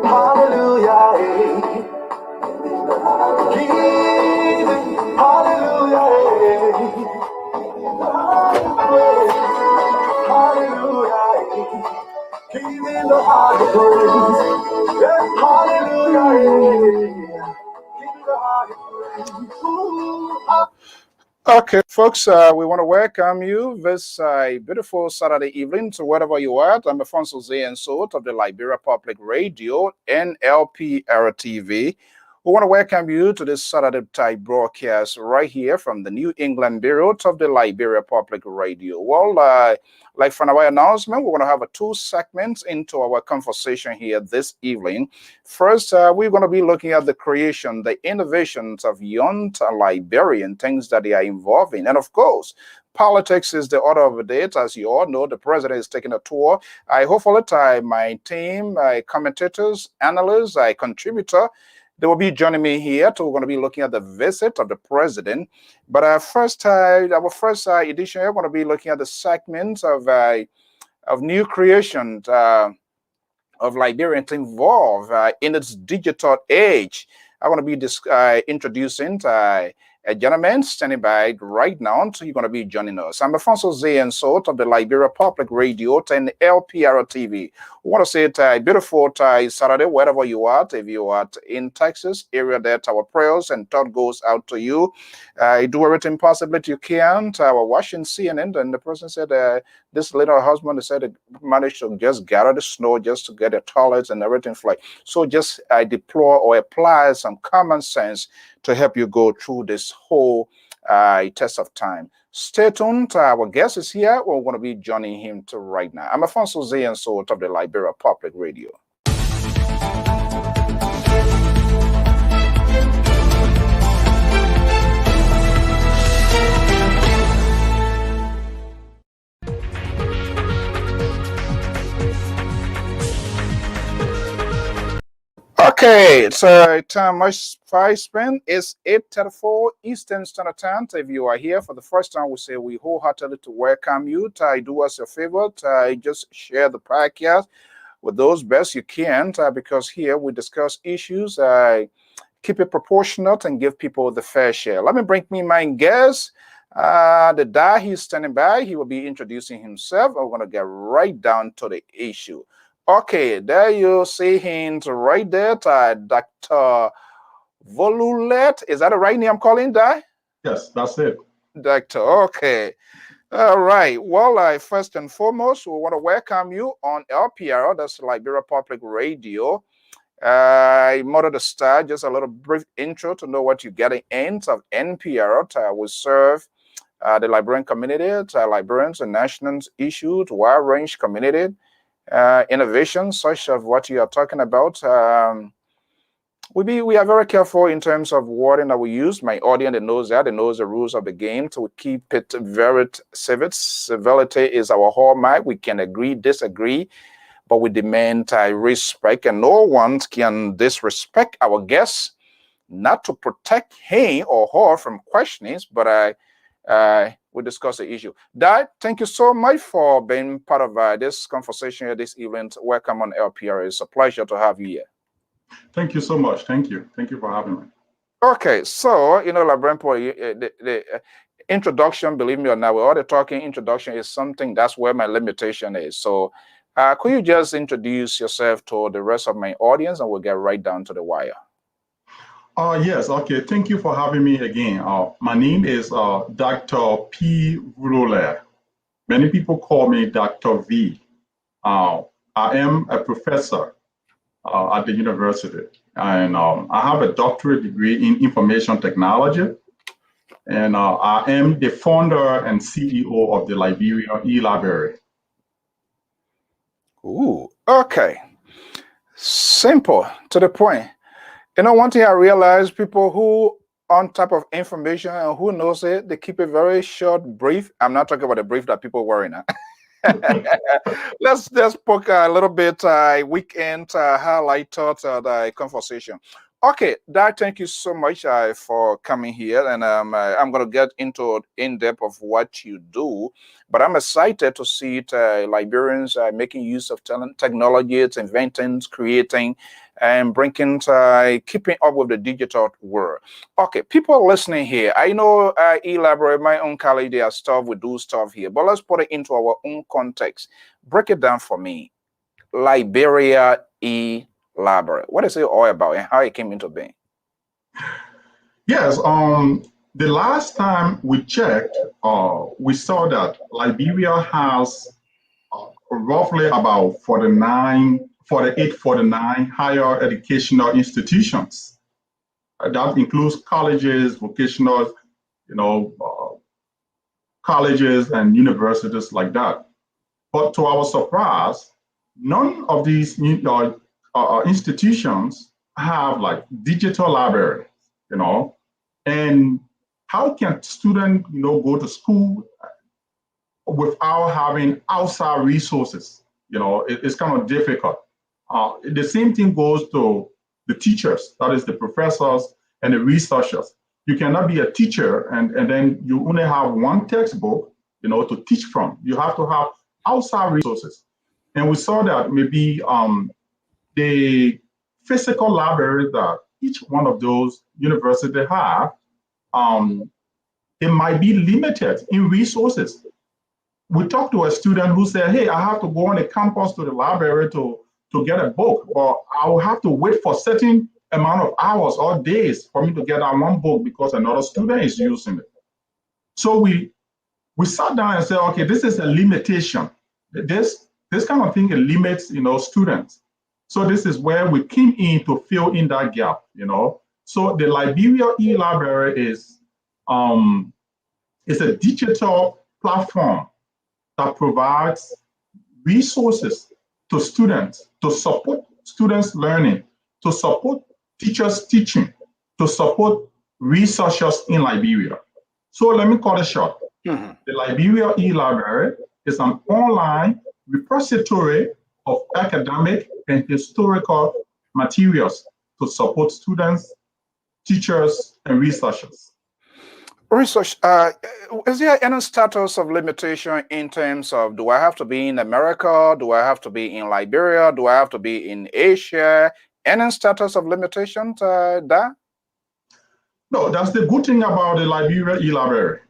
Hallelujah. Give him hallelujah. Hallelujah. Give him the highest praise. Yeah, hallelujah. Give him the highest praise. Ooh, okay, folks, we want to welcome you this beautiful Saturday evening to wherever you are. I'm Alphonso Zean of the Liberia Public Radio and Lpr-Tv. We want to welcome you to this Saturday type broadcast right here from the New England Bureau of the Liberia Public Radio. Well, like from our announcement, we're going to have two segments into our conversation here this evening. First, we're going to be looking at the creation, the innovations of young Liberian, things that they are involved in. And of course, politics is the order of the day. As you all know, the president is taking a tour. I hopefully my team, my commentators, analysts, contributor, they will be joining me here. So we're going to be looking at the visit of the president. But our first edition, we're going to be looking at the segments of new creations of Liberians involved in its digital age. I want to be introducing a gentleman standing by right now, so you're going to be joining us. I'm Alphonso Zean of the Liberia Public Radio and Lpr-Tv. We want to say it beautiful Saturday, wherever you are. If you are in Texas area, that our prayers and thought goes out to you. Do everything possible you can. I was watching CNN, and the person said this little husband said they managed to just gather the snow just to get the toilets and everything like. So just deploy or apply some common sense to help you go through this whole test of time. Stay tuned. Our guest is here. We're going to be joining him to right now. I'm Alphonso Zean of the Liberia Public Radio. Okay, so time I spend is 8:34 Eastern Standard Time. If you are here for the first time, we say we wholeheartedly to welcome you. Do us a favor, just share the podcast with those best you can, because here we discuss issues, keep it proportionate and give people the fair share. Let me bring me my guest. The guy he's standing by, he will be introducing himself. I'm going to get right down to the issue. Okay, there you see him right there, Dr. VULULLEH. Is that the right name I'm calling that? Yes, that's it. Doctor, okay. All right. Well, first and foremost, we want to welcome you on LPR, that's Liberia Public Radio. I wanted to start just a little brief intro to know what you're getting into NPR. We serve the Liberian community, Liberians and nationals issues, wide range community. Innovations such as what you are talking about. We are very careful in terms of wording that we use. My audience knows that, they knows the rules of the game, so we keep it very civil. Civility is our hallmark. We can agree, disagree, but we demand respect, and no one can disrespect our guests, not to protect him or her from questionings, but we discuss the issue. Dad, thank you so much for being part of this conversation here this evening. Welcome on LPR. It's a pleasure to have you here. Thank you so much. Thank you. Thank you for having me. Okay, so, Liberian, the introduction, believe me or not, we're already talking introduction is something, that's where my limitation is. So could you just introduce yourself to the rest of my audience, and we'll get right down to the wire. Yes, okay. Thank you for having me again. My name is Dr. P. VULULLEH. Many people call me Dr. V. I am a professor at the university, and I have a doctorate degree in information technology, and I am the founder and CEO of the Liberia e-Library. Ooh, okay. Simple, to the point. One thing I realized, people who on top of information and who knows it, they keep it very short, brief. I'm not talking about the brief that people worry now. Let's poke a little bit weekend highlight thoughts of the conversation. Okay, Dad, thank you so much for coming here, and I'm going to get into in-depth of what you do, but I'm excited to see it, Liberians making use of technologies, inventing, creating, and bringing, keeping up with the digital world. Okay, people listening here, I know Elaborate, my own colleague, they are stuff, we do stuff here, but let's put it into our own context. Break it down for me. Liberia Library. What is it all about and how it came into being? Yes, the last time we checked, we saw that Liberia has roughly about 49 higher educational institutions. That includes colleges, vocational, colleges and universities like that. But to our surprise, none of these institutions have like digital library, and how can students, go to school without having outside resources? It's kind of difficult. The same thing goes to the teachers, that is the professors and the researchers. You cannot be a teacher and then you only have one textbook, to teach from. You have to have outside resources. And we saw that maybe the physical library that each one of those universities have, it might be limited in resources. We talked to a student who said, hey, I have to go on the campus to the library to get a book, but I will have to wait for a certain amount of hours or days for me to get that one book because another student is using it. So we sat down and said, okay, this is a limitation. This kind of thing, it limits, students. So this is where we came in to fill in that gap, So the Liberia e-library is a digital platform that provides resources to students, to support students' learning, to support teachers' teaching, to support researchers in Liberia. So let me cut it short. Mm-hmm. The Liberia e-library is an online repository of academic and historical materials to support students, teachers, and researchers. Research, is there any status of limitation in terms of, do I have to be in America? Do I have to be in Liberia? Do I have to be in Asia? Any status of limitation there? No, that's the good thing about the Liberia e-library.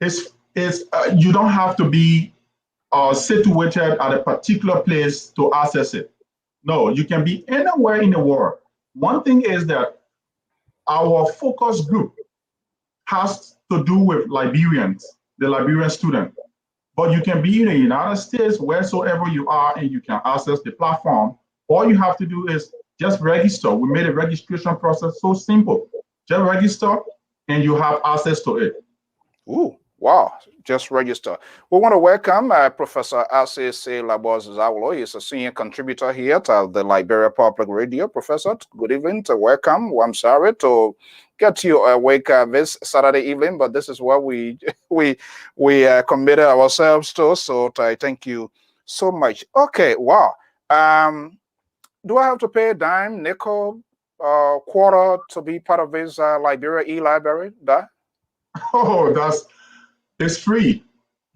You don't have to be situated at a particular place to access it. No, you can be anywhere in the world. One thing is that our focus group has to do with Liberians, the Liberian student. But you can be in the United States, wheresoever you are, and you can access the platform. All you have to do is just register. We made a registration process so simple. Just register, and you have access to it. Ooh, wow. Just register. We want to welcome Professor Asese Labos-Zawolo. He's a senior contributor here to the Liberia Public Radio. Professor, good evening. Welcome. I'm sorry to get you awake this Saturday evening, but this is what we committed ourselves to. So I thank you so much. Okay, wow. Do I have to pay a dime, nickel, quarter to be part of this Liberia e-library? Oh, it's free.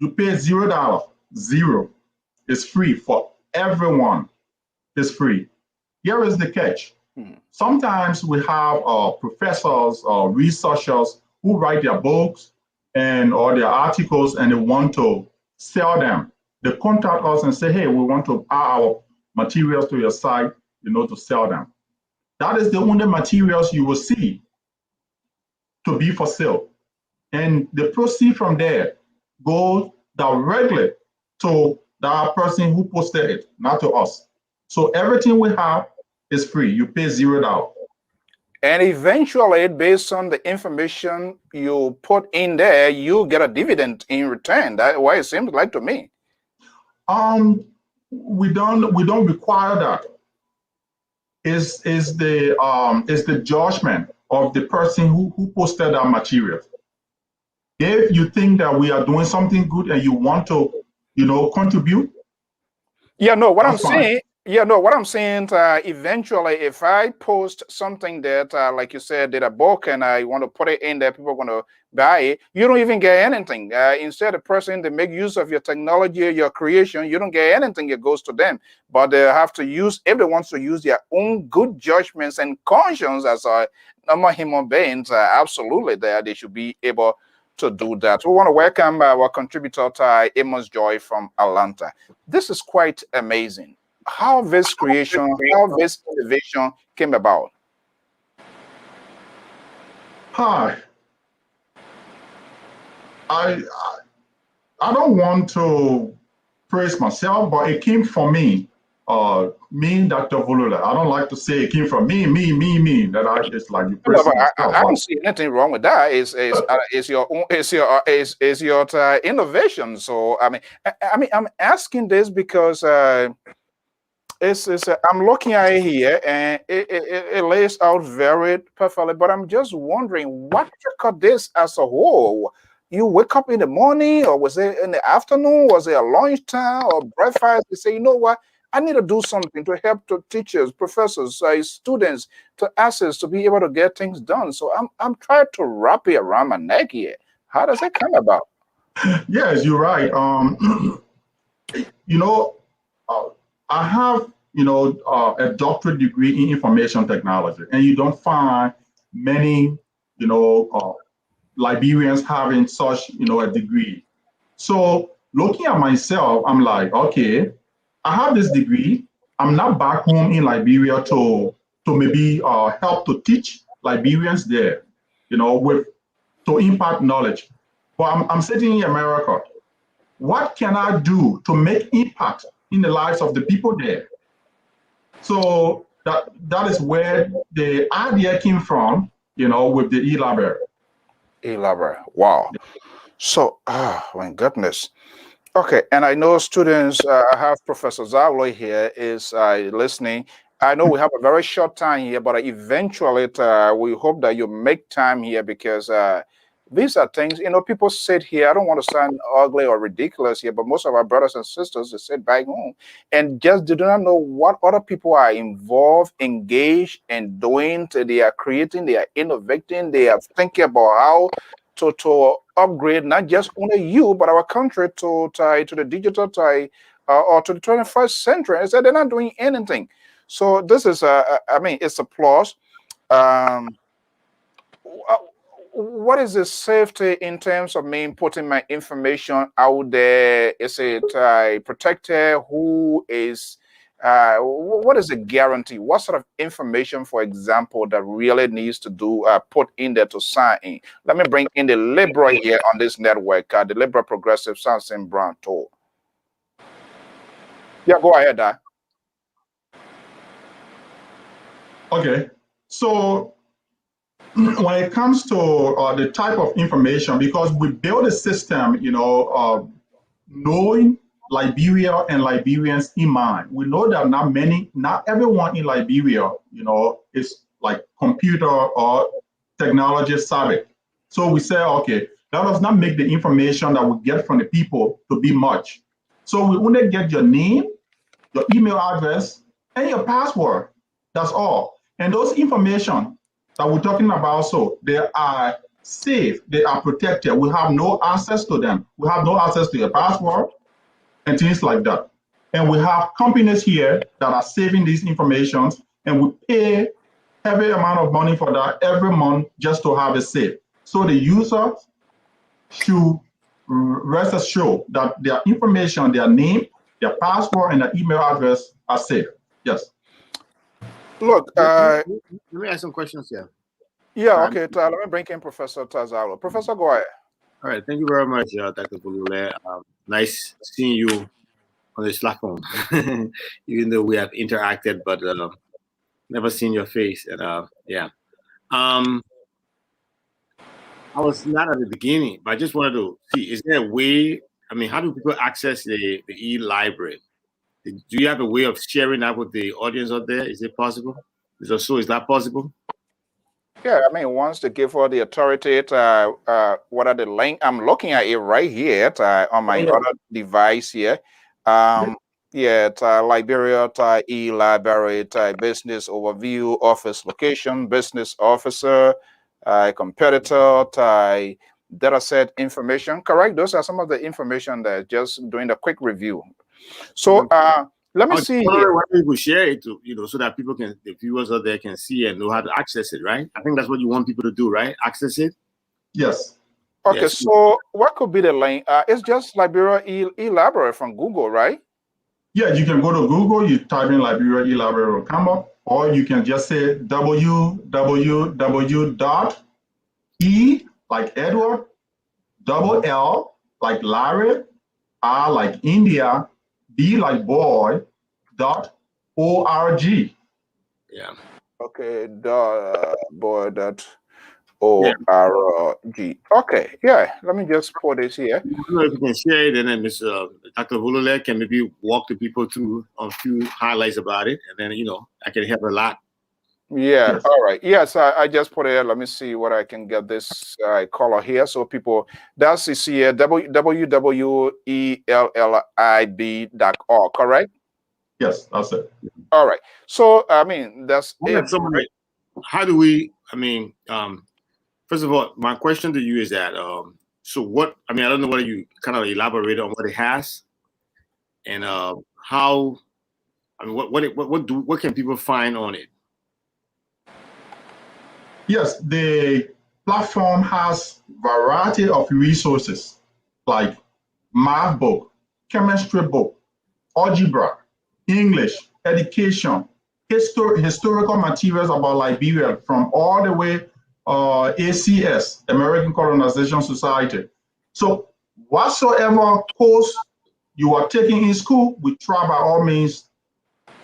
You pay $0. Zero. It's free for everyone. It's free. Here is the catch. Sometimes we have professors or researchers who write their books or their articles and they want to sell them. They contact us and say, hey, we want to add our materials to your site, to sell them. That is the only materials you will see to be for sale. And the proceeds from there go directly to that person who posted it, not to us. So everything we have is free. You pay $0. And eventually, based on the information you put in there, you get a dividend in return. That's what it seems like to me. We don't require that. Is the judgment of the person who posted that material. If you think that we are doing something good and you want to, contribute. Yeah, no, what I'm saying, Yeah, no, what I'm saying, eventually, if I post something that, like you said, did a book and I want to put it in there, people are going to buy it, you don't even get anything. Instead, the person, they make use of your technology, your creation, you don't get anything, it goes to them. But they have to use, if they want to use their own good judgments and conscience as a normal human beings, absolutely, they should be able to do that. We want to welcome our contributor, Amos Joy from Atlanta. This is quite amazing. How this creation, how this innovation came about? Hi. I don't want to praise myself, but it came from me. Me, Dr. VULULLEH. I don't like to say it came from me. That it's like you praising yourself. I don't see anything wrong with that. It's your own, it's your innovation. So I mean, I'm asking this because I'm looking at it here and it lays out very perfectly. But I'm just wondering what triggered this as a whole. You wake up in the morning, or was it in the afternoon? Was it a lunchtime or breakfast? You say, you know what? I need to do something to help the teachers, professors, students to access to be able to get things done. So I'm trying to wrap it around my neck here. How does it come about? Yes, you're right. You know, I have, a doctorate degree in information technology, and you don't find many, Liberians having such, a degree. So looking at myself, I'm like, okay, I have this degree. I'm not back home in Liberia to maybe help to teach Liberians there, with to impart knowledge. But I'm sitting in America. What can I do to make impact in the lives of the people there? So that is where the idea came from, with the e-library. E-library. Wow. So, my goodness. Okay, and I know students, I have Professor Zawlo here is listening. I know we have a very short time here, but eventually we hope that you make time here because these are things, people sit here. I don't want to sound ugly or ridiculous here, but most of our brothers and sisters, they sit back home and just do not know what other people are involved, engaged, and doing. They are creating, they are innovating, they are thinking about how to upgrade not just only you but our country to the digital or to the 21st century. And so they're not doing anything. So this is I mean, it's a plus. What is the safety in terms of me putting my information out there? Is it protected? Who is what is the guarantee? What sort of information, for example, that really needs to do put in there to sign in? Let me bring in the LIBERIA here on this network, the Liberal Progressive Samson Brown tool. Yeah, go ahead, Dad. Okay, so when it comes to the type of information, because we build a system, knowing Liberia and Liberians in mind. We know that not everyone in Liberia, is like computer or technology savvy. So we say, okay, let us not make the information that we get from the people to be much. So we only get your name, your email address, and your password. That's all. And those information that we're talking about, so they are safe, they are protected. We have no access to them. We have no access to your password and things like that. And we have companies here that are saving these informations, and we pay heavy amount of money for that every month just to have it safe. So the user should rest assured that their information, their name, their password, and their email address are safe. Yes. Look, let me ask some questions here. Yeah, okay. Let me bring in Professor Tazalo. Professor, go ahead. All right, thank you very much, Dr. VULULLEH. Nice seeing you on this platform, even though we have interacted, but never seen your face. And yeah, I was not at the beginning, but I just wanted to see: is there a way? I mean, how do people access the e-library? Do you have a way of sharing that with the audience out there? Is it possible? Is that possible? Yeah, I mean, once they give her the authority, what are the link? I'm looking at it right here on my other device here. Yeah, Liberia, e-library, business overview, office location, business officer, competitor, data set information. Correct. Those are some of the information that just doing a quick review. So let me see here. Why people share it to, so that people can, the viewers out there can see and know how to access it, right? I think that's what you want people to do, right? Access it. Yes. Okay, Yes. so what could be the link? It's just Liberia e-library from Google, right? Yeah, you can go to Google, you type in Liberia e-library will come up, or you can just say www.e like Edward, double L like Larry, R like India, B like boy, .org. Yeah. Okay, boy.org. Okay, yeah. Let me just put this here. I don't know if you can share it, and then Mr. Dr. VULULLEH can maybe walk the people through a few highlights about it, and then I can help a lot. Yeah. Yes. All right. Yes, I just put it. Let me see what I can get this color here, so people. That's here. www.ellib.org. Correct. Yes, that's it. All right. So I mean, that's it. Somebody, how do we? I mean, first of all, my question to you is that so what? I mean, I don't know whether you kind of elaborate on what it has, and how. I mean, what can people find on it? Yes, the platform has variety of resources like math book, chemistry book, algebra, English, education, historical materials about Liberia from all the way ACS, American Colonization Society. So whatsoever course you are taking in school, we try by all means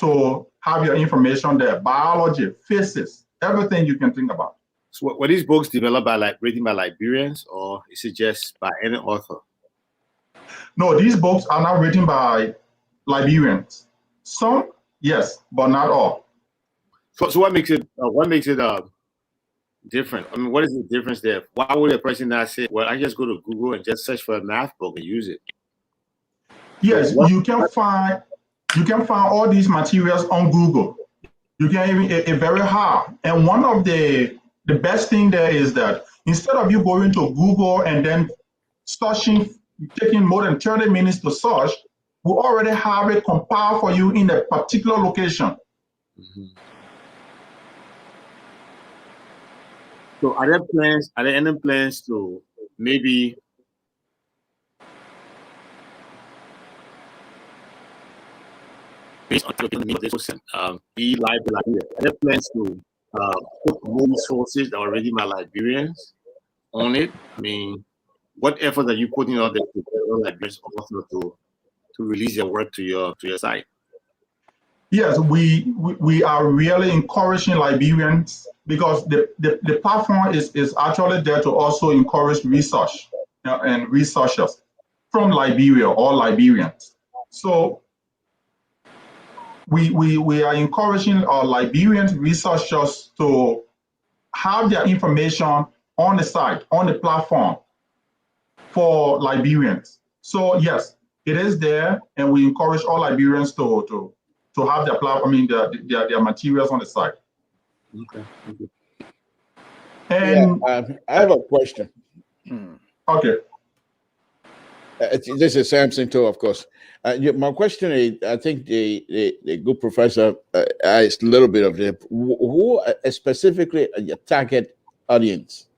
to have your information there. Biology, physics, everything you can think about. So were these books developed by written by Liberians, or is it just by any author? No, these books are not written by Liberians. Some, yes, but not all. So what makes it different? I mean, what is the difference there? Why would a person not say, "Well, I just go to Google and just search for a math book and use it"? Yes, you can find all these materials on Google. You can even it's very hard. And one of the best thing there is that instead of you going to Google and then searching, taking more than 30 minutes to search, we already have it compiled for you in a particular location. Mm-hmm. So are there any plans to maybe based on this e-library, are there plans to put more resources that are already by Liberians on it? I mean, what effort are you putting out there to tell Liberians also to release their work to your site? Yes, we are really encouraging Liberians because the platform is actually there to also encourage research and researchers from Liberia or Liberians. So we are encouraging our Liberian researchers to have their information on the site, on the platform for Liberians. So yes, it is there, and we encourage all Liberians to have their platform, their materials on the site. Okay. Thank you. And I have a question. Okay. This is Samson too, of course. My question is, I think the good professor asked a little bit of it. Who specifically your target audience?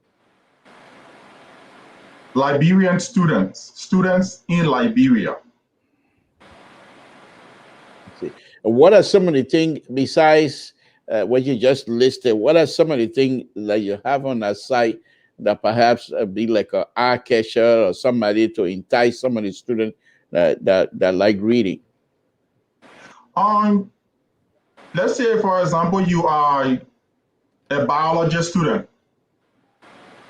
Liberian students in Liberia. What are some of the things besides what you just listed? What are some of the things that you have on that site that perhaps be like an eye catcher or somebody to entice some of the students that like reading? Let's say, for example, you are a biology student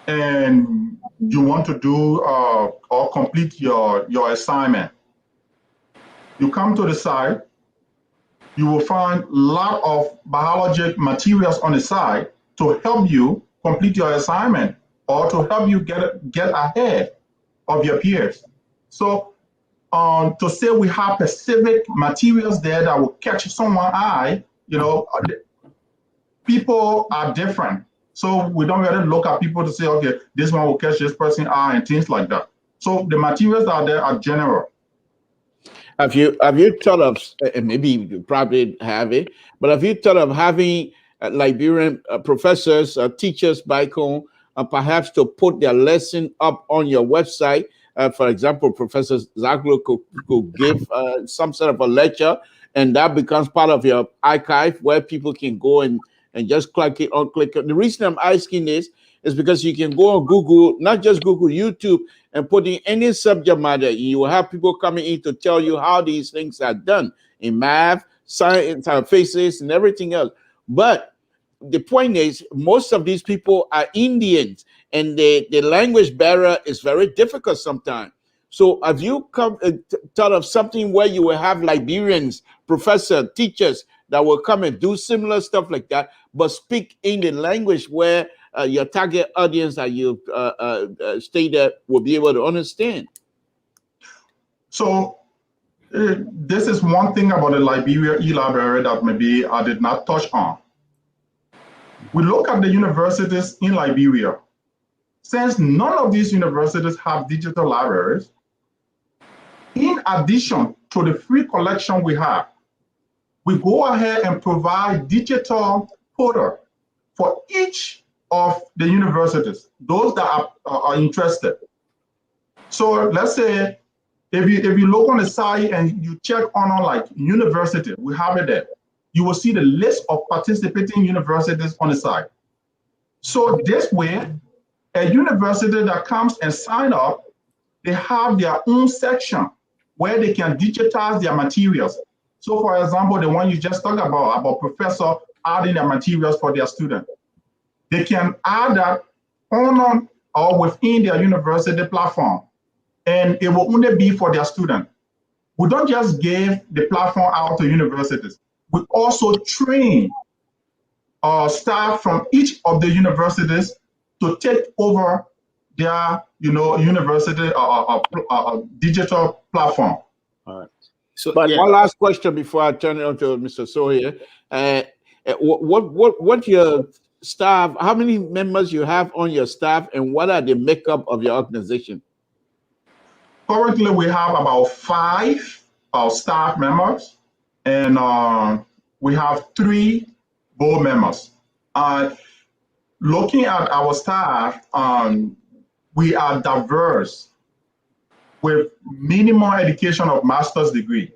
and you want to do or complete your assignment. You come to the site, you will find a lot of biology materials on the site to help you complete your assignment or to help you get ahead of your peers. So to say we have specific materials there that will catch someone's eye, you know, people are different. So we don't really look at people to say, okay, this one will catch this person's eye and things like that. So the materials out there are general. Have you thought of, and maybe you probably have it, but have you thought of having Liberian professors, teachers back home, perhaps to put their lesson up on your website? For example, Professor Zaglo could give some sort of a lecture, and that becomes part of your archive where people can go and just click it on click. The reason I'm asking this is because you can go on Google, not just Google, YouTube, and put in any subject matter. You will have people coming in to tell you how these things are done in math, science, physics, and everything else. But the point is, most of these people are Indians, and the language barrier is very difficult sometimes. So have you thought of something where you will have Liberians, professors, teachers that will come and do similar stuff like that, but speak in the language where your target audience that you stated will be able to understand? So this is one thing about the Liberia e-library that maybe I did not touch on. We look at the universities in Liberia. Since none of these universities have digital libraries, in addition to the free collection we have, we go ahead and provide digital portal for each of the universities, those that are interested. So let's say if you look on the site and you check on like university, we have it there. You will see the list of participating universities on the site. So this way, a university that comes and sign up, they have their own section where they can digitize their materials. So for example, the one you just talked about professor adding their materials for their student. They can add that on or within their university platform, and it will only be for their student. We don't just give the platform out to universities. We also train staff from each of the universities to take over their, university digital platform. All right. So, but one last question before I turn it on to Mr. Sawyer. What your staff? How many members you have on your staff, and what are the makeup of your organization? Currently, we have about 5 staff members, and we have 3 board members. Looking at our staff, we are diverse with minimum education of master's degree.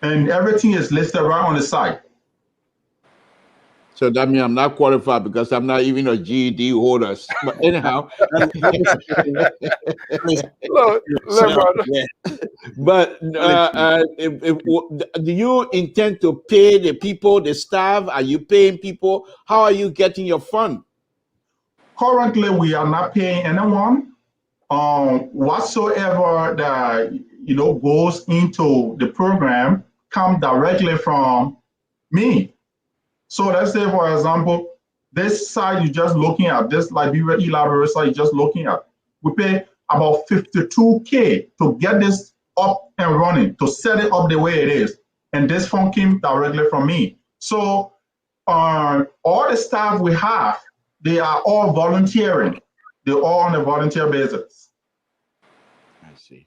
And everything is listed right on the site. So that means I'm not qualified because I'm not even a GED holder. But anyhow, but do you intend to pay the people, the staff? Are you paying people? How are you getting your fund? Currently, we are not paying anyone. Whatsoever that goes into the program come directly from me. So let's say, for example, this site you're just looking at, this Liberia e-library site you're just looking at, we pay about $52K to get this up and running, to set it up the way it is. And this fund came directly from me. So all the staff we have, they are all volunteering. They're all on a volunteer basis. I see.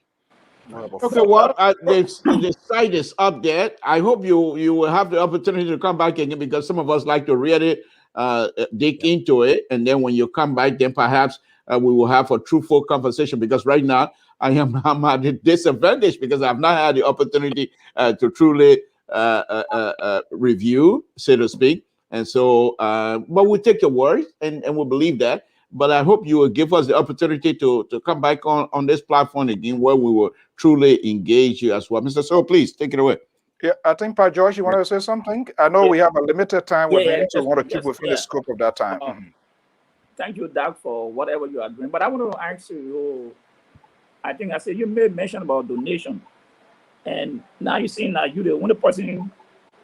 Okay, well, the site is up there. I hope you will have the opportunity to come back again, because some of us like to really dig into it. And then when you come back, then perhaps we will have a truthful conversation, because right now I'm at a disadvantage because I've not had the opportunity to truly review, so to speak. And so, but we'll take your word and we'll believe that. But I hope you will give us the opportunity to come back on this platform again, where we will truly engage you as well. Mr. So, please take it away. Yeah, I think, Pa George, you want to say something? I know we have a limited time within, so we want to keep within the scope of that time. Thank you, Doug, for whatever you are doing. But I want to ask you, I think I said you made mention about donation. And now you're saying that you're the only person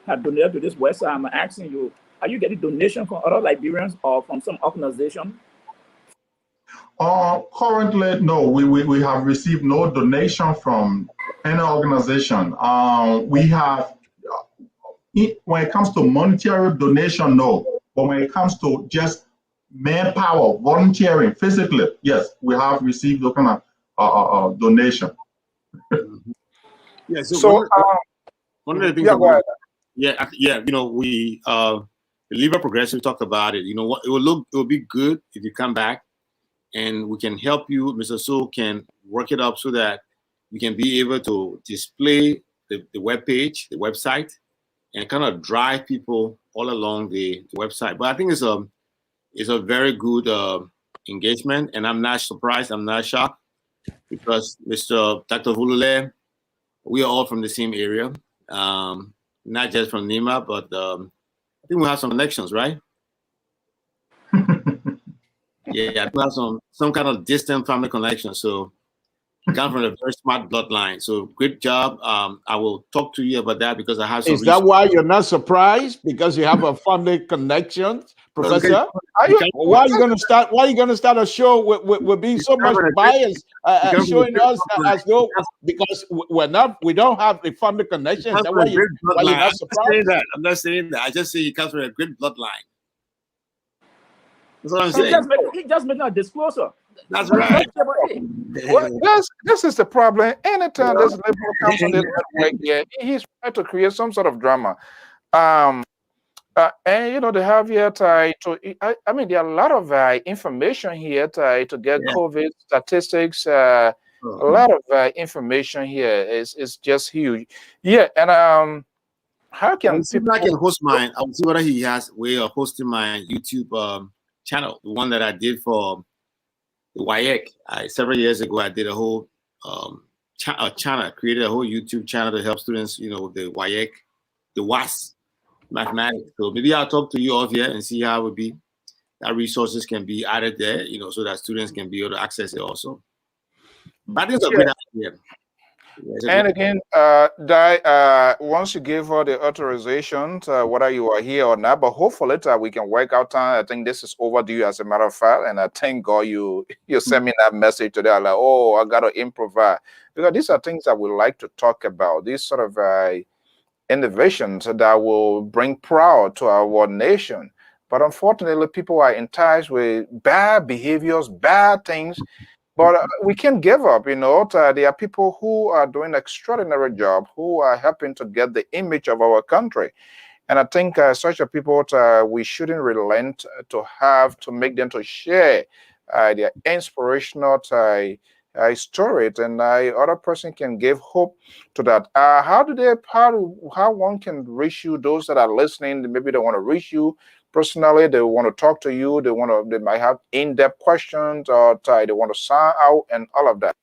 have donated to this website. I'm asking you, are you getting donation from other Liberians or from some organization? Currently, no, we have received no donation from any organization. We have, when it comes to monetary donation, no. But when it comes to just manpower, volunteering, physically, yes, we have received those kind of donation. Yeah. So, one of the things yeah, that yeah, you know, we the Libre Progressive talked about it. You know what, it will be good if you come back and we can help you. Mr. So can work it up so that we can be able to display the webpage, the website, and kind of drive people all along the website. But I think it's a very good engagement, and I'm not surprised, I'm not shocked, because Mr. Dr. VULULLEH, we are all from the same area, not just from Nima, but I think we have some connections, right? Yeah, we have some kind of distant family connection. So you come from a very smart bloodline. So great job. I will talk to you about that because I have some. Is that why you're not surprised? Because you have a family connection, Professor? Why are you going to start? Why are you going to start a show with being so much biased, showing us as though because we don't have the family connections? That's why you're not surprised. I'm not saying that. I just say he comes from a great bloodline. That's what I'm saying. He just made a disclosure. That's right. Well, this is the problem. Anytime this liberal comes on this network, yeah, he's trying to create some sort of drama. And you know, they have here I mean, there are a lot of information here to get COVID statistics. A lot of information here is just huge. Yeah, and how can people? I can host mine. I'll see whether he has a way of hosting my YouTube channel, the one that I did for the WIEC. Several years ago, I did a whole channel, created a whole YouTube channel to help students, you know, with the WIEC, the WAS mathematics. So maybe I'll talk to you off here and see how it would be that resources can be added there, you know, so that students can be able to access it also. But I think it's a great idea. And again, once you give her the authorization, whether you are here or not, but hopefully we can work out time. I think this is overdue, as a matter of fact, and I thank God you sent me that message today. I'm like, oh, I got to improvise, because these are things that we like to talk about. These sort of innovations that will bring pride to our nation. But unfortunately, people are enticed with bad behaviors, bad things. But we can't give up, you know. There are people who are doing an extraordinary job, who are helping to get the image of our country. And I think such a people, we shouldn't relent to make them to share their inspirational story, and other person can give hope to that. How one can reach you? Those that are listening, maybe they want to reach you personally, they want to talk to you, they might have in-depth questions, or they want to sign out and all of that.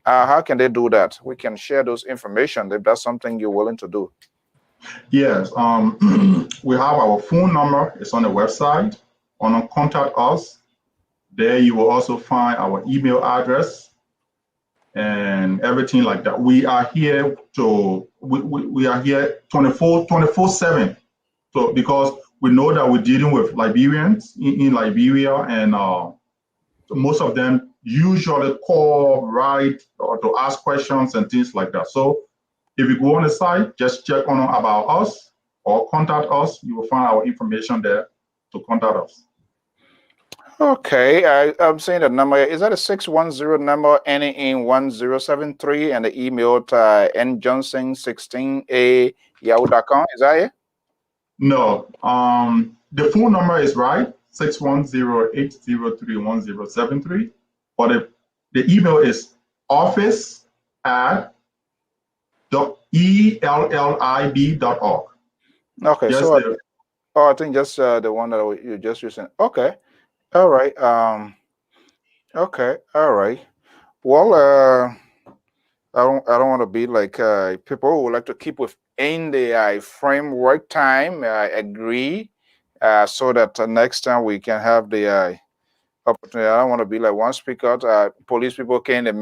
How can they do that? We can share those information if that's something you're willing to do. Yes, we have our phone number. It's on the website. On contact us. There you will also find our email address and everything like that. We are here we are here 24/7. So because we know that we're dealing with Liberians in Liberia, and most of them usually call, write, or to ask questions and things like that. So if you go on the site, just check on about us or contact us. You will find our information there to contact us. Okay, I'm saying the number. Is that a 610 number ending in 1073, and the email to njohnson16@yahoo.com? Is that it? No, the phone number is right, 610-803-1073, but the email is office@ellib.org. Okay, Just so I think just the one that you just using. Okay, all right. Okay, all right. Well, I don't want to be like people who would like to keep within the framework time. Agree, so that next time we can have the opportunity. I don't want to be like one speaker. Police people came, the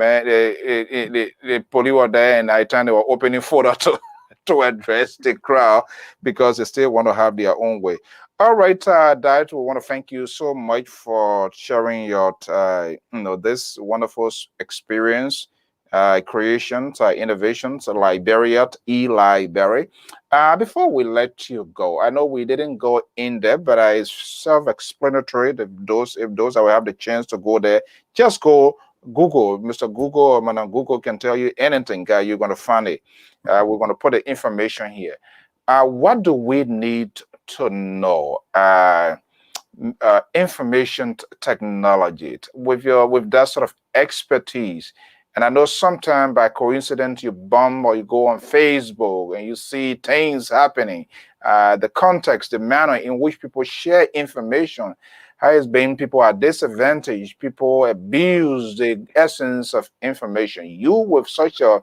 police were there, and I time they were opening folder to to address the crowd because they still want to have their own way. All right, Diet, we want to thank you so much for sharing your, this wonderful experience, creations, innovations, LIBERIA, eLibrary. Before we let you go, I know we didn't go in depth, but it's self-explanatory. If those that will have the chance to go there, just go Google. Mr. Google or Madam Google can tell you anything, guy. You're going to find it. We're going to put the information here. What do we need to know? Information technology with that sort of expertise. And I know sometimes by coincidence you bump or you go on Facebook and you see things happening. The context, the manner in which people share information has been people are disadvantaged, people abuse the essence of information. You with such a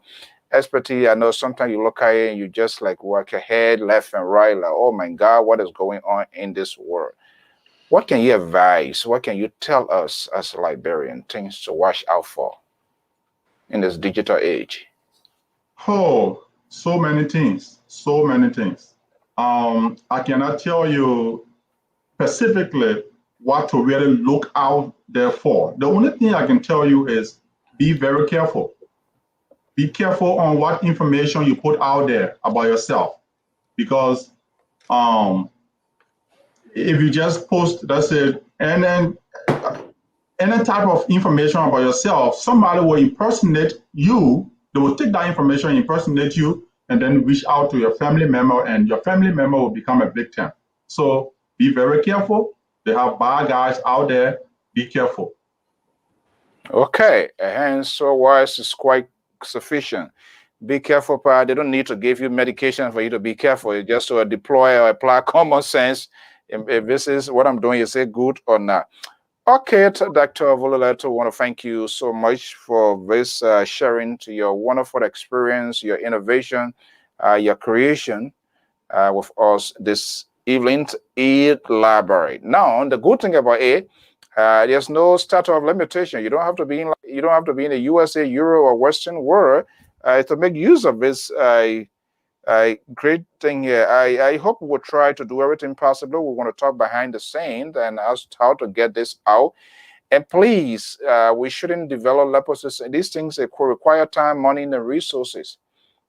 expertise, I know sometimes you look at it and you just like work your head left and right, like, oh my God, what is going on in this world? What can you advise? What can you tell us as a librarian, things to watch out for in this digital age? Oh, so many things, so many things. I cannot tell you specifically what to really look out there for. The only thing I can tell you is be very careful. Be careful on what information you put out there about yourself, because if you just post, that's it, and then any type of information about yourself, somebody will impersonate you. They will take that information, impersonate you, and then reach out to your family member, and your family member will become a victim. So be very careful. They have bad guys out there. Be careful. Okay, and so wise is quite sufficient. Be careful, Pa. They don't need to give you medication for you to be careful. It's just to deploy or apply common sense. If this is what I'm doing, is it good or not? Okay, Dr. VULULLEH, I want to thank you so much for this sharing to your wonderful experience, your innovation, your creation with us this evening, eLibrary. Now, the good thing about it, there's no statute of limitation. You don't have to be in the USA, Euro, or Western world to make use of this great thing here. I hope we'll try to do everything possible. We want to talk behind the scenes and ask how to get this out. And please, we shouldn't develop leprosy. These things they require time, money, and resources.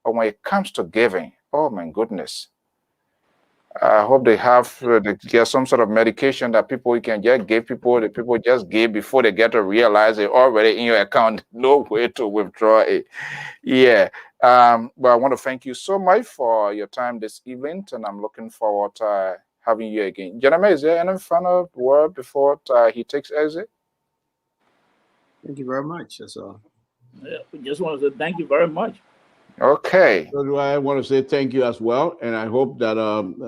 But when it comes to giving, oh my goodness. I hope they get some sort of medication that people can just give people. The people just give before they get to realize it already in your account. No way to withdraw it. Yeah. But I want to thank you so much for your time this evening, and I'm looking forward to having you again. Gentlemen, is there any final word before he takes exit? Thank you very much. That's all. Yeah, we just want to say thank you very much. Okay. So do I want to say thank you as well, and I hope that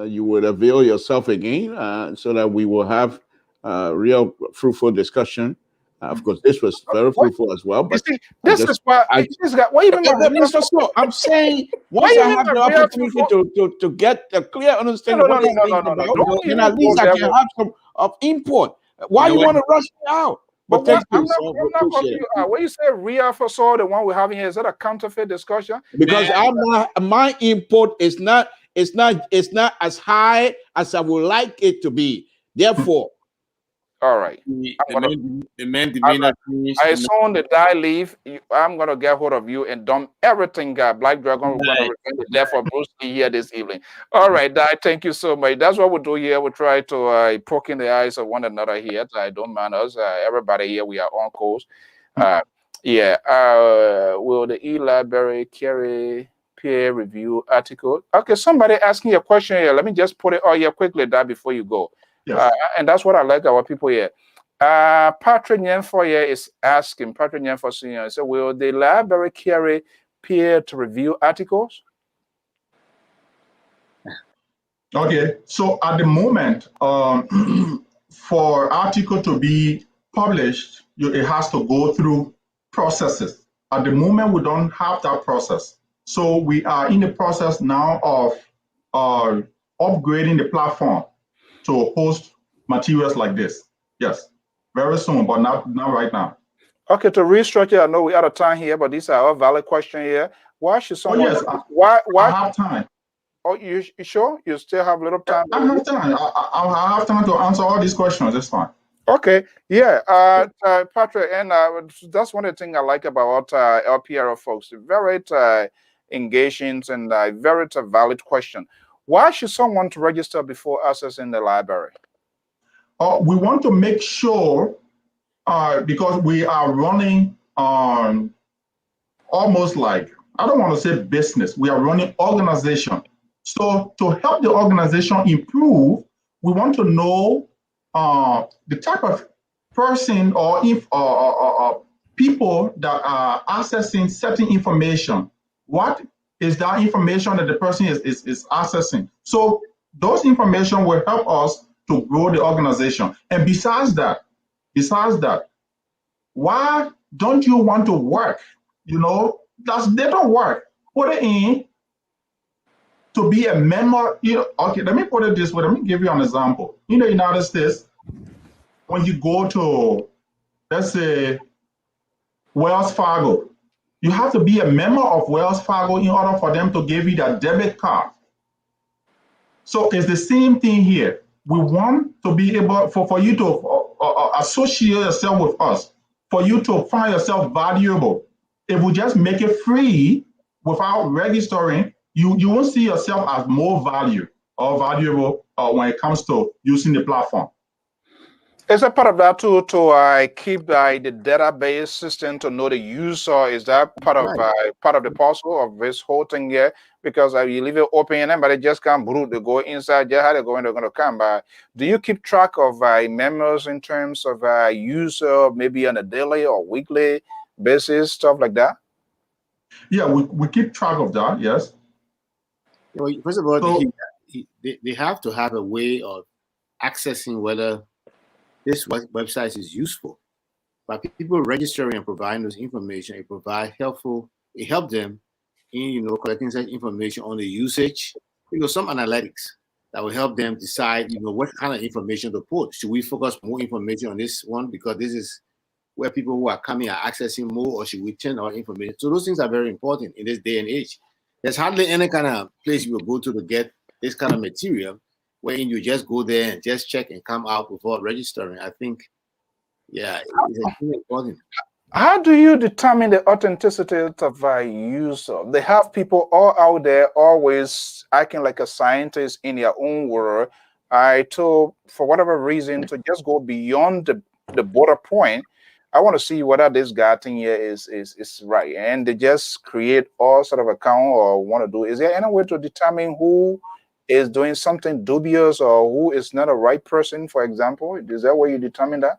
you would avail yourself again, so that we will have real fruitful discussion. Of course, this was very fruitful as well. But you see, this is why I'm saying once I have the opportunity to get a clear understanding of what this thing is about, then at least I can have some of input. Why you want to rush me out? But I'm not confused. When you say real for so the one we're having here, is that a counterfeit discussion? Because my input is not as high as I would like it to be. Therefore, all right. I saw the die leave. I'm gonna get hold of you and dump everything. Black Dragon, we're gonna return the death for Bruce Lee here this evening. All right, Die. Thank you so much. That's what we do here. We try to poke in the eyes of one another here. I don't mind us. Everybody here, we are on course. Will the eLibrary carry peer review article? Okay, somebody asking a question here. Let me just put it all here quickly, Die, before you go. Yes. And that's what I like about people here. Patrick Nyenfo here is asking, Patrick Nyenfo Senior, so will the library carry peer-to-review articles? Okay, so at the moment, for article to be published, it has to go through processes. At the moment, we don't have that process. So we are in the process now of upgrading the platform to host materials like this. Yes, very soon, but not right now. Okay, to restructure, I know we're out of time here, but these are all valid questions here. Why should someone? I have time. Oh, you sure? You still have a little time? I have time. I have time to answer all these questions. It's fine. Okay, yeah, Patrick, and that's one of the things I like about LPR folks. Very engaging and very valid question. Why should someone to register before accessing the library? We want to make sure, because we are running on almost like, I don't want to say business, we are running organization. So to help the organization improve, we want to know the type of person or if people that are accessing certain information. What is that information that the person is accessing? So those information will help us to grow the organization. And besides that, why don't you want to work? You know, they don't work. Put it in to be a member. You know, okay, let me put it this way. Let me give you an example. In the United States, when you go to, let's say, Wells Fargo, you have to be a member of Wells Fargo in order for them to give you that debit card. So it's the same thing here. We want to be able for you to associate yourself with us, for you to find yourself valuable. If we just make it free without registering, you won't see yourself as more value or valuable when it comes to using the platform. Is that part of that too, to keep the database system to know the user? Is that part of the puzzle of this whole thing here? Because you leave it open and anybody just can't brute to go inside. Just how they're going to come by. Do you keep track of members in terms of user, maybe on a daily or weekly basis, stuff like that? Yeah, we keep track of that. Yes. Well, first of all, so, they have to have a way of accessing whether this website is useful. By people registering and providing those information, it helps them in collecting such information on the usage, some analytics that will help them decide what kind of information to put. Should we focus more information on this one because this is where people who are coming are accessing more, or should we change our information? So those things are very important in this day and age. There's hardly any kind of place you will go to get this kind of material when you just go there and just check and come out before registering. I think, yeah, it's extremely important. How do you determine the authenticity of a user? They have people all out there always acting like a scientist in their own world. For whatever reason, to just go beyond the border point, I want to see whether this guy thing here is right. And they just create all sort of account or want to do. Is there any way to determine who is doing something dubious or who is not a right person, for example? Is that where you determine that?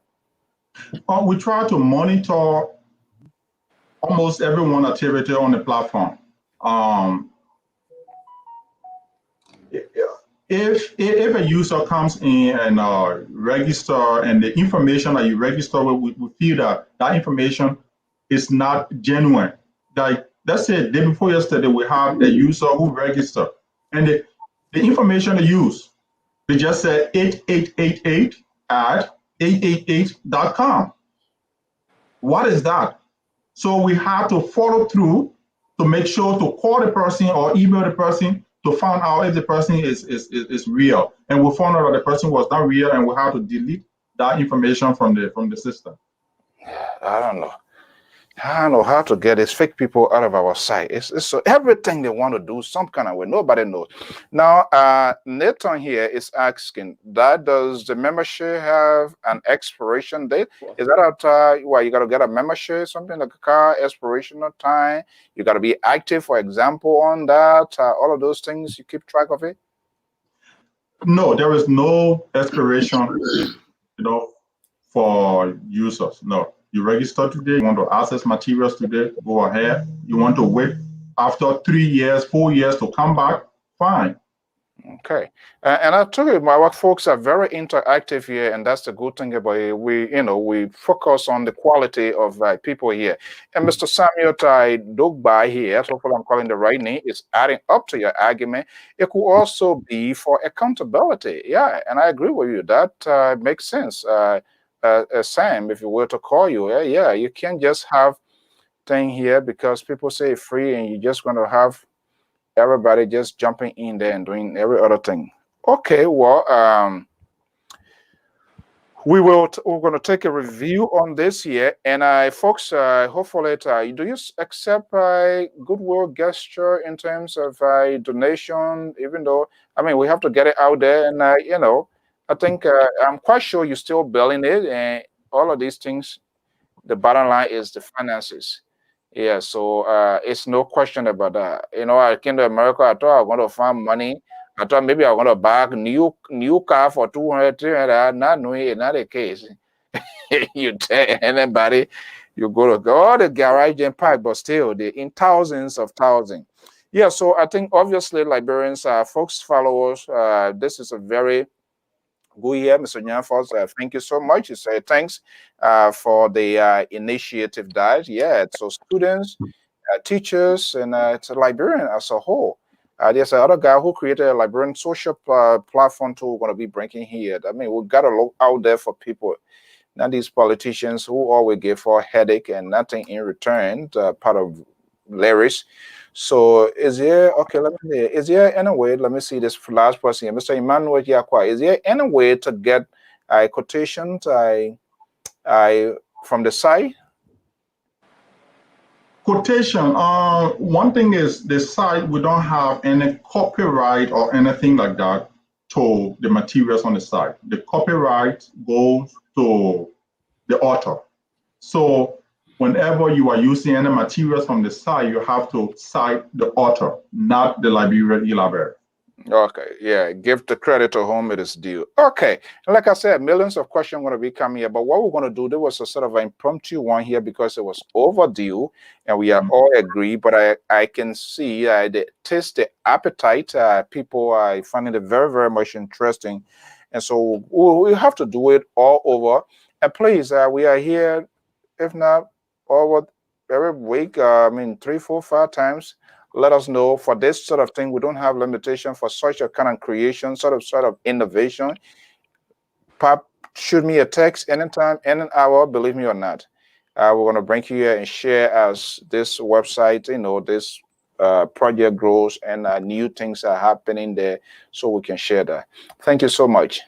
We try to monitor almost everyone activity on the platform. If a user comes in and register, and the information that you register with, we feel that information is not genuine. Like, let's say the day before yesterday, we had a user who registered, and the information they use, they just said 8888 at 888.com. What is that? So we have to follow through to make sure to call the person or email the person to find out if the person is real. And we found out that the person was not real, and we have to delete that information from the system. I don't know how to get these fake people out of our site. It's so everything they want to do some kind of way. Nobody knows. Now, Nathan here is asking that does the membership have an expiration date? Is that why you got to get a membership, something like a car expiration of time? You got to be active, for example, on that. All of those things, you keep track of it? No, there is no expiration, for users. No. You register today, you want to access materials today, go ahead. You want to wait after 3 years, 4 years to come back, fine. Okay. And I told you, my work folks are very interactive here, and that's the good thing about it. We focus on the quality of people here. And Mr. Samuel Dogbai here, hopefully I'm calling the right name, is adding up to your argument. It could also be for accountability. Yeah, and I agree with you. That makes sense. Sam, if you were to call you, yeah, you can't just have thing here because people say free and you're just going to have Everybody just jumping in there and doing every other thing. Okay, well, we're going to take a review on this here, and folks, hopefully, do you accept a goodwill gesture in terms of donation? Even though, I mean, we have to get it out there, and you know, I think I'm quite sure you're still building it, and all of these things. The bottom line is the finances. Yeah, so it's no question about that. You know, I came to America, I thought I was going to find money. I thought maybe I was going to buy a new car for 200, 300, not knowing it's not the case. You tell anybody, you go to all the garage and park, but still, they're in thousands of thousands. Yeah, so I think obviously Liberians, folks, followers, this is a very good year, Mr. Nyanfos. Thank you so much. You say thanks for the initiative that. Yeah, so students, teachers, and it's a Liberian as a whole. There's another guy who created a Liberian social platform too. We're going to be bringing here. I mean, we got to look out there for people. Not these politicians who always give for a headache and nothing in return, part of lyrics. So is there, okay, is there any way, let me see this last person here, Mr. Emmanuel Yakwa, is there any way to get quotations from the site? Quotation, one thing is the site, we don't have any copyright or anything like that to the materials on the site. The copyright goes to the author. So whenever you are using any materials from the site, you have to cite the author, not the LIBERIA. Okay, yeah, give the credit to whom it is due. Okay, like I said, millions of questions going to be coming here, but what we're going to do, there was a sort of an impromptu one here because it was overdue, and we are all agree, but I can see the taste, the appetite, people are finding it very, very much interesting, and so we have to do it all over, and please, we are here, if not over every week, I mean, 3, 4, 5 times. Let us know for this sort of thing. We don't have limitation for such a kind of creation, sort of innovation. Pop, shoot me a text anytime, any hour, believe me or not. We're going to bring you here and share as this website, you know, this project grows and new things are happening there, so we can share that. Thank you so much.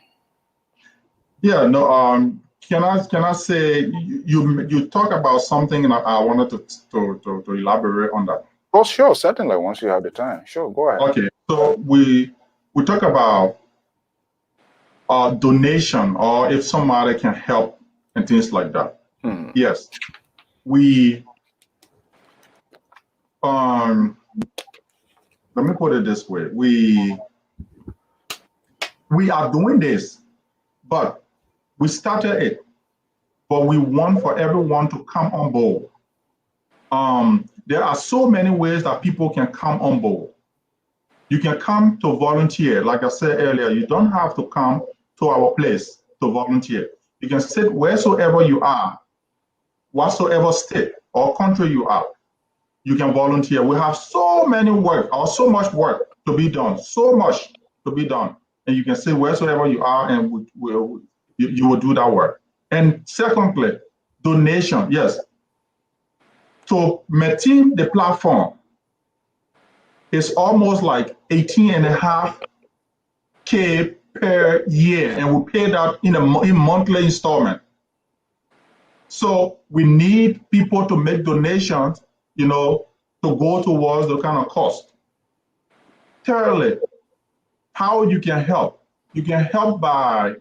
Yeah, no, can I say you talk about something and I wanted to elaborate on that. Oh, sure, certainly. Once you have the time, sure, go ahead. Okay, so we talk about donation or if somebody can help and things like that. Yes, we let me put it this way: we are doing this, but we started it, but we want for everyone to come on board. There are so many ways that people can come on board. You can come to volunteer. Like I said earlier, you don't have to come to our place to volunteer. You can sit wheresoever you are, whatsoever state or country you are. You can volunteer. We have so many work or so much work to be done, so much to be done. And you can sit wheresoever you are and you will do that work. And secondly, donation, yes. To maintain the platform, it's almost like 18.5K per year, and we pay that in monthly installment. So we need people to make donations, you know, to go towards the kind of cost. Thirdly, how you can help? You can help by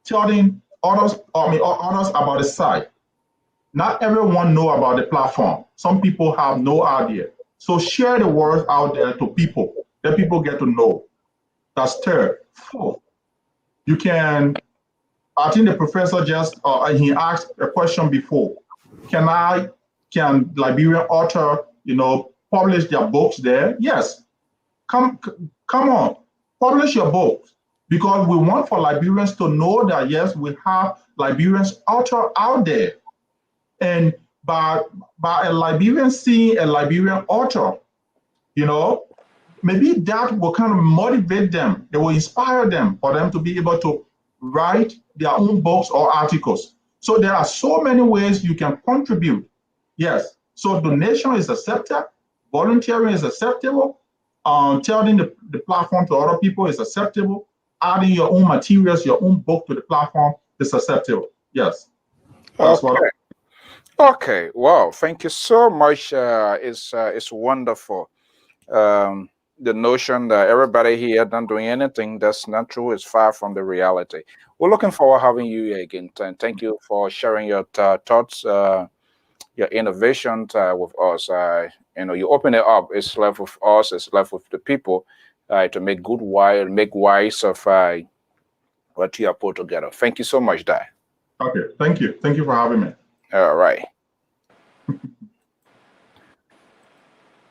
telling others about the site. Not everyone knows about the platform. Some people have no idea. So share the word out there to people, that people get to know. That's third. Fourth, you can, I think the professor just, he asked a question before. Can Liberian author, you know, publish their books there? Yes. Come on, publish your books. Because we want for Liberians to know that, yes, we have Liberians author out there. And by a Liberian seeing a Liberian author, you know, maybe that will kind of motivate them. It will inspire them for them to be able to write their own books or articles. So there are so many ways you can contribute. Yes. So donation is accepted. Volunteering is acceptable. telling the platform to other people is acceptable. Adding your own materials, your own book to the platform is acceptable. Yes. That's Okay. what. Okay. Wow. Thank you so much. It's wonderful. The notion that everybody here not doing anything that's not true is far from the reality. We're looking forward to having you here again. Thank you for sharing your thoughts, your innovation with us. You open it up. It's left with us. It's left with the people to make make wise of what you have put together. Thank you so much, Dai. Okay. Thank you. Thank you for having me. All right.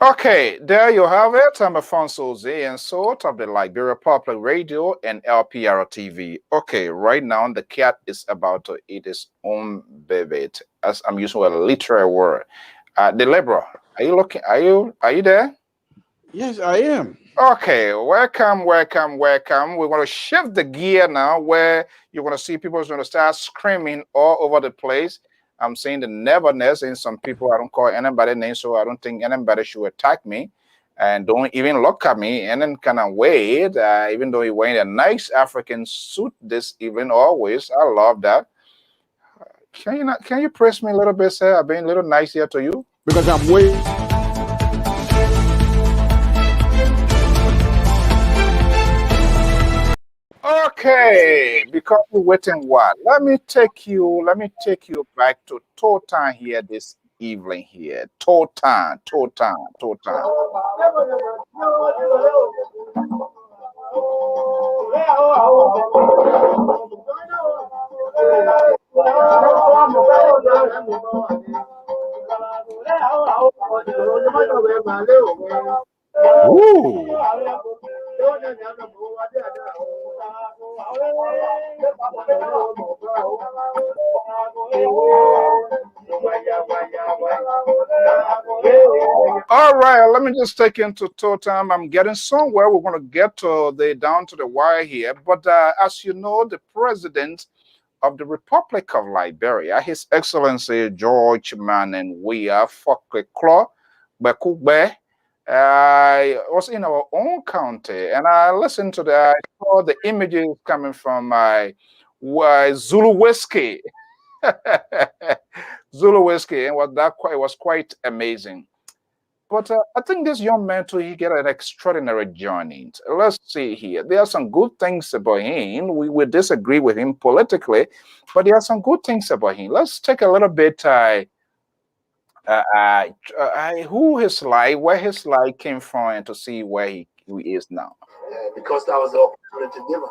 Okay, there you have it. I'm Alphonso Zean of the Liberia Public Radio and Lpr-Tv. Okay, right now the cat is about to eat its own baby. As I'm using a literal word. The Libra, are you looking? Are you there? Yes, I am. Okay, welcome. We're going to shift the gear now where you're going to see people going to start screaming all over the place. I'm saying the neverness in some people. I don't call anybody name, so I don't think anybody should attack me. And don't even look at me and then kind of wait, even though you're wearing a nice African suit this evening, always. I love that. Can you press me a little bit, sir? I've been a little nice here to you. Because I'm waiting. Okay, because you're waiting what? Let me take you back to Totan here this evening here. Totan. Ooh. All right, let me just take you into Totem. I'm getting somewhere. We're going to get to down to the wire here. But as you know, the president of the Republic of Liberia, His Excellency George Manen Weah Fokeklo Bekugbe, was in our own county, and I listened to I saw the images coming from Zulu Whiskey. Zulu Whiskey, and it was quite amazing. But I think this young man too, he get an extraordinary journey. Let's see here. There are some good things about him. We will disagree with him politically, but there are some good things about him. Let's take a little bit who his life, where his life came from, and to see where he is now. Because that was the opportunity given.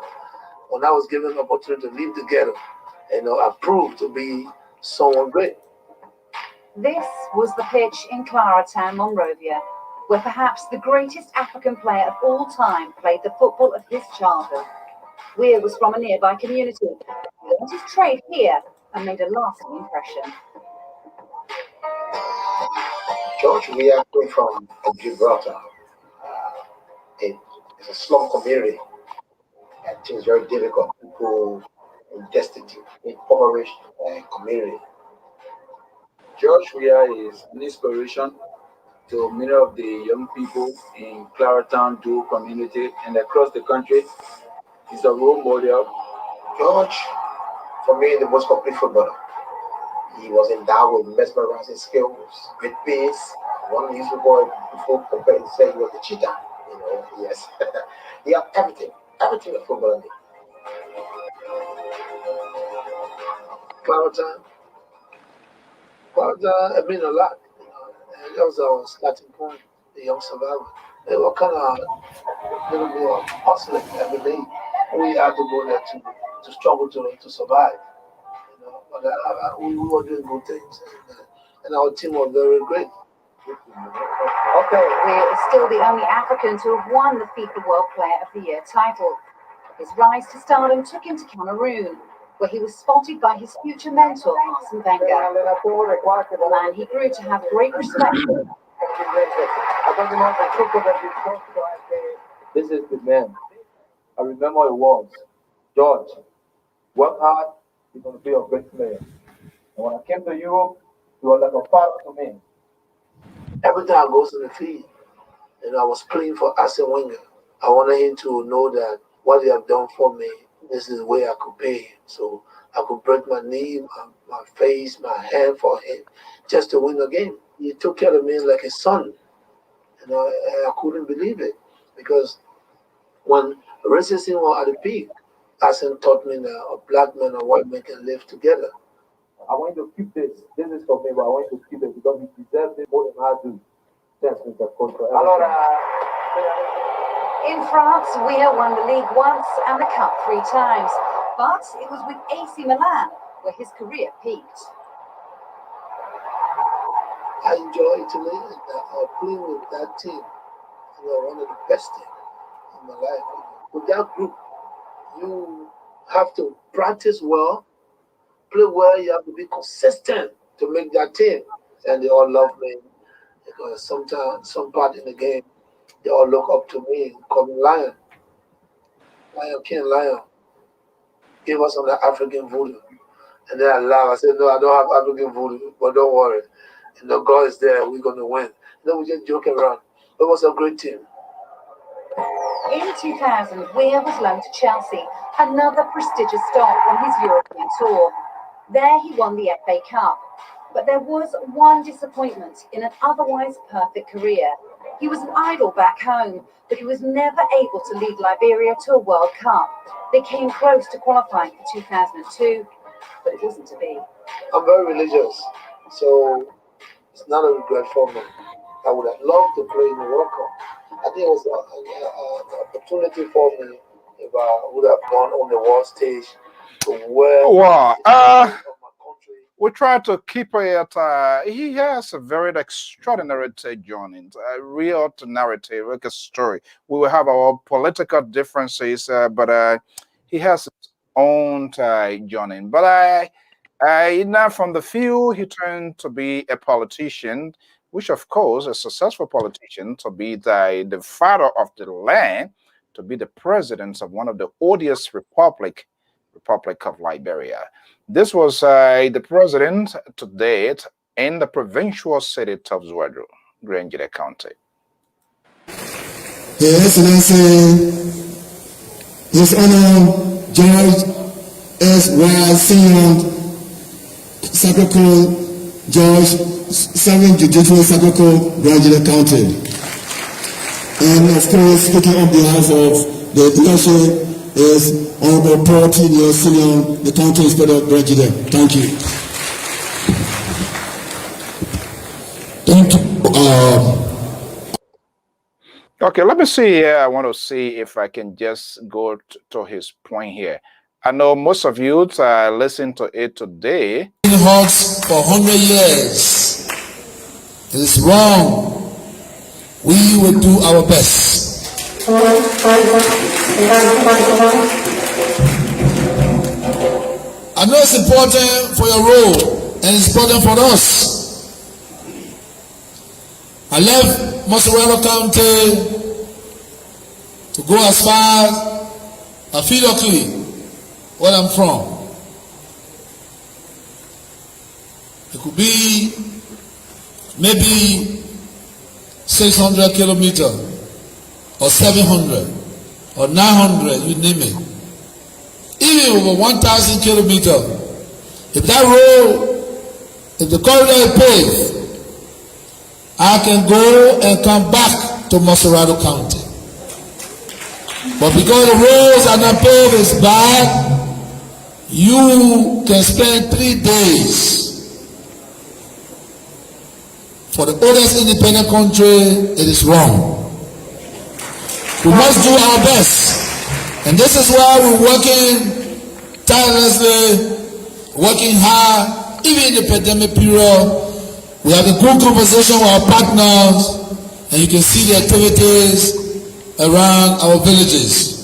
When I was given the opportunity to leave the ghetto, I proved to be someone great. This was the pitch in Claratown, Monrovia, where perhaps the greatest African player of all time played the football of his childhood. Weir was from a nearby community. He learned his trade here and made a lasting impression. George Weah came from Gibraltar. It's a slum community. And things very difficult. People in destitute, impoverished community. George Weah is an inspiration to many of the young people in Claratown Jew community and across the country. He's a role model. George, for me, the most complete footballer. He was endowed with mesmerizing skills, great pace. One newspaper before compared to say he was the cheetah. Yes. He had everything a footballer needs. Claratown, I mean a lot. And that was our starting point, the young survivor. They were kind of little bit of hustling every day. We had to go there to struggle to survive. But we were doing good things, and our team was very great. Okay, Weir is still the only African to have won the FIFA World Player of the Year title. His rise to stardom took him to Cameroon, where he was spotted by his future mentor, Arsene Wenger. The man he grew to have great respect for. This is the man. I remember it was George. Work hard, you're going to be a great player. And when I came to Europe, you were like a father to me. Every time I go to the field, and I was playing for Arsene Wenger. I wanted him to know that what he have done for me, this is the way I could pay him. So I could break my knee, my face, my hand for him, just to win the game. He took care of me like a son. And I couldn't believe it, because when racism was at the peak, Arsene taught me that a black man and white man can live together. I want you to keep this. This is for me, but I want you to keep it because you deserve it more than I do. Thanks, Mr. Coach. In France, Weah won the league once and the cup 3 times, but it was with AC Milan where his career peaked. I enjoy Italy, and playing with that team. One of the best teams in my life. With that group, you have to practice well, play well. You have to be consistent to make that team. And they all love me because sometimes, some part in the game, they all look up to me, call me Lion. Lion, King Lion. Give us some of the African voodoo. And then I laugh. I said, no, I don't have African voodoo, but don't worry. God is there, we're going to win. Then we just joke around. It was a great team. In 2000, Weah was loaned to Chelsea, another prestigious stop on his European tour. There he won the FA Cup. But there was one disappointment in an otherwise perfect career. He was an idol back home, but he was never able to lead Liberia to a World Cup. They came close to qualifying for 2002, but it wasn't to be. I'm very religious, so it's not a regret for me. I would have loved to play in the World Cup. I think it was an opportunity for me if I would have gone on the world stage to wear Wow. my country. We try to keep it. He has a very extraordinary take on it, a real narrative, like a story. We will have our political differences, but he has his own journey. But now from the field, he turned to be a politician, which of course, a successful politician, to be the father of the land, to be the president of one of the oldest republic of Liberia. This was the president to date in the provincial city of Zouadrou, Grangida County. Your Excellency, His Honor George S. Y. Zean, Secretary George, 7th Judicial Secretary, Grangida County. And of course, speaking on behalf of the leadership is Honorable Paul T. Neil, the County Inspector of Grangida. Thank you. Thank you. Okay, let me see here. I want to see if I can just go to his point here. I know most of you listen to it today. Hawks for 100 years. It is wrong. We will do our best. I know it's important for your role and it's important for us. I left Montserrat County to go as far as Afidokli, where I'm from. It could be maybe 600 kilometers or 700 or 900, you name it. Even over 1,000 kilometers. If that road, if the corridor is paved, I can go and come back to Montserrat County. But because the roads are not paved, it's bad, you can spend 3 days. For the oldest independent country, it is wrong. We must do our best. And this is why we're working tirelessly, working hard, even in the pandemic period. We have a good conversation with our partners, and you can see the activities around our villages.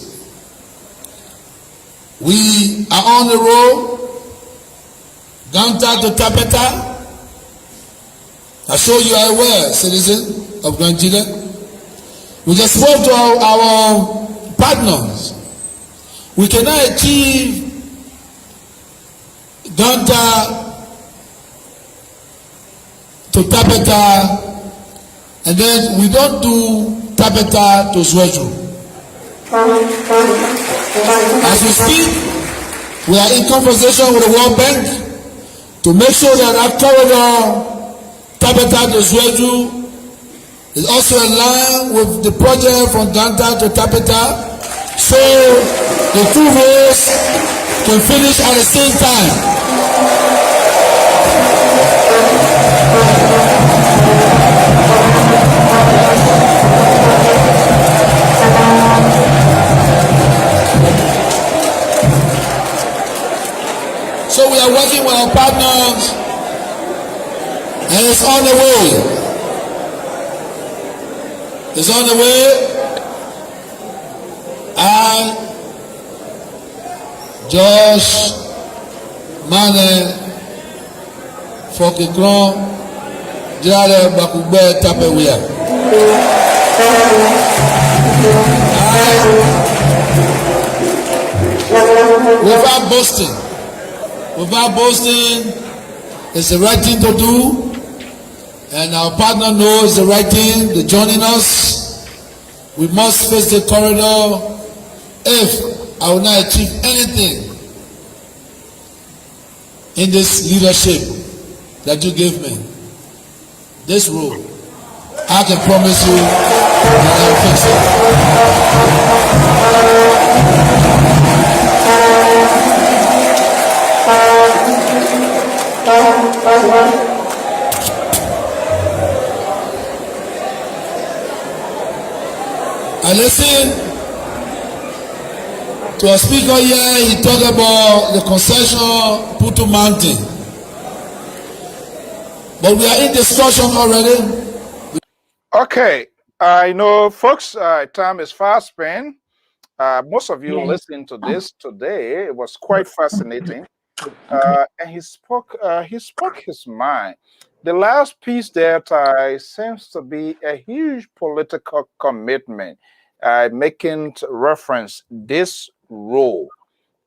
We are on the road, Ganta to Tapeta. I show you are aware, citizen of Grangida. We just spoke to our partners. We cannot achieve Ganta to Tapeta, and then we don't do Tapeta to Zwedru. As we speak, we are in conversation with the World Bank to make sure that our corridor Tapeta to Zwedru is also in line with the project from Danta to Tapeta, so the two roads can finish at the same time. So we are working with our partners, and it's on the way. It's on the way. I, Josh, Mane, Fokikron, Jare Bakube Tapewia. Without boasting, it's the right thing to do, and our partner knows the right thing. They're joining us. We must face the corridor. If I will not achieve anything in this leadership that you gave me, this role, I can promise you that I will fix it. I listened to a speaker here, he talked about the concession Putu Mountain. But we are in discussion already. Okay, I know, folks, time is fast spent. Most of you listening to this today, it was quite fascinating. And he spoke his mind. The last piece that seems to be a huge political commitment, making reference this role,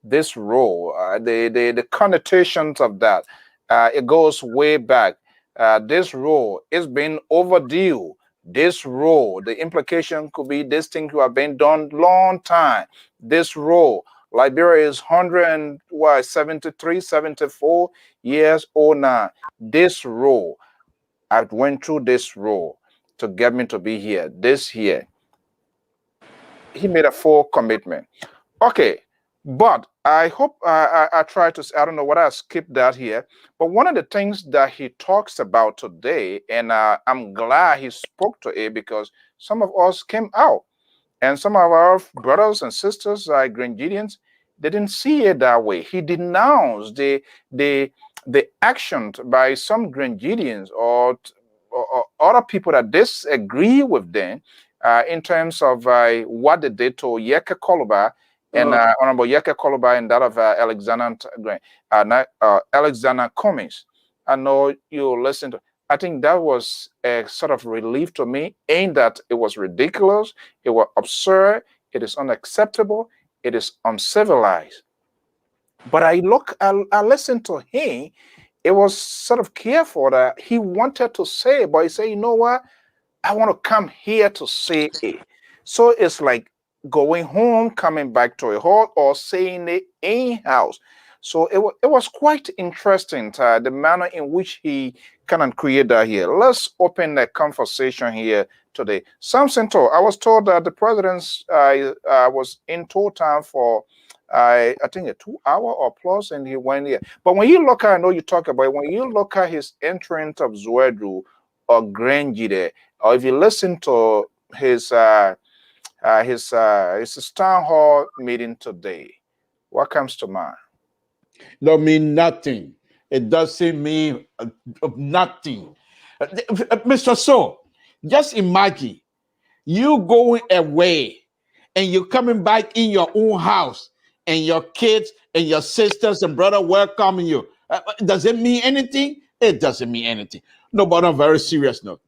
the connotations of that, it goes way back. This role is being overdue. This role, the implication could be this thing could have been done long time. This role, Liberia is 173, 74 years old now. This role, I went through this role to get me to be here. This year, he made a full commitment. Okay, but I hope I try to, I don't know what I skipped that here, but one of the things that he talks about today, and I'm glad he spoke to it because some of us came out, and some of our brothers and sisters, like Grenadians, they didn't see it that way. He denounced the action by some Grenadians or other people that disagree with them in terms of what they did to Yeke Koluba and Honorable Yeke Koluba and that of Alexander Cummings. I know you listened to. I think that was a sort of relief to me, ain't that it was ridiculous, it was absurd, it is unacceptable, it is uncivilized. But I listened to him, it was sort of careful that he wanted to say, but he said, you know what, I want to come here to say it. So it's like going home, coming back to a hall, or saying it in-house. So it was quite interesting, the manner in which he kind of created that here. Let's open the conversation here today. Samson told, I was told that the president was in tow time for, I think, a 2 hour or plus, and he went here. But when you look at, I know you talk about it, when you look at his entrance of Zwedru or Grenjide, or if you listen to his town hall meeting today, what comes to mind? Don't mean nothing. It doesn't mean nothing. Mr. So, just imagine you going away and you're coming back in your own house and your kids and your sisters and brother welcoming you. Does it mean anything? It doesn't mean anything. No, but on a very serious note,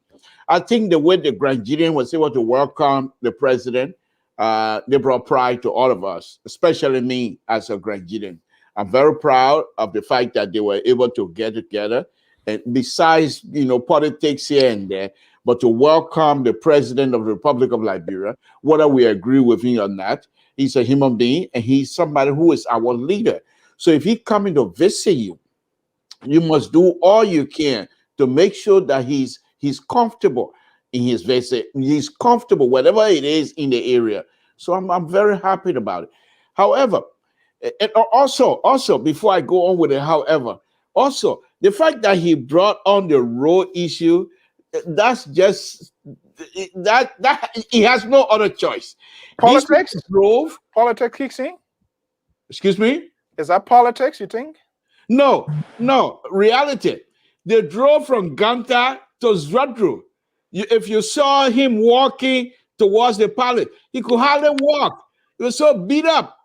I think the way the Grenadian was able to welcome the president, they brought pride to all of us, especially me as a Grenadian. I'm very proud of the fact that they were able to get together. And besides, politics here and there, but to welcome the president of the Republic of Liberia, whether we agree with him or not. He's a human being, and he's somebody who is our leader. So if he's coming to visit you, you must do all you can to make sure that he's comfortable in his visit. He's comfortable, whatever it is in the area. So I'm very happy about it. However, and also before I go on with it, however, also the fact that he brought on the road issue, that's just that he has no other choice. Politics drove. Politics kicks in. Excuse me? Is that politics, you think? No, reality. They drove from Ganta to Zwadru. If you saw him walking towards the palace, he could hardly walk. He was so beat up.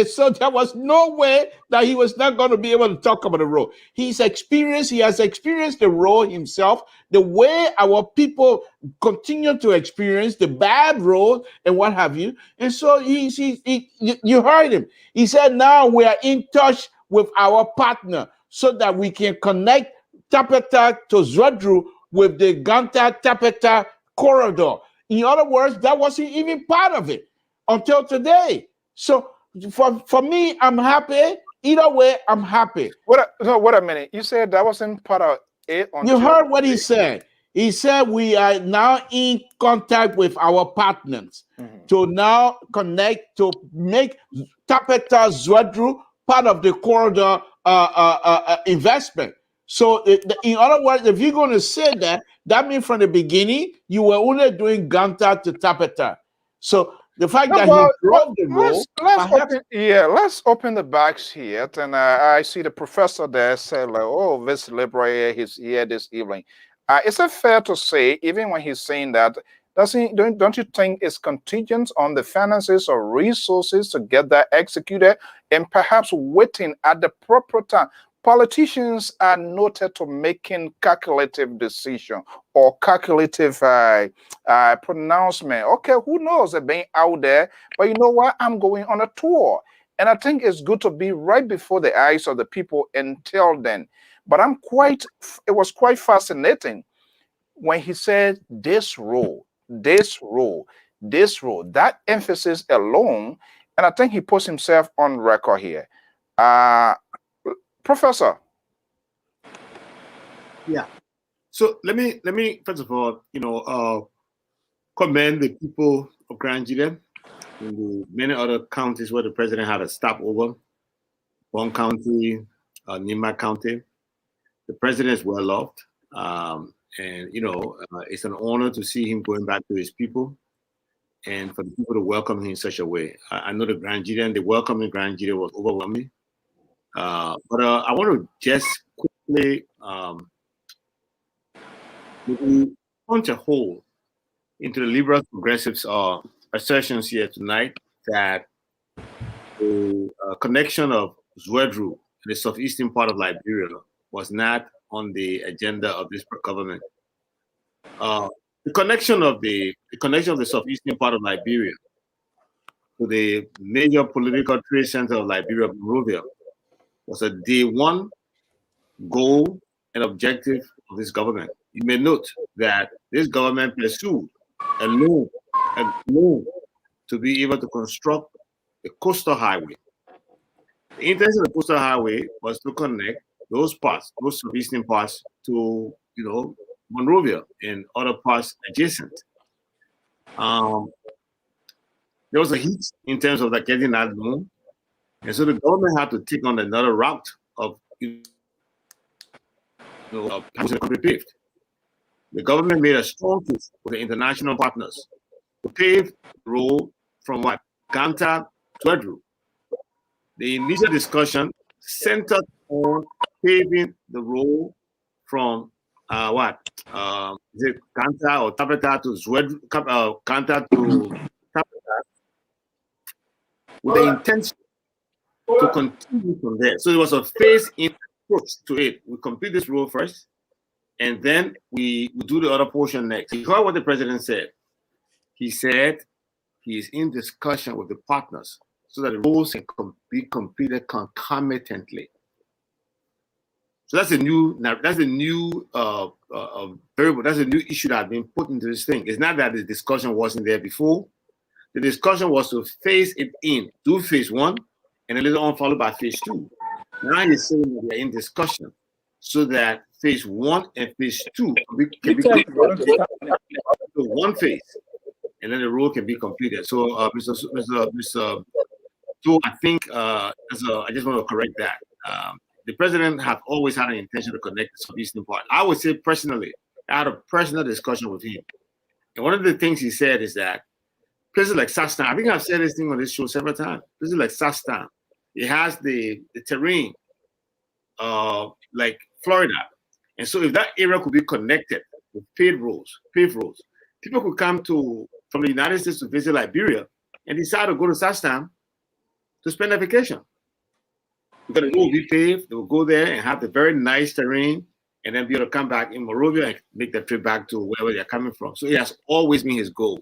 So there was no way that he was not going to be able to talk about the road. He has experienced the road himself, the way our people continue to experience the bad road and what have you. And so you heard him. He said, now we are in touch with our partner so that we can connect Tapeta to Zwadru with the Ganta-Tapeta corridor. In other words, that wasn't even part of it until today. So for me, I'm happy. Either way, I'm happy. Wait a minute. You said that wasn't part of it until... You heard what he said. He said we are now in contact with our partners to now connect to make Tapeta Zwadru part of the corridor investment. So in other words, if you're going to say that, that means from the beginning, you were only doing Ganta to Tapeta. So the fact that he drove the road... Let's open the box here. And I see the professor there say, like, oh, this LIBERIA is here this evening. Is it fair to say, even when he's saying that, don't you think it's contingent on the finances or resources to get that executed and perhaps waiting at the proper time? Politicians are noted to making calculative decision or calculative pronouncement. Okay, who knows? They're being out there, but you know what? I'm going on a tour. And I think it's good to be right before the eyes of the people until then. But it was quite fascinating when he said this role, that emphasis alone, and I think he puts himself on record here. Professor. Yeah. So let me first of all, commend the people of Grand Julian and the many other counties where the president had a stopover. Bon County, Nima County. The president is well loved. And it's an honor to see him going back to his people and for the people to welcome him in such a way. I know the welcome in Grand Julian was overwhelming. But I want to just quickly maybe punch a hole into the liberal progressives' assertions here tonight that the connection of Zwadru and the southeastern part of Liberia was not on the agenda of this government. The connection of the southeastern part of Liberia to the major political trade center of Liberia, Monrovia, was a day one goal and objective of this government. You may note that this government pursued a loan to be able to construct a coastal highway. The intention of the coastal highway was to connect those southeastern parts to, Monrovia and other parts adjacent. There was a hit in terms of getting that loan. And so the government had to take on another route of, having the country paved. The government made a strong case with the international partners to pave the road from Ganta to Zwadru. The initial discussion centered on paving the road from is it Ganta or Tapeta to Zwadru, Ganta to Tapeta, with the intention to continue from there. So it was a phase-in approach to it. We complete this road first, and then we do the other portion next. You heard what the president said. He said he is in discussion with the partners so that the roads can be completed concomitantly. So that's a new variable. That's a new issue that has been put into this thing. It's not that the discussion wasn't there before. The discussion was to phase it in, do phase 1, and then later on followed by phase 2. Now you're saying that they're in discussion so that phase 1 and phase 2 can be one phase, and then the road can be completed. So, Mr. So I think I just want to correct that. The president has always had an intention to connect the southeastern part. I would say personally, I had a personal discussion with him. And one of the things he said is that places like Sastan, I think I've said this thing on this show several times, places like Sastan, it has the terrain like Florida. And so if that area could be connected with paved roads, people could come from the United States to visit Liberia and decide to go to Sastan to spend their vacation. Because the road will be paved, they will go there and have the very nice terrain and then be able to come back in Monrovia and make the trip back to wherever they're coming from. So it has always been his goal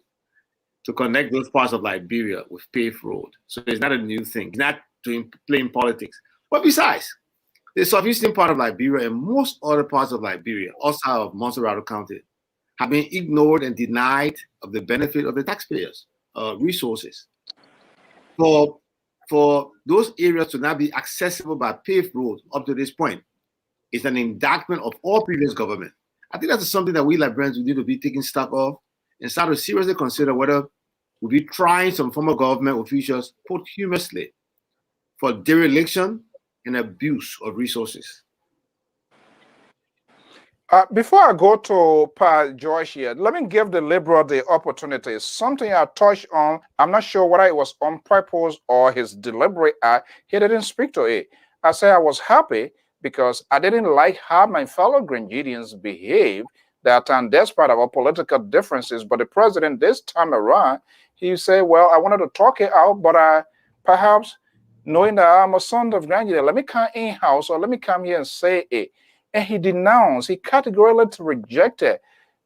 to connect those parts of Liberia with paved road. So it's not a new thing. He's not playing politics. But besides, the southeastern part of Liberia and most other parts of Liberia, outside of Montserrat County, have been ignored and denied of the benefit of the taxpayers' resources. For those areas to not be accessible by paved roads up to this point, it's an indictment of all previous government. I think that's something that we Liberians need to be taking stock of and start to seriously consider whether we'll be trying some form of government officials posthumously for dereliction and abuse of resources. Before I go to Pa George here, let me give the Liberal the opportunity. Something I touched on, I'm not sure whether it was on purpose or his deliberate act. He didn't speak to it. I said I was happy because I didn't like how my fellow Grenadians behaved that time, despite our political differences. But the president this time around, he said, well, I wanted to talk it out, but perhaps knowing that I'm a son of Grenada, let me come in-house or let me come here and say it. And he denounced, he categorically rejected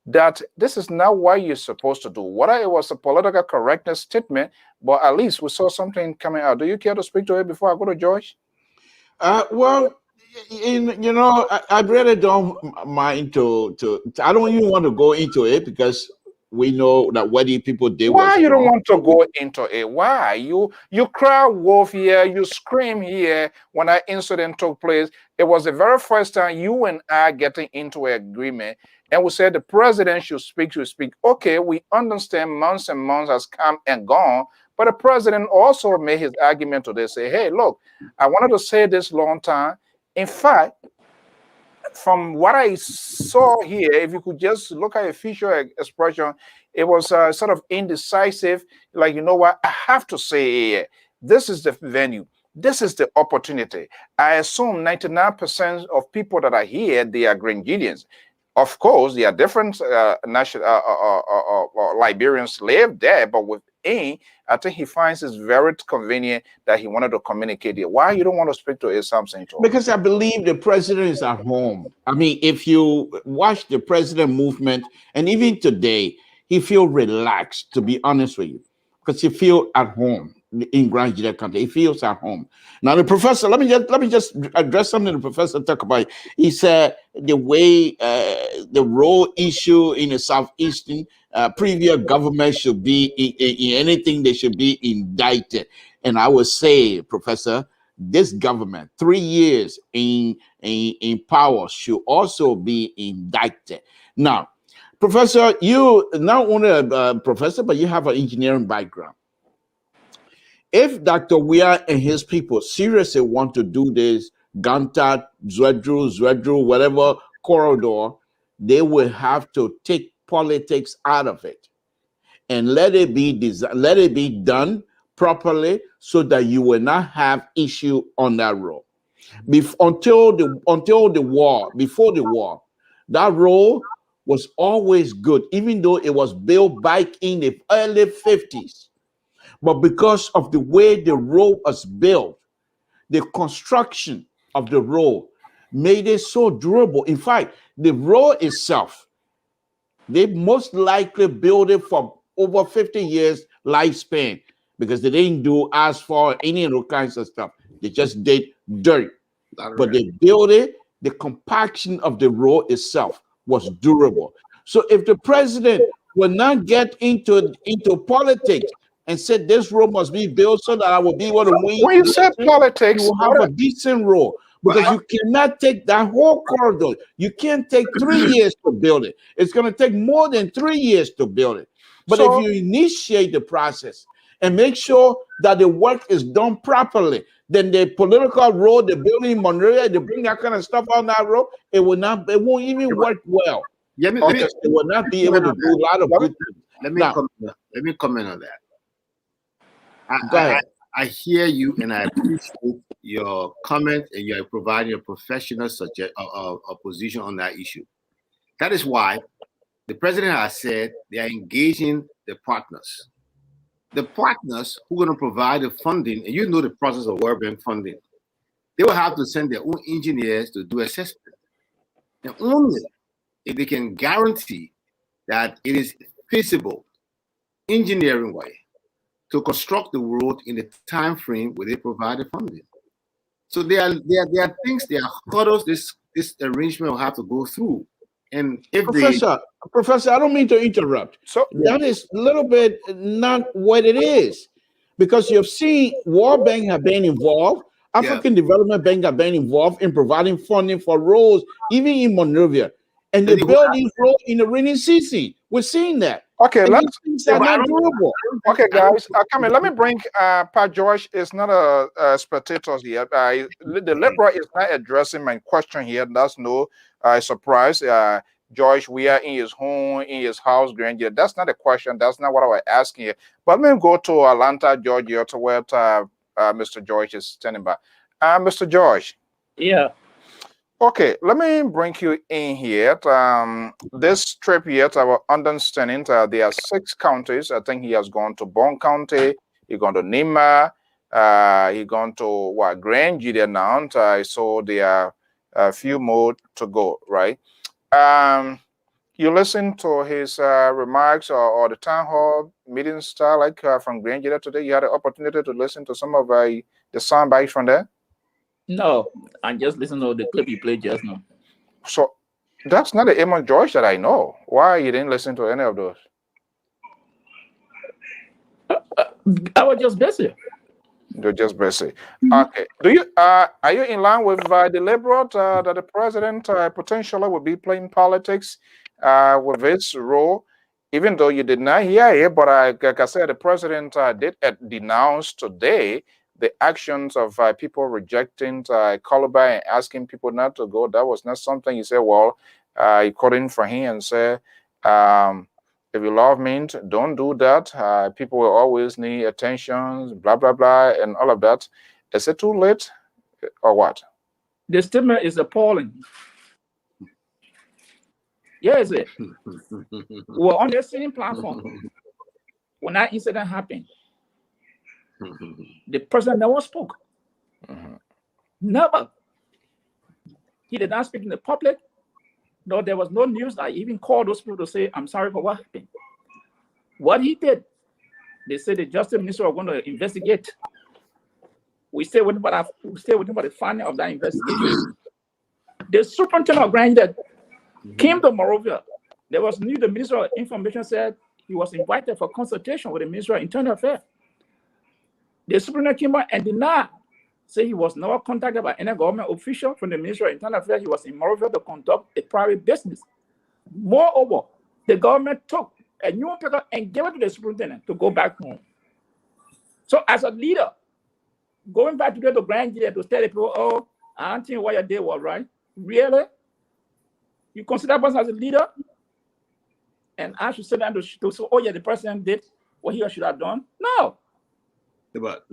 that this is not what you're supposed to do. Whether it was a political correctness statement, but at least we saw something coming out. Do you care to speak to it before I go to George? Well, you know, I really don't mind to I don't even want to go into it because we know that what the people did. Why you don't want to go into it? Why? You cry wolf here, you scream here when that incident took place. It was the very first time you and I getting into an agreement, and we said the president should speak. Okay, we understand months and months has come and gone, but the president also made his argument today, say, hey, look, I wanted to say this long time. In fact, from what I saw here, if you could just look at a facial expression, it was sort of indecisive. Like, you know what? I have to say, this is the venue. This is the opportunity. I assume 99% of people that are here, they are Grenadians. Of course, there are different Liberians live there, but within, I think he finds it very convenient that he wanted to communicate here. Why you don't want to speak to his something? Because I believe the president is at home. I mean, if you watch the president movement, and even today, he feels relaxed, to be honest with you, because he feels at home in Grand Grenada country. He feels at home. Now, the professor, let me just address something the professor talked about. He said the way the road issue in the southeastern previous government should be in anything, they should be indicted. And I would say, Professor, this government, 3 years in power, should also be indicted. Now, Professor, you not only a professor, but you have an engineering background. If Dr. Weah and his people seriously want to do this Ganta, Zwedru, whatever corridor, they will have to take politics out of it and let it be done properly so that you will not have issue on that road. Before the war, that road was always good, even though it was built back in the early 50s. But because of the way the road was built, the construction of the road made it so durable. In fact, the road itself, they most likely built it for over 50 years lifespan because they didn't do asphalt, any of those kinds of stuff. They just did dirt. But they built it the compaction of the road itself was durable. So if the president will not get into politics and said this road must be built so that I will be able to win, when you said politics, you will have a decent road, because you cannot take that whole corridor. You can't take 3 years to build it. It's going to take more than 3 years to build it. But if you initiate the process and make sure that the work is done properly, then the political road, the building Monrovia, they bring that kind of stuff on that road, it won't even work well. Because it will not be able to do a lot of good things. Let me comment on that. I hear you, and I appreciate your comment, and you are providing a professional position on that issue. That is why the president has said they are engaging the partners. The partners who are going to provide the funding, and you know the process of World Bank funding, they will have to send their own engineers to do assessment. And only if they can guarantee that it is feasible, engineering way, to construct the road in the time frame where they provide the funding. So there are things, there are hurdles this arrangement will have to go through. And if Professor, I don't mean to interrupt. So that is a little bit not what it is, because you've seen World Bank have been involved, African Development Bank have been involved in providing funding for roads, even in Monrovia, and they build these roads in the rainy season. We're seeing that. Okay, these are not durable. Okay, guys, come in. Let me bring Pat George is not a spectator here. The LIBERIA is not addressing my question here. That's no surprise. George, we are in his home, in his house, grandeur. That's not a question. That's not what I was asking here. But let me go to Atlanta, Georgia, to where Mr. George is standing by. Mr. George. Yeah. Okay, let me bring you in here. This trip here, our understanding, there are 6 counties. I think he has gone to Bond County, he gone to Nima, he gone to Grand Judy now. So there are a few more to go, right? You listen to his remarks or the town hall meeting style, like from Grand Judy today. You had the opportunity to listen to some of the sound bites from there. No, I just listened to the clip you played just now. So that's not the Amos George that I know. Why you didn't listen to any of those? I was just busy. You're just busy. Okay. Do you are you in line with the Liberal that the president potentially will be playing politics with his role? Even though you did not hear it, but like I said, the president did denounce today the actions of people rejecting Columbine and asking people not to go. That was not something he said. Well, he called in for him and said, if you love me, don't do that. People will always need attention, blah, blah, blah, and all of that. Is it too late or what? The statement is appalling. Yes, it. We're on the same platform when that incident happened. The president never spoke. Never. He did not speak in the public. No, there was no news that he even called those people to say, I'm sorry for what happened. What he did, they said the justice minister are going to investigate. We stay waiting for the finding of that investigation. The superintendent of Grand Judy came to Monrovia. There was news. The Minister of Information said he was invited for consultation with the Minister of Internal Affairs. The superintendent came out and denied, say he was never contacted by any government official from the Ministry of Internal Affairs. He was in Monrovia to conduct a private business. Moreover, the government took a newspaper and gave it to the superintendent to go back home. So as a leader, going back to go to Grand Judy to tell the people, oh, I don't think what you did was right. Really? You consider us as a leader? And I should say that to say, oh yeah, the president did what he should have done? No. But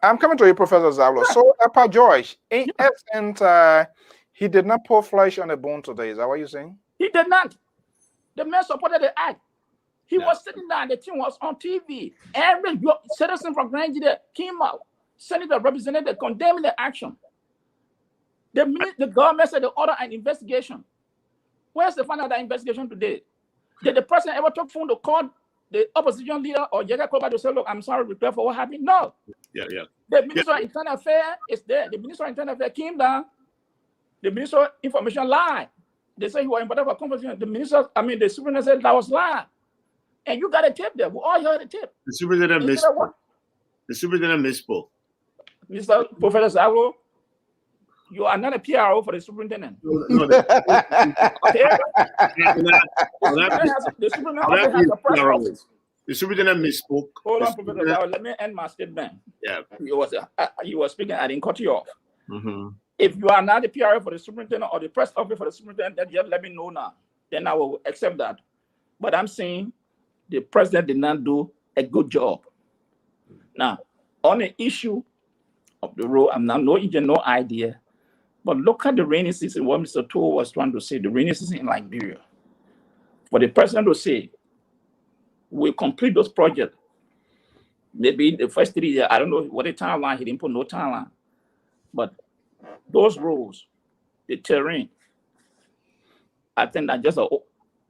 I'm coming to you, Professor Zablo. So, Pat George, in essence, he did not put flesh on the bone today. Is that what you're saying? He did not. The man supported the act. He was sitting down. The team was on TV. Every citizen from Grand Judy came out. Senator, representative, condemning the action. The government said they order an investigation. Where's the final of that investigation today? Did the president ever talk phone to call the opposition leader or Jacob Koba to say, look, I'm sorry, for what happened? No. Yeah. The Minister of Internal Affairs is there. The Minister of Internal Affairs came down The Minister of Information lied. They say you were in whatever conversation. The the superintendent said that was lie. And you got a tape there. We all heard the tape. The superintendent misspoke. The superintendent misspoke. Mr. Professor Savo, you are not a PRO for the superintendent. No, The superintendent has a press office. The superintendent misspoke. Hold on, Professor Savo, let me end my statement. Yeah. You were speaking, I didn't cut you off. Mm-hmm. If you are not the PRO for the superintendent or the press office for the superintendent, just let me know now. Then I will accept that. But I'm saying the president did not do a good job. Now, on the issue of the road, I'm not no engine, no idea. But look at the rainy season, what Mr. Toole was trying to say, the rainy season in Liberia. For the president to say, we'll complete those projects. Maybe the first 3 years, I don't know what the timeline, he didn't put no timeline. But those roads, the terrain, I think that just a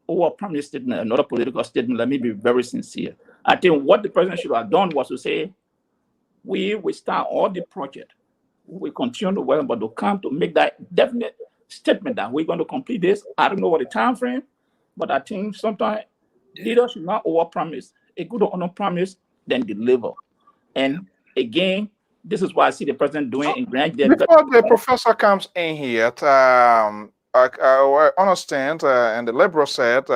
over-promise statement, another political statement. Let me be very sincere. I think what the president should have done was to say, we will start all the project. We continue to work, but to come to make that definite statement that we're going to complete this. I don't know what the time frame, but I think sometimes leaders should not over-promise. A good promise, then deliver. And again, this is what I see the president doing in Grand. Before the professor comes in here, I understand, and the liberal said,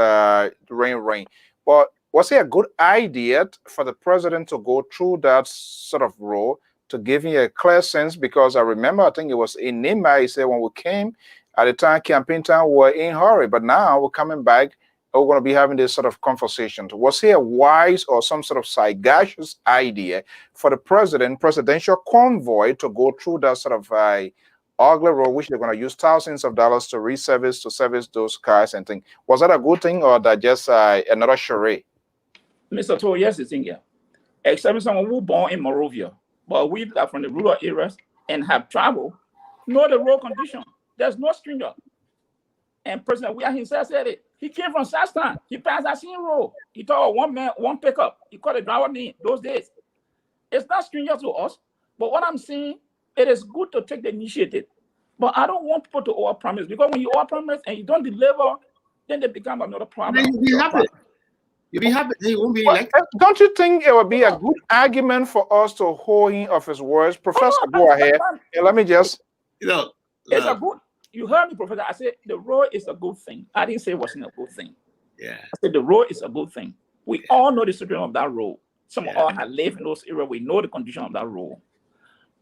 rain. But was it a good idea for the president to go through that sort of role to give me a clear sense? Because I remember, I think it was in Nima, he said when we came at the time, campaign time, we were in a hurry, but now we're coming back, we're going to be having this sort of conversation. Was it a wise or some sort of sagacious idea for the presidential convoy to go through that sort of ugly road, which they're going to use thousands of dollars to service those cars and things? Was that a good thing, or that just another charade? Mr. Toole, yes, it's in here. Except someone who was born in Monrovia, but we are from the rural areas and have traveled, know the road condition. There's no stranger. And President Weah himself said it. He came from Sastan. He passed that same road. He told one man, one pickup. He called the driver name those days. It's not stranger to us. But what I'm saying, it is good to take the initiative. But I don't want people to overpromise, because when you overpromise and you don't deliver, then they become another problem. You'll be happy. He won't be elected. Don't you think it would be a good argument for us to hold him of his words? Professor, go ahead. And let me just... It's a good... You heard me, Professor. I said the road is a good thing. I didn't say it wasn't a good thing. Yeah. I said the road is a good thing. We all know the situation of that road. Some of us have lived in those areas. We know the condition of that road.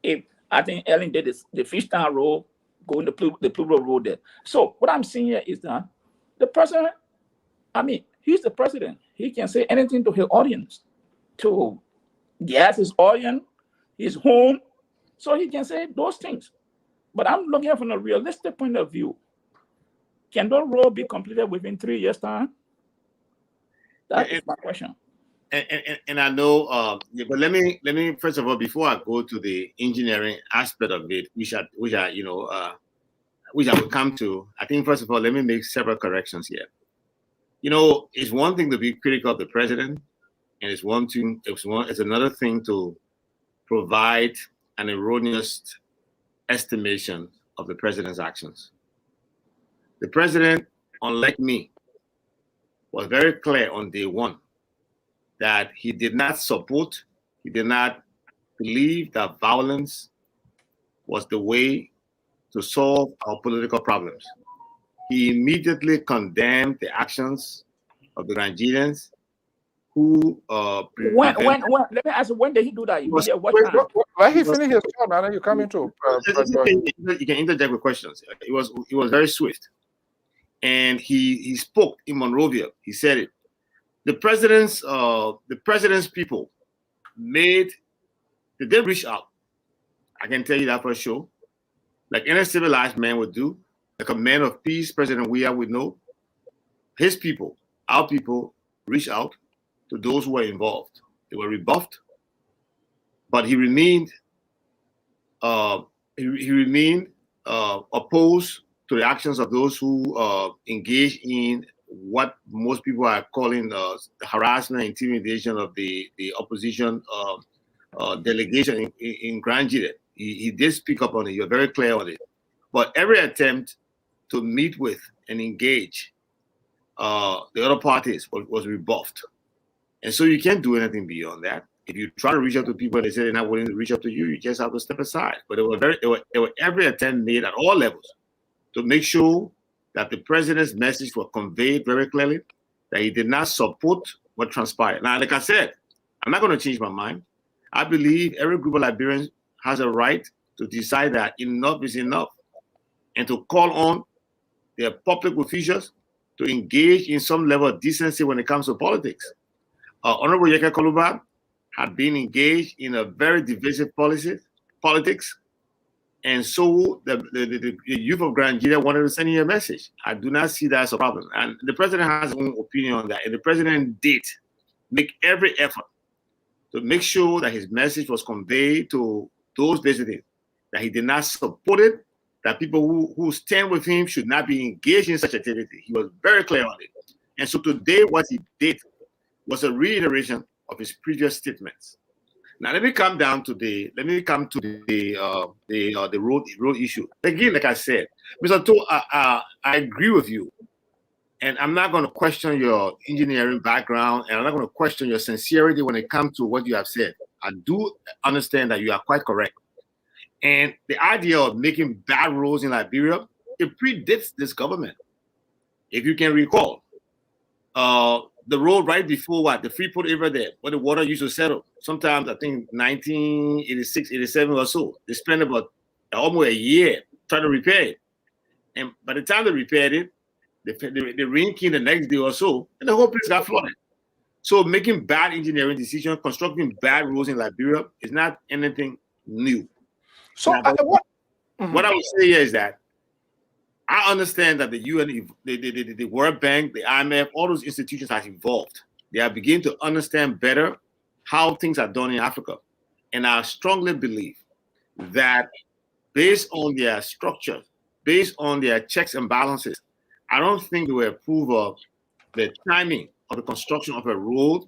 If I think Ellen did this, the Fishtown Road, going the Plural Road there. So what I'm saying here is that the president, he's the president. He can say anything to his audience, to gas his audience, his home. So he can say those things. But I'm looking from a realistic point of view. Can the road be completed within 3 years' time? That is my question. And I know, but let me first of all, before I go to the engineering aspect of it, which I will come to. I think first of all, let me make several corrections here. It's one thing to be critical of the president, and it's another thing to provide an erroneous estimation of the president's actions. The president, unlike me, was very clear on day one that he did not support, he did not believe that violence was the way to solve our political problems. He immediately condemned the actions of the Nigerians who let me ask you, when did he do that? Let he finish his thought, and then you come into you can interject with questions. It was very swift. And he spoke in Monrovia. He said it. The president's people they reach out. I can tell you that for sure. Like any civilized man would do, like a man of peace, President Weah would know. His people, our people, reach out to those who were involved. They were rebuffed, but he remained opposed to the actions of those who engaged in what most people are calling harassment, intimidation of the opposition delegation in Grand Jury. He did speak up on it. You're very clear on it. But every attempt to meet with and engage the other parties was rebuffed. And so you can't do anything beyond that. If you try to reach out to people and they say they're not willing to reach out to you, you just have to step aside. But there were every attempt made at all levels to make sure that the president's message was conveyed very clearly, that he did not support what transpired. Now, like I said, I'm not going to change my mind. I believe every group of Liberians has a right to decide that enough is enough and to call on their public officials to engage in some level of decency when it comes to politics. Honorable Yeke Koluba had been engaged in a very divisive politics, and so the youth of Nigeria wanted to send you a message. I do not see that as a problem. And the president has his own opinion on that. And the president did make every effort to make sure that his message was conveyed to those visiting, that he did not support it, that people who stand with him should not be engaged in such activity. He was very clear on it. And so today what he did was a reiteration of his previous statements. Now let me come to the road issue. Again, like I said, Mr. To, I agree with you. And I'm not going to question your engineering background, and I'm not going to question your sincerity when it comes to what you have said. I do understand that you are quite correct. And the idea of making bad roads in Liberia, it predates this government. If you can recall, the road right before the Freeport River there, where the water used to settle, sometimes I think 1986, 87 or so, they spent about almost a year trying to repair it. And by the time they repaired it, the rain came the next day or so, and the whole place got flooded. So making bad engineering decisions, constructing bad roads in Liberia is not anything new. So now, what I would say here is that I understand that the UN, the World Bank, the IMF, all those institutions have evolved. They are beginning to understand better how things are done in Africa. And I strongly believe that based on their structure, based on their checks and balances, I don't think they will approve of the timing of the construction of a road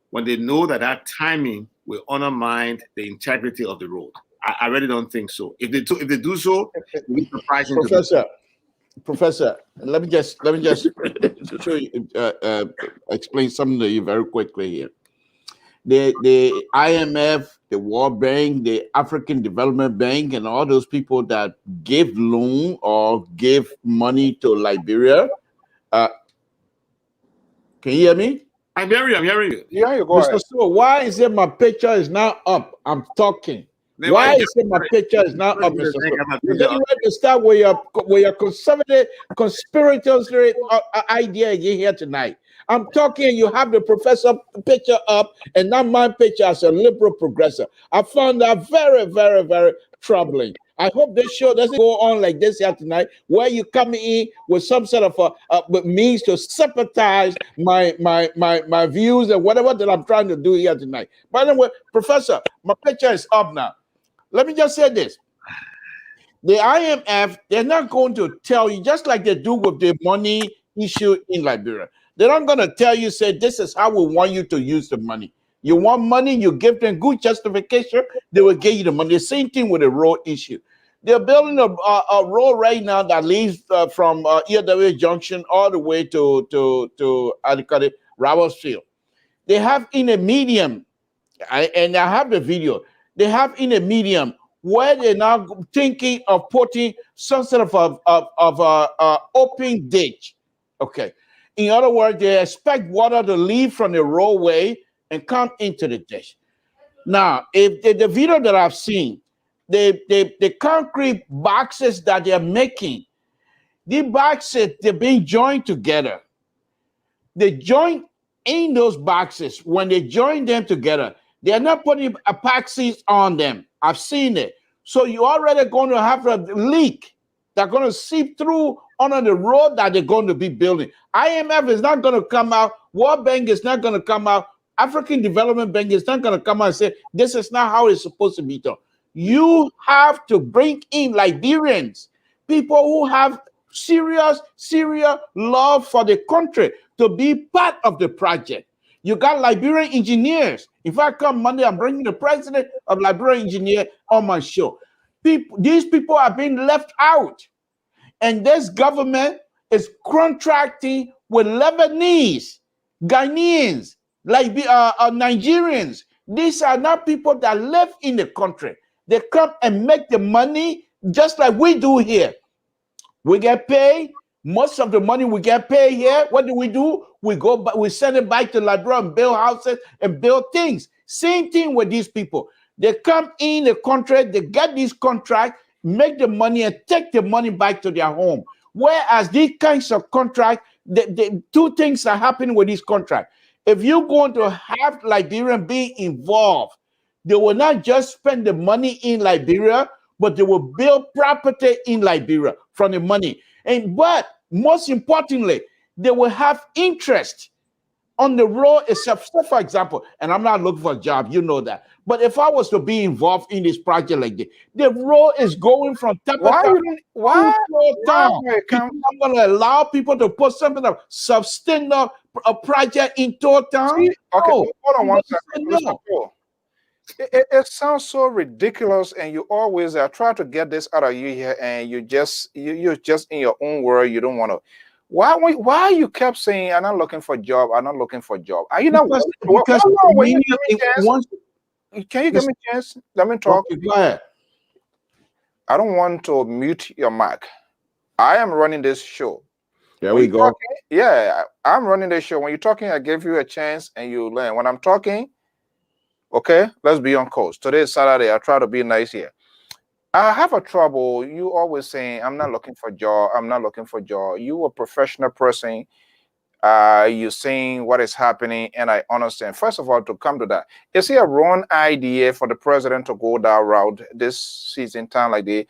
when they know that that timing will undermine the integrity of the road. I really don't think so. If they do so, it will be surprising. Professor, let me just show you, explain something to you very quickly here. The IMF, the World Bank, the African Development Bank, and all those people that give loan or give money to Liberia. Can you hear me? I'm hearing you. Yeah, you go ahead. So why is it my picture is now up? I'm talking. Why is it my picture is not up, Mr. You're getting ready to start with your conservative, conspiratorial idea here tonight. I'm talking, you have the professor picture up, and not my picture as a liberal progressive. I found that very, very, very troubling. I hope this show doesn't go on like this here tonight, where you come in with some sort of means to sympathize my views and whatever that I'm trying to do here tonight. By the way, Professor, my picture is up now. Let me just say this. The IMF, they're not going to tell you, just like they do with the money issue in Liberia. They're not going to tell you, say, this is how we want you to use the money. You want money, you give them good justification, they will give you the money. The same thing with the road issue. They're building a road right now that leads from EW Junction all the way to Roberts Field. They have in a medium, and I have the video, they have in a medium where they're now thinking of putting some sort of open ditch. Okay. In other words, they expect water to leave from the roadway and come into the ditch. Now, if the video that I've seen, the concrete boxes that they're making, the boxes, they're being joined together. They join in those boxes. When they join them together, they're not putting epoxies on them. I've seen it. So you're already going to have a leak that's going to seep through under the road that they're going to be building. IMF is not going to come out. World Bank is not going to come out. African Development Bank is not going to come out and say, this is not how it's supposed to be done. You have to bring in Liberians, people who have serious love for the country, to be part of the project. You got Liberian engineers. If I come Monday, I'm bringing the president of Liberian engineer on my show. These people are being left out. And this government is contracting with Lebanese, Ghanaians, like Nigerians. These are not people that live in the country. They come and make the money just like we do here. We get paid. Most of the money we get paid here, what do? We go, we send it back to Liberia and build houses and build things. Same thing with these people. They come in the country, they get this contract, make the money and take the money back to their home. Whereas these kinds of contract, the two things are happening with this contract. If you're going to have Liberian be involved, they will not just spend the money in Liberia, but they will build property in Liberia from the money. But most importantly, they will have interest on the road itself. So for example, and I'm not looking for a job, you know that. But if I was to be involved in this project like this, the road is going from Tapata to town. I'm going to allow people to put something of sustainable a project in town. Okay, hold on one second. No. It sounds so ridiculous, and you always try to get this out of you here, and you're just in your own world. You don't want to. Why you kept saying I'm not looking for a job? I'm not looking for a job. Are you not? Because can you give me a chance? Let me talk. Okay, go ahead. I don't want to mute your mic. I am running this show. There we go. Yeah, I'm running this show. When you're talking, I give you a chance and you learn. When I'm talking, okay, let's be on course. Today is Saturday. I try to be nice here. I have a trouble. You always saying, I'm not looking for a job. I'm not looking for a job. You a professional person. You're saying what is happening, and I understand. First of all, to come to that, is it a wrong idea for the president to go that route this season time like this?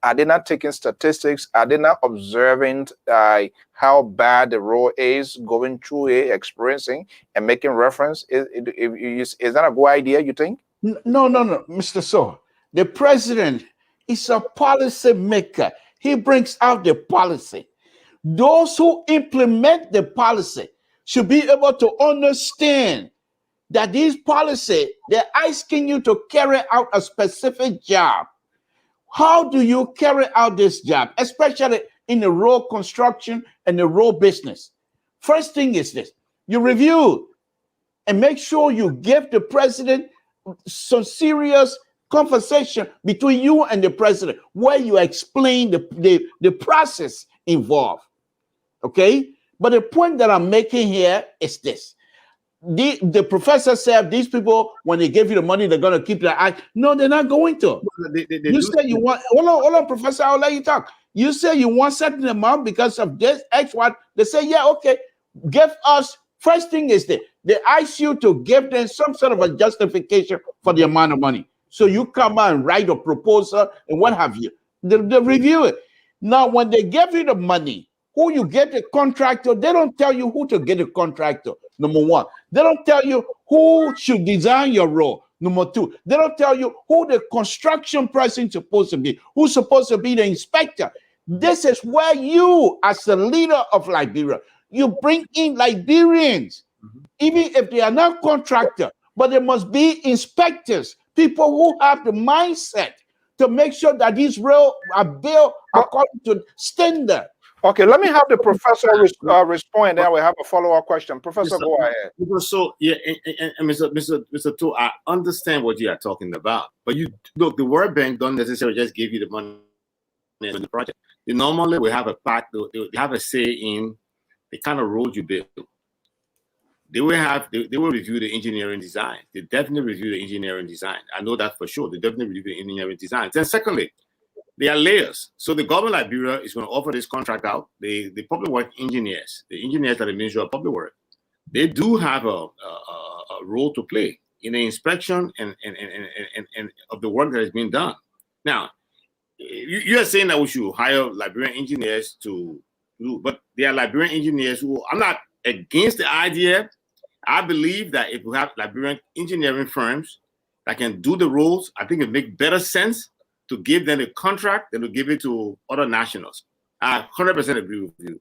Are they not taking statistics? Are they not observing how bad the road is going through it, experiencing, and making reference? Is that a good idea, you think? No, Mr. So. The president is a policy maker. He brings out the policy. Those who implement the policy should be able to understand that these policy, they're asking you to carry out a specific job. How do you carry out this job, especially in the road construction and the road business? First thing is this: you review and make sure you give the president some serious conversation between you and the president, where you explain the process involved. Okay, but the point that I'm making here is this: the professor said these people, when they give you the money, they're going to keep their eye. No, they're not going to. You say you want. Hold on, professor. I'll let you talk. You say you want certain amount because of this X one. They say, yeah, okay, give us. First thing is that they ask you to give them some sort of a justification for the amount of money. So you come out and write a proposal and what have you. They review it. Now, when they give you the money, who you get the contractor, they don't tell you who to get a contractor, number one. They don't tell you who should design your road, number two. They don't tell you who the construction person is supposed to be, who's supposed to be the inspector. This is where you, as the leader of Liberia, you bring in Liberians, even if they are not contractors, but there must be inspectors, people who have the mindset to make sure that these roads are built according to standard. Okay, let me have the professor respond, then we have a follow-up question. Professor, go ahead. So, yeah, and Mr. Tu, I understand what you are talking about, but you look, the World Bank don't necessarily just give you the money in the project. They normally will have a part, they have a say in the kind of road you build. They will review the engineering design. They definitely review the engineering design. I know that for sure. They definitely review the engineering design. Then secondly, there are layers. So the government of Liberia is going to offer this contract out. The public work engineers, the engineers at the Ministry of Public Work, they do have a role to play in the inspection and of the work that is being done. Now, you are saying that we should hire Liberian engineers to do, but there are Liberian engineers who, I'm not against the idea. I believe that if we have Liberian engineering firms that can do the roads, I think it makes better sense to give them a contract than to give it to other nationals. I 100% agree with you.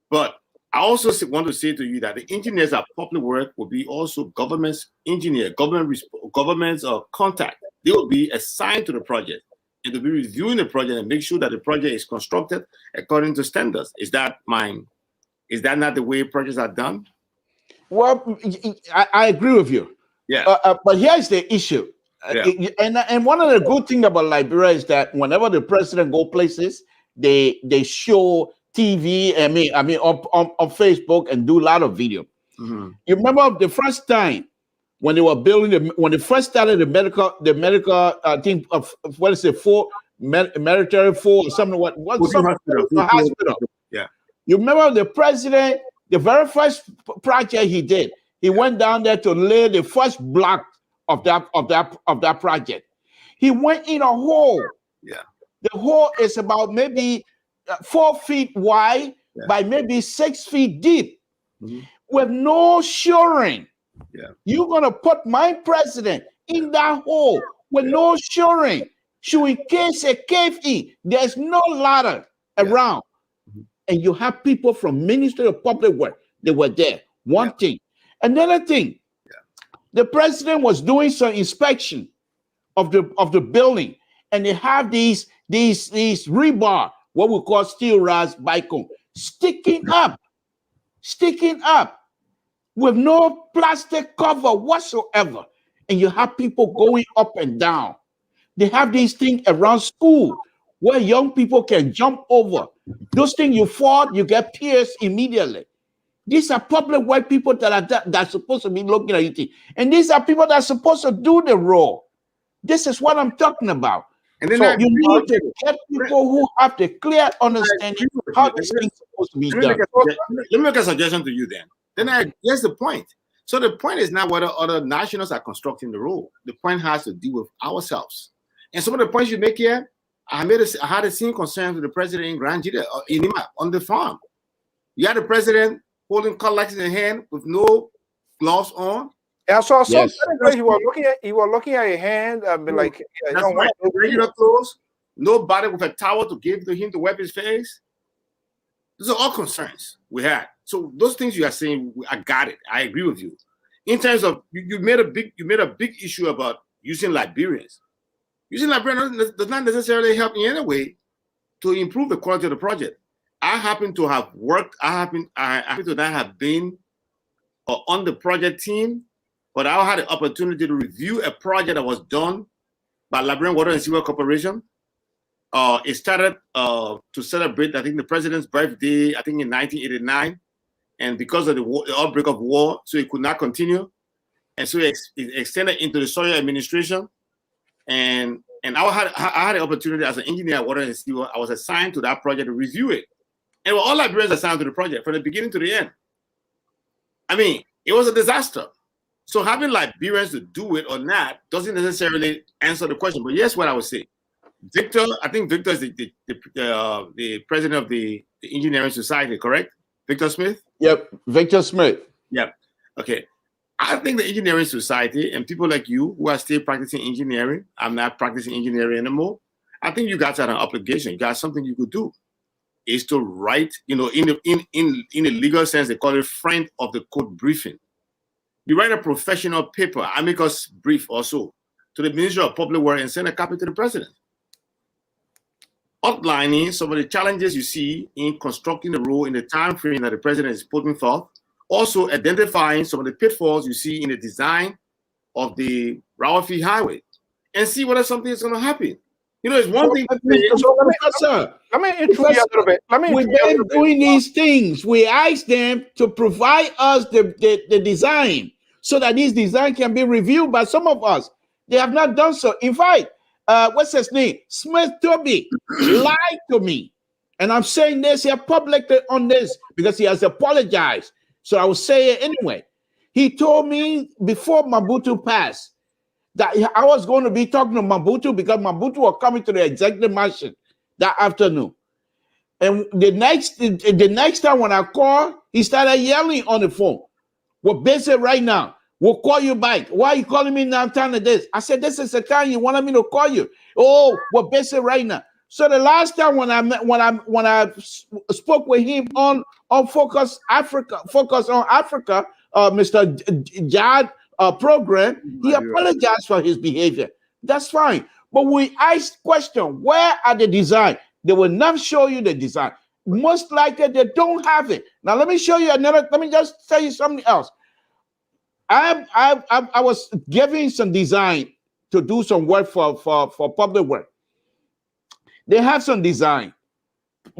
But I also want to say to you that the engineers at public work will be also government's engineer, government's contact. They will be assigned to the project. and to be reviewing the project and make sure that the project is constructed according to standards. Is that not the way projects are done? Well, I agree with you. Yeah. But here's the issue. Yeah. And one of the good things about Liberia is that whenever the president go places, they show TV, I mean on Facebook and do a lot of video. Mm-hmm. You remember the first time when they were building when they first started the medical thing of what is it, military for or something, what's some hospital. Yeah. You remember the president, the very first project he did, he went down there to lay the first block of that project. He went in a hole. Yeah. The hole is about maybe 4 feet wide by maybe 6 feet deep, with no shoring. Yeah. You're gonna put my president in that hole with no shoring. So in case a cave in, there's no ladder around. And you have people from Ministry of Public Works, they were there. One thing. Another thing, the president was doing some inspection of the building, and they have these rebar, what we call steel rods, bicone, sticking up with no plastic cover whatsoever. And you have people going up and down. They have these things around school where young people can jump over. Those things, you fall, you get pierced immediately. These are public white people that are supposed to be looking at you. And these are people that are supposed to do the role. This is what I'm talking about. And then so you need to get people who have the clear understanding of how this thing is supposed to be done. Let me make a suggestion to you then. Here's the point. So the point is not whether other nationals are constructing the role. The point has to do with ourselves. And some of the points you make here, I had the same concerns with the president in Grand Jida, in Ima, on the farm. You had the president holding cutlass in hand with no gloves on. Yeah, so yes. He was looking at your hand and be like, regular clothes, nobody with a towel to give to him to wipe his face. Those are all concerns we had. So those things you are saying, I got it. I agree with you. In terms of you made a big issue about using Liberians. Using Liberians does not necessarily help in any way to improve the quality of the project. I happen to have worked. I happen to not have been on the project team, but I had the opportunity to review a project that was done by Liberian Water and Sewer Corporation. It started to celebrate, I think, the president's birthday, I think in 1989. And because of the outbreak of war, so it could not continue. And so it extended into the Sawyer administration. And I had the opportunity as an engineer at Water and Sewer. I was assigned to that project to review it. And all Liberians assigned to the project from the beginning to the end. I mean, it was a disaster. So having Liberians to do it or not doesn't necessarily answer the question. But yes, what I would say, Victor, I think Victor is the president of the Engineering Society, correct? Victor Smith? Yep, Victor Smith. Yep. Okay. I think the Engineering Society and people like you who are still practicing engineering, I'm not practicing engineering anymore. I think you guys have an obligation. You got something you could do. Is to write, in a legal sense, they call it friend of the code briefing. You write a professional paper, amicus brief also, to the Ministry of Public Works and send a copy to the president, outlining some of the challenges you see in constructing the role in the time frame that the president is putting forth, also identifying some of the pitfalls you see in the design of the Rawafi Highway, and see whether something is going to happen. It's one thing. Let me intrude you a little bit. We've been doing these things. We ask them to provide us the design so that this design can be reviewed by some of us. They have not done so. In fact, what's his name? Smith Toby lied to me. And I'm saying this here publicly on this because he has apologized. So I will say it anyway. He told me before Mobutu passed that I was going to be talking to Mobutu because Mobutu was coming to the executive mansion that afternoon. And the next time when I called, he started yelling on the phone. We're busy right now. We'll call you back. Why are you calling me now time to this? I said, this is the time you wanted me to call you. Oh, we're busy right now. So the last time when I spoke with him on Focus on Africa, Mr. Jad program, he apologized for his behavior. That's fine. But we ask question, where are the design? They will not show you the design. Most likely they don't have it. Now let me show you another. Let me just tell you something else. I was giving some design to do some work for public work. They have some design.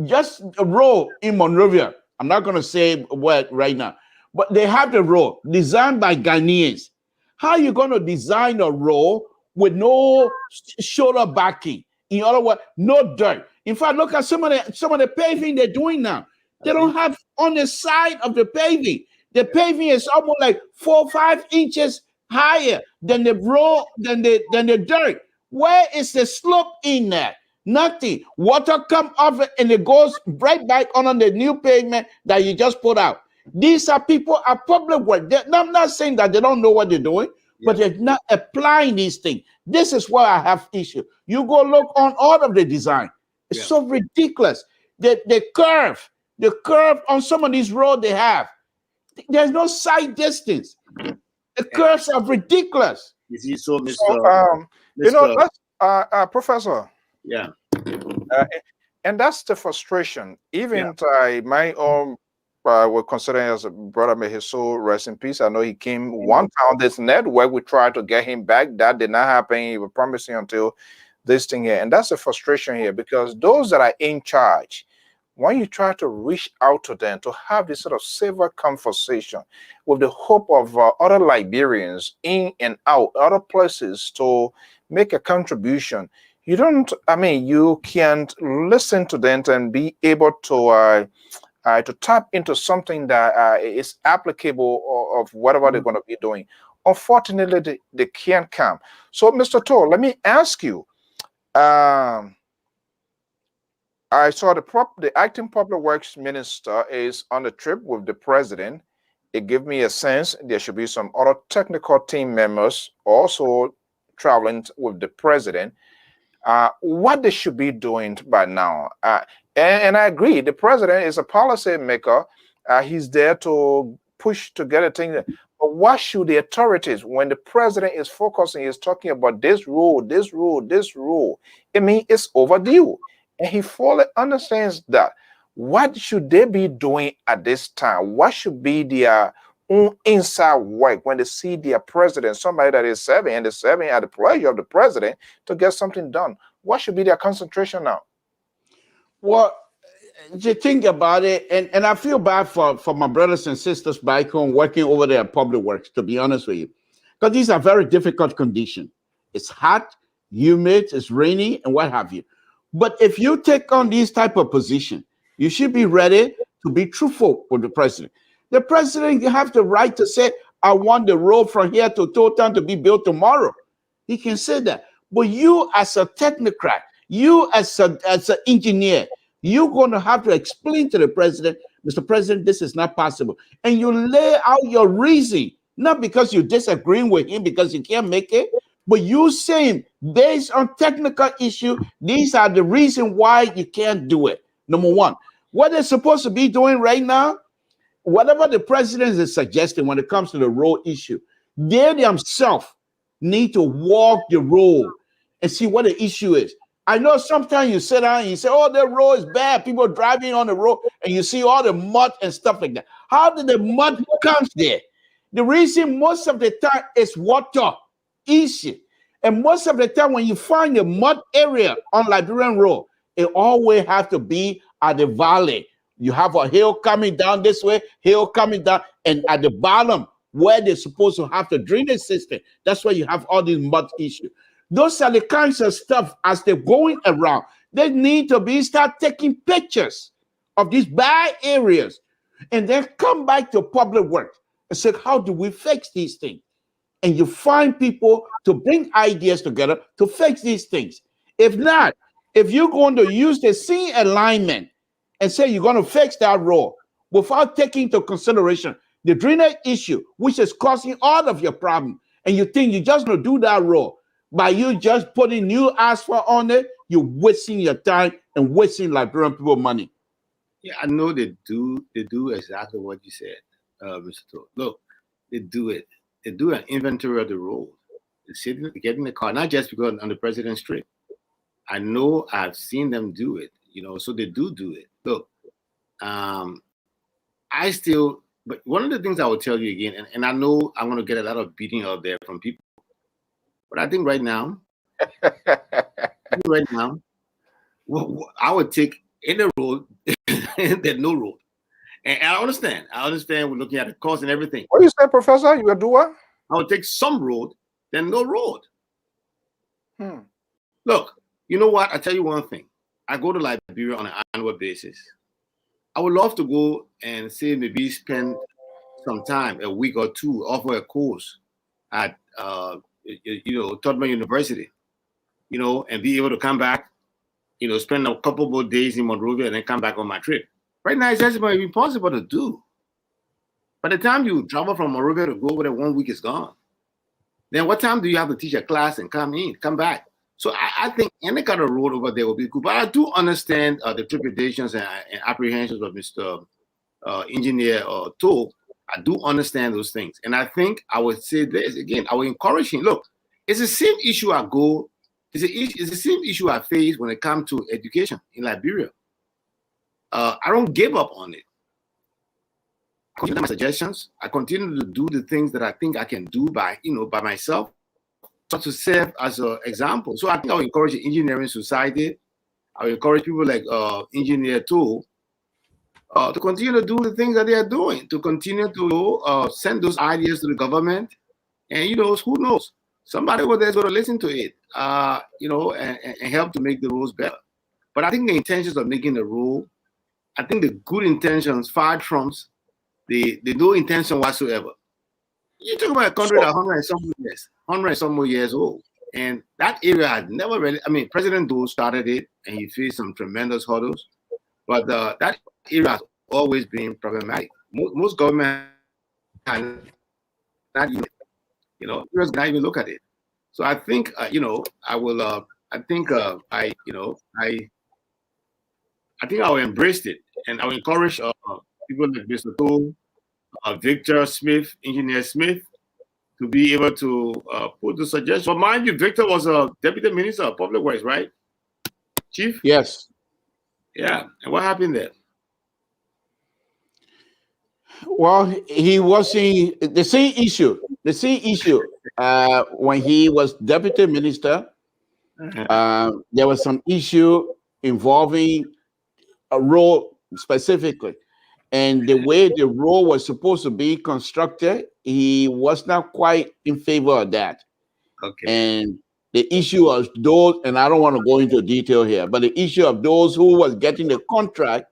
Just a road in Monrovia. I'm not going to say what right now, but they have the road designed by Ghanaians. How are you going to design a road with no shoulder backing? In other words, no dirt. In fact, look at some of the paving they're doing now. They don't have on the side of the paving. The paving is almost like 4 or 5 inches higher than the road, than the dirt. Where is the slope in there? Nothing. Water come off it and it goes right back on the new pavement that you just put out. These are people at public work. I'm not saying that they don't know what they're doing, but they're not applying these things. This is where I have issue. You go look on all of the design. It's so ridiculous. The curve on some of these roads they have. There's no sight distance. The curves are ridiculous. You see, so Mr. You know, that's, Professor. Yeah. And that's the frustration. Even my own, we're considering as a brother, may his soul rest in peace. I know he came one time this network. We tried to get him back. That did not happen. He was promising until this thing here. And that's the frustration here, because those that are in charge, when you try to reach out to them to have this sort of civil conversation with the hope of other Liberians in and out, other places to make a contribution, you don't, I mean, you can't listen to them and be able to tap into something that is applicable of whatever they're going to be doing. Unfortunately, they can't come. So, Mr. Toll, let me ask you, I saw the acting public works minister is on a trip with the president. It gave me a sense there should be some other technical team members also traveling with the president. What they should be doing by now. And I agree, the president is a policy maker. He's there to push together things. But what should the authorities, when the president is focusing, is talking about this rule, this rule, this rule, I mean, it's overdue. And he fully understands that. What should they be doing at this time? What should be their own inside work when they see their president, somebody that is serving, and they're serving at the pleasure of the president to get something done? What should be their concentration now? Well, you think about it, and I feel bad for my brothers and sisters back home working over there at public works, to be honest with you, because these are very difficult conditions. It's hot, humid, it's rainy, and what have you. But if you take on these type of position, you should be ready to be truthful with the president. The president, you have the right to say, I want the road from here to Town to be built tomorrow. He can say that. But you as a technocrat, you as an engineer, you're going to have to explain to the president, Mr. President, this is not possible. And you lay out your reason, not because you're disagreeing with him because you can't make it, but you saying based on technical issue, these are the reason why you can't do it. Number one, what they're supposed to be doing right now, whatever the president is suggesting when it comes to the road issue, they themselves need to walk the road and see what the issue is. I know sometimes you sit down and you say, oh, the road is bad. People driving on the road and you see all the mud and stuff like that. How did the mud come there? The reason most of the time is water issue. And most of the time when you find the mud area on Liberian Road, it always have to be at the valley. You have a hill coming down this way, hill coming down, and at the bottom where they're supposed to have the drainage system, that's where you have all these mud issues. Those are the kinds of stuff as they're going around. They need to start taking pictures of these bad areas and then come back to public works and say, how do we fix these things? And you find people to bring ideas together to fix these things. If not, if you're going to use the scene alignment and say you're going to fix that road without taking into consideration the drainage issue, which is causing all of your problem, and you think you're just going to do that road, by you just putting new asphalt on it, you're wasting your time and wasting Liberian people money. Yeah, I know they do. They do exactly what you said, Mr. Todd. Look, they do it. They do an inventory of the road. get in the car, not just because on the president's trip. I know I've seen them do it, you know, so they do it. Look, I still, but one of the things I will tell you again, and I know I'm going to get a lot of beating out there from people, but I think right now, I would take any road there's no road. And I understand we're looking at the cost and everything. What you say, Professor? You will do what? I would take some road than no road. Look, you know what? I tell you one thing. I go to Liberia on an annual basis. I would love to go and say maybe spend some time, a week or two, offer a course at Tubman University, you know, and be able to come back, you know, spend a couple more days in Monrovia and then come back on my trip. Right now, it's just impossible to do. By the time you travel from Monrovia to go over there, 1 week is gone. Then what time do you have to teach a class and come back? So I think any kind of road over there will be good. But I do understand the trepidations and apprehensions of Mr. Engineer Toll. I do understand those things. And I think I would say this again, I would encourage him. Look, it's the same issue it's the same issue I face when it comes to education in Liberia. I don't give up on it. I continue my suggestions. I continue to do the things that I think I can do by myself, to serve as an example. So I think I will encourage the engineering society. I will encourage people like Engineer Tool to continue to do the things that they are doing, to continue to send those ideas to the government. And, you know, who knows? Somebody over there is going to listen to it, and help to make the rules better. But I think the intentions of making the rule, I think the good intentions far trumps the no intention whatsoever. You talk about a country that 100 and some more years old. And that area had never really, I mean, President Dole started it and he faced some tremendous hurdles. But that area has always been problematic. Most governments not even, just not even look at it. So I think, I will embrace it, and I will encourage people like Mr. Toll, Victor Smith, Engineer Smith, to be able to put the suggestion. But mind you, Victor was a Deputy Minister of Public Works, right, Chief? Yes. Yeah. And what happened there? Well, he was seeing the same issue. The same issue when he was Deputy Minister. There was some issue involving a road specifically, and the way the road was supposed to be constructed, he was not quite in favor of that. Okay. And the issue of those, and I don't want to go into detail here, but the issue of those who was getting the contract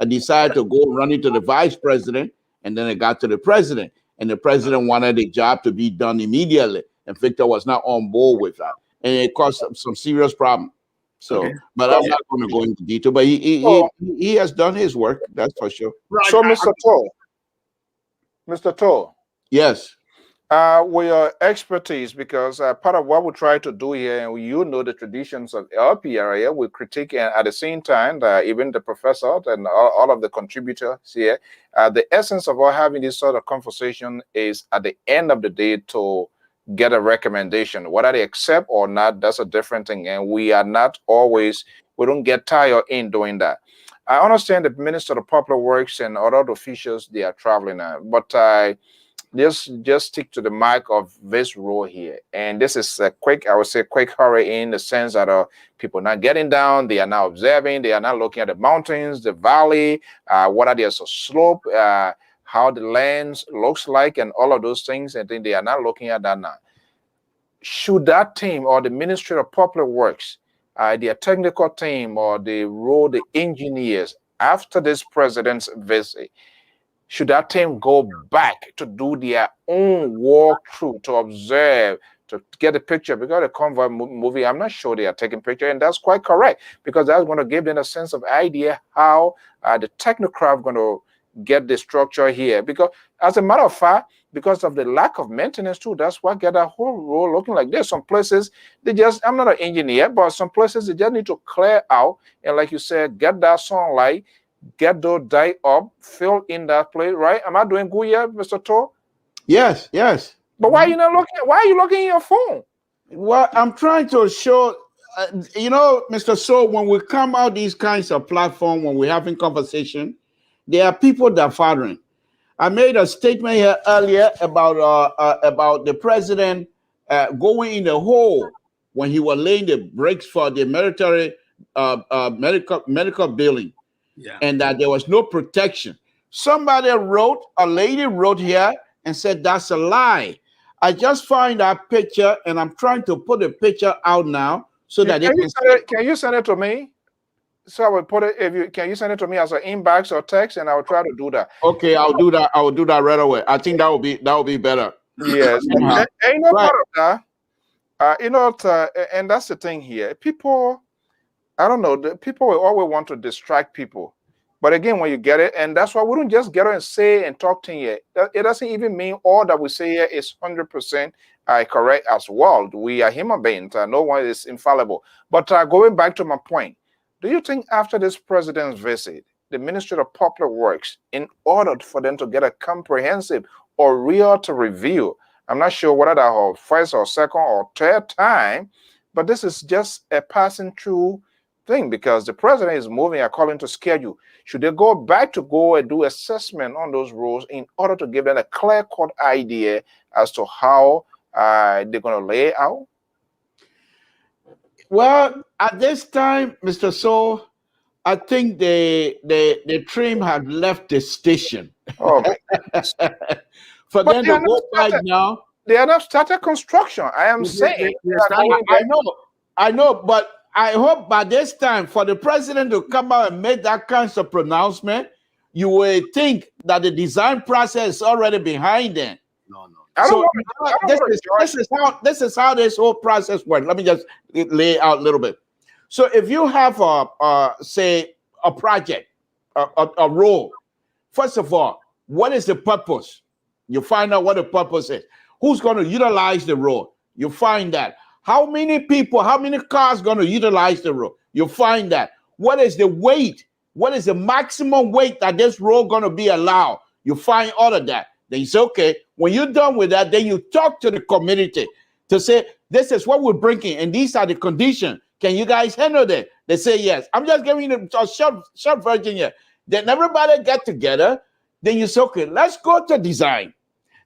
decided to go run into the vice president, and then it got to the president, and the president wanted the job to be done immediately, and Victor was not on board with that, and it caused some serious problem. So, but I'm not going to go into detail, but he has done his work, that's for sure. So, Mr. Toll. Yes. With your expertise, because part of what we try to do here, and you know the traditions of LPRA, we critique, and at the same time, even the professor and all of the contributors here, the essence of all having this sort of conversation is at the end of the day to get a recommendation. Whether they accept or not, that's a different thing. And we are not always, we don't get tired in doing that. I understand the Minister of Public Works and other officials, they are traveling now, but just stick to the mic of this role here. And this is a quick, I would say quick hurry in the sense that people not getting down, they are now observing, they are not looking at the mountains, the valley, whether there's a slope, how the land looks like, and all of those things, and then they are not looking at that now. Should that team or the Ministry of Public Works, their technical team or the road engineers, after this president's visit, should that team go back to do their own walkthrough, to observe, to get a picture? Because the convoy movie, I'm not sure they are taking picture, and that's quite correct, because that's going to give them a sense of idea how the technocraft going to get the structure here. Because as a matter of fact, because of the lack of maintenance too, that's what get that whole road looking like this. Some places they just, I'm not an engineer, but some places they just need to clear out, and like you said, get that sunlight, get those dye up, fill in that place, right? Am I doing good here, Mr. Toll? Yes, yes. But why are you not looking? Why are you looking at your phone? Well, I'm trying to show, you know, Mr. So, when we come out these kinds of platform, when we're having conversation, there are people that are following. I made a statement here earlier about the president going in the hole when he was laying the bricks for the military medical billing, and that there was no protection. Somebody wrote, a lady wrote here and said that's a lie. I just find that picture, and I'm trying to put the picture out now so that they can see. Can you send it to me? So I will put it. Can you send it to me as an inbox or text, and I will try to do that. Okay, I'll do that. I will do that right away. I think that will be better. Yes, and you know, part of that, you know, and that's the thing here. People, I don't know, the people will always want to distract people. But again, when you get it, and that's why we don't just get it and say and talk to you. It doesn't even mean all that we say here is 100% correct as well. We are human beings. No one is infallible. But going back to my point, do you think after this president's visit, the Ministry of Public Works, in order for them to get a comprehensive or real to review, I'm not sure whether that was first or second or third time, but this is just a passing through thing because the president is moving according to schedule. Should they go back to go and do assessment on those roads in order to give them a clear-cut idea as to how they're going to lay out? Well, at this time, Mr. So, I think the trim had left the station. Oh my goodness. For them to go back now. They have not started construction. I am saying. I know, but I hope by this time for the president to come out and make that kind of pronouncement, you will think that the design process is already behind them. No. So this is how this whole process works. Let me just lay out a little bit. So if you have say a project, a role, first of all, what is the purpose? You find out what the purpose is. Who's going to utilize the road? You find that. How many people, how many cars going to utilize the road? You find that. What is the weight? What is the maximum weight that this road going to be allowed? You find all of that. Then you say, okay, when you're done with that, then you talk to the community to say, this is what we're bringing, and these are the conditions. Can you guys handle that? They say yes. I'm just giving you a short version here. Then everybody get together. Then you say, okay, let's go to design.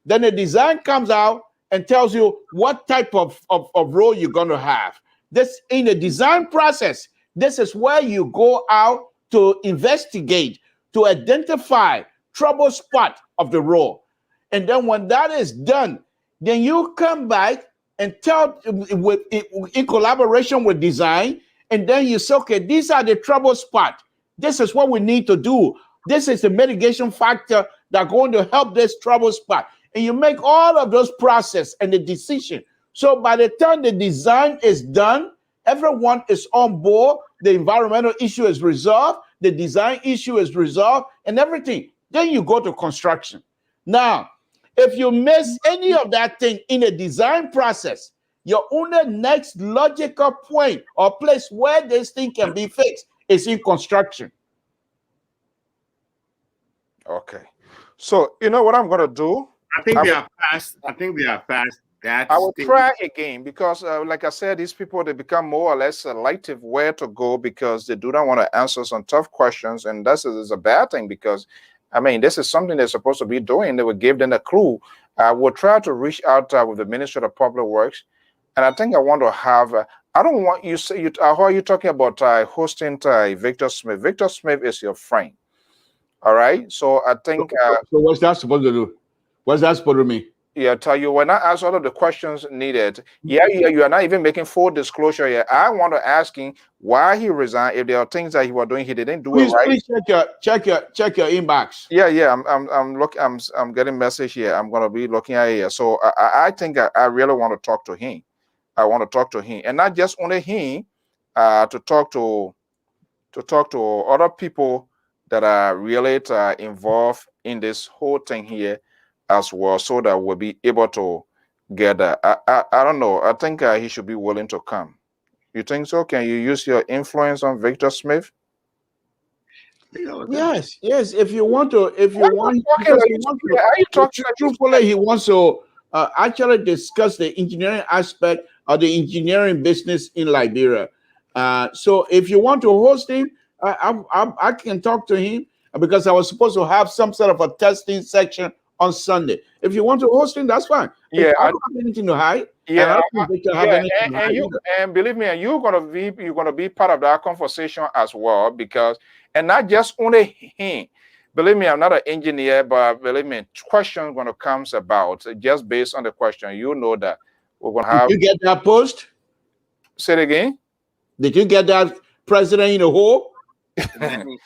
Then the design comes out and tells you what type of role you're going to have. This in the design process, this is where you go out to investigate, to identify trouble spot of the role. And then when that is done, then you come back and tell in collaboration with design, and then you say, okay, these are the trouble spot. This is what we need to do. This is the mitigation factor that's going to help this trouble spot. And you make all of those process and the decision. So by the time the design is done, everyone is on board. The environmental issue is resolved. The design issue is resolved and everything. Then you go to construction. Now, if you miss any of that thing in a design process, your only next logical point or place where this thing can be fixed is in construction. Okay. So, you know what I'm going to do? I think they are past that. I will try again because, like I said, these people, they become more or less selective where to go because they do not want to answer some tough questions. And this is a bad thing because, I mean, this is something they're supposed to be doing. They would give them a clue. We'll try to reach out with the Ministry of Public Works. And I think I want to have, I don't want you say, how are you talking about hosting Victor Smith? Victor Smith is your friend. All right. So I think. So what's that supposed to do? What's that supposed to mean? Yeah, tell you when I ask all of the questions needed. Yeah, you are not even making full disclosure yet. I want to ask him why he resigned. If there are things that he was doing, he didn't do it right. Please check your inbox. Yeah. I'm getting message here. I'm gonna be looking at it here. So I think I really want to talk to him. I want to talk to him, and not just only him. To talk to other people that are really involved in this whole thing here as well, so that we'll be able to get I don't know. I think he should be willing to come. You think so? Can you use your influence on Victor Smith? Yes. If you want to, truthfully, he wants to actually discuss the engineering aspect of the engineering business in Liberia. So if you want to host him, I can talk to him because I was supposed to have some sort of a testing section on Sunday. If you want to host him, that's fine. Yeah, I don't have anything to hide. Yeah, and and believe me, you're gonna be part of that conversation as well, because and not just only him. Believe me, I'm not an engineer, but believe me, questions gonna comes about just based on the question. You know that we're gonna have. Did you get that post? Say it again. Did you get that president in the hole? Where you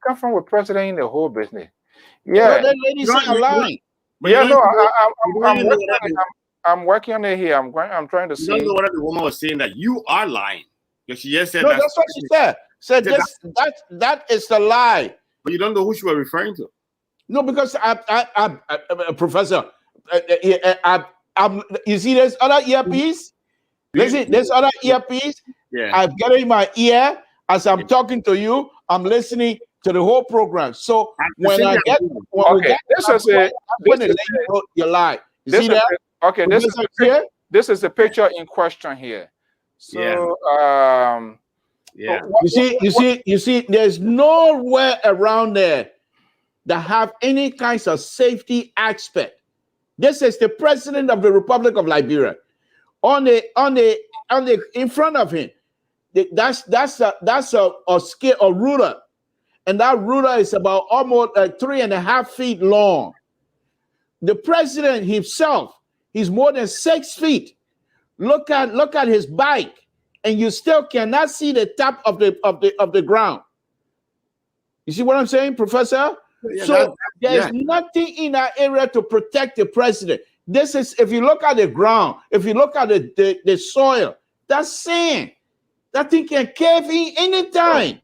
come from with president in the whole business? Yeah, no, that lady said a lie. Yeah, no, I'm working on it here. I'm trying to see. You don't know what the woman was saying, that you are lying. Because she just said no, that's what she said. Said this, that is the lie. But you don't know who she was referring to. No, because I Professor, you see there's other earpiece. Listen, there's other earpiece. Yeah. I've got it in my ear as I'm talking to you. I'm listening to the whole program. So when I get, this is you lie. You see that? Okay, this is the picture in question here. So you see, there's nowhere around there that have any kinds of safety aspect. This is the president of the Republic of Liberia. On the in front of him, that's a scale, a ruler, and that ruler is about almost 3.5 feet long. The president himself, he's more than 6 feet. Look at his bike, and you still cannot see the top of the ground. You see what I'm saying, Professor? Yeah, so there's nothing in that area to protect the president. This is, if you look at the ground, if you look at the soil, that's sand. That thing can cave in anytime,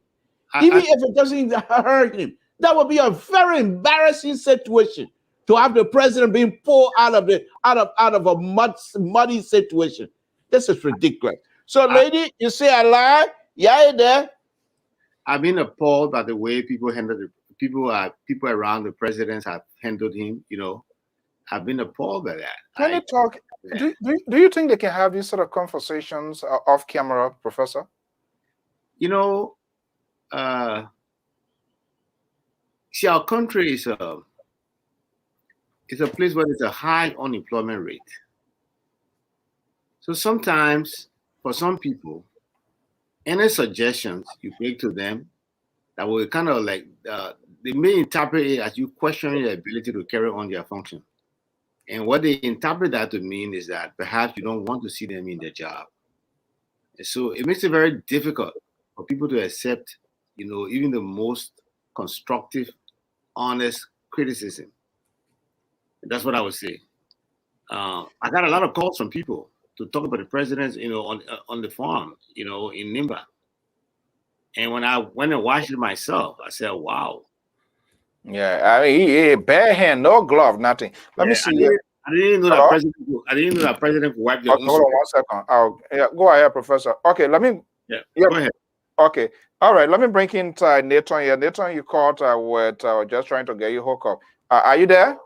even if it doesn't hurt him. That would be a very embarrassing situation to have the president being pulled out of a muddy situation. This is ridiculous. So, lady, you say I lie? Yeah, there. I've been appalled by the way people handle people around the presidents have handled him. You know, I've been appalled by that. Can you talk? Do you think they can have these sort of conversations off camera, Professor? You know, see, our country is a place where there's a high unemployment rate. So sometimes, for some people, any suggestions you make to them that will kind of like, they may interpret it as you questioning their ability to carry on their function. And what they interpret that to mean is that perhaps you don't want to see them in their job. And so it makes it very difficult for people to accept, you know, even the most constructive, honest criticism. And that's what I would say. I got a lot of calls from people to talk about the presidents, you know, on the farm, you know, in Nimba. And when I went and watched it myself, I said, wow. Yeah, I mean, bare hand, no glove, nothing. Let me see. I didn't know that president. I didn't know that president could wipe their own. Hold on 1 second. Go ahead, Professor. Okay, let me. Go ahead. Okay, all right. Let me bring in Nathan here. Nathan, you called with just trying to get you hooked up. Are you there?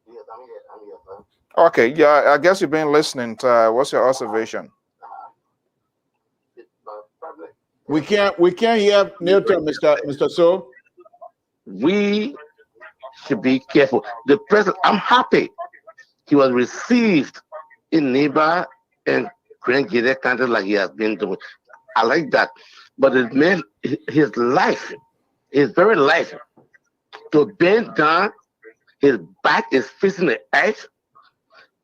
Yes, I'm here. Man. Okay, yeah. I guess you've been listening. What's your observation? We can't hear Nathan, Mr. So. We should be careful. The president, I'm happy he was received in Niba and Grand Guinea country like he has been doing. I like that. But it meant his life, his very life, to bend down, his back is facing the edge,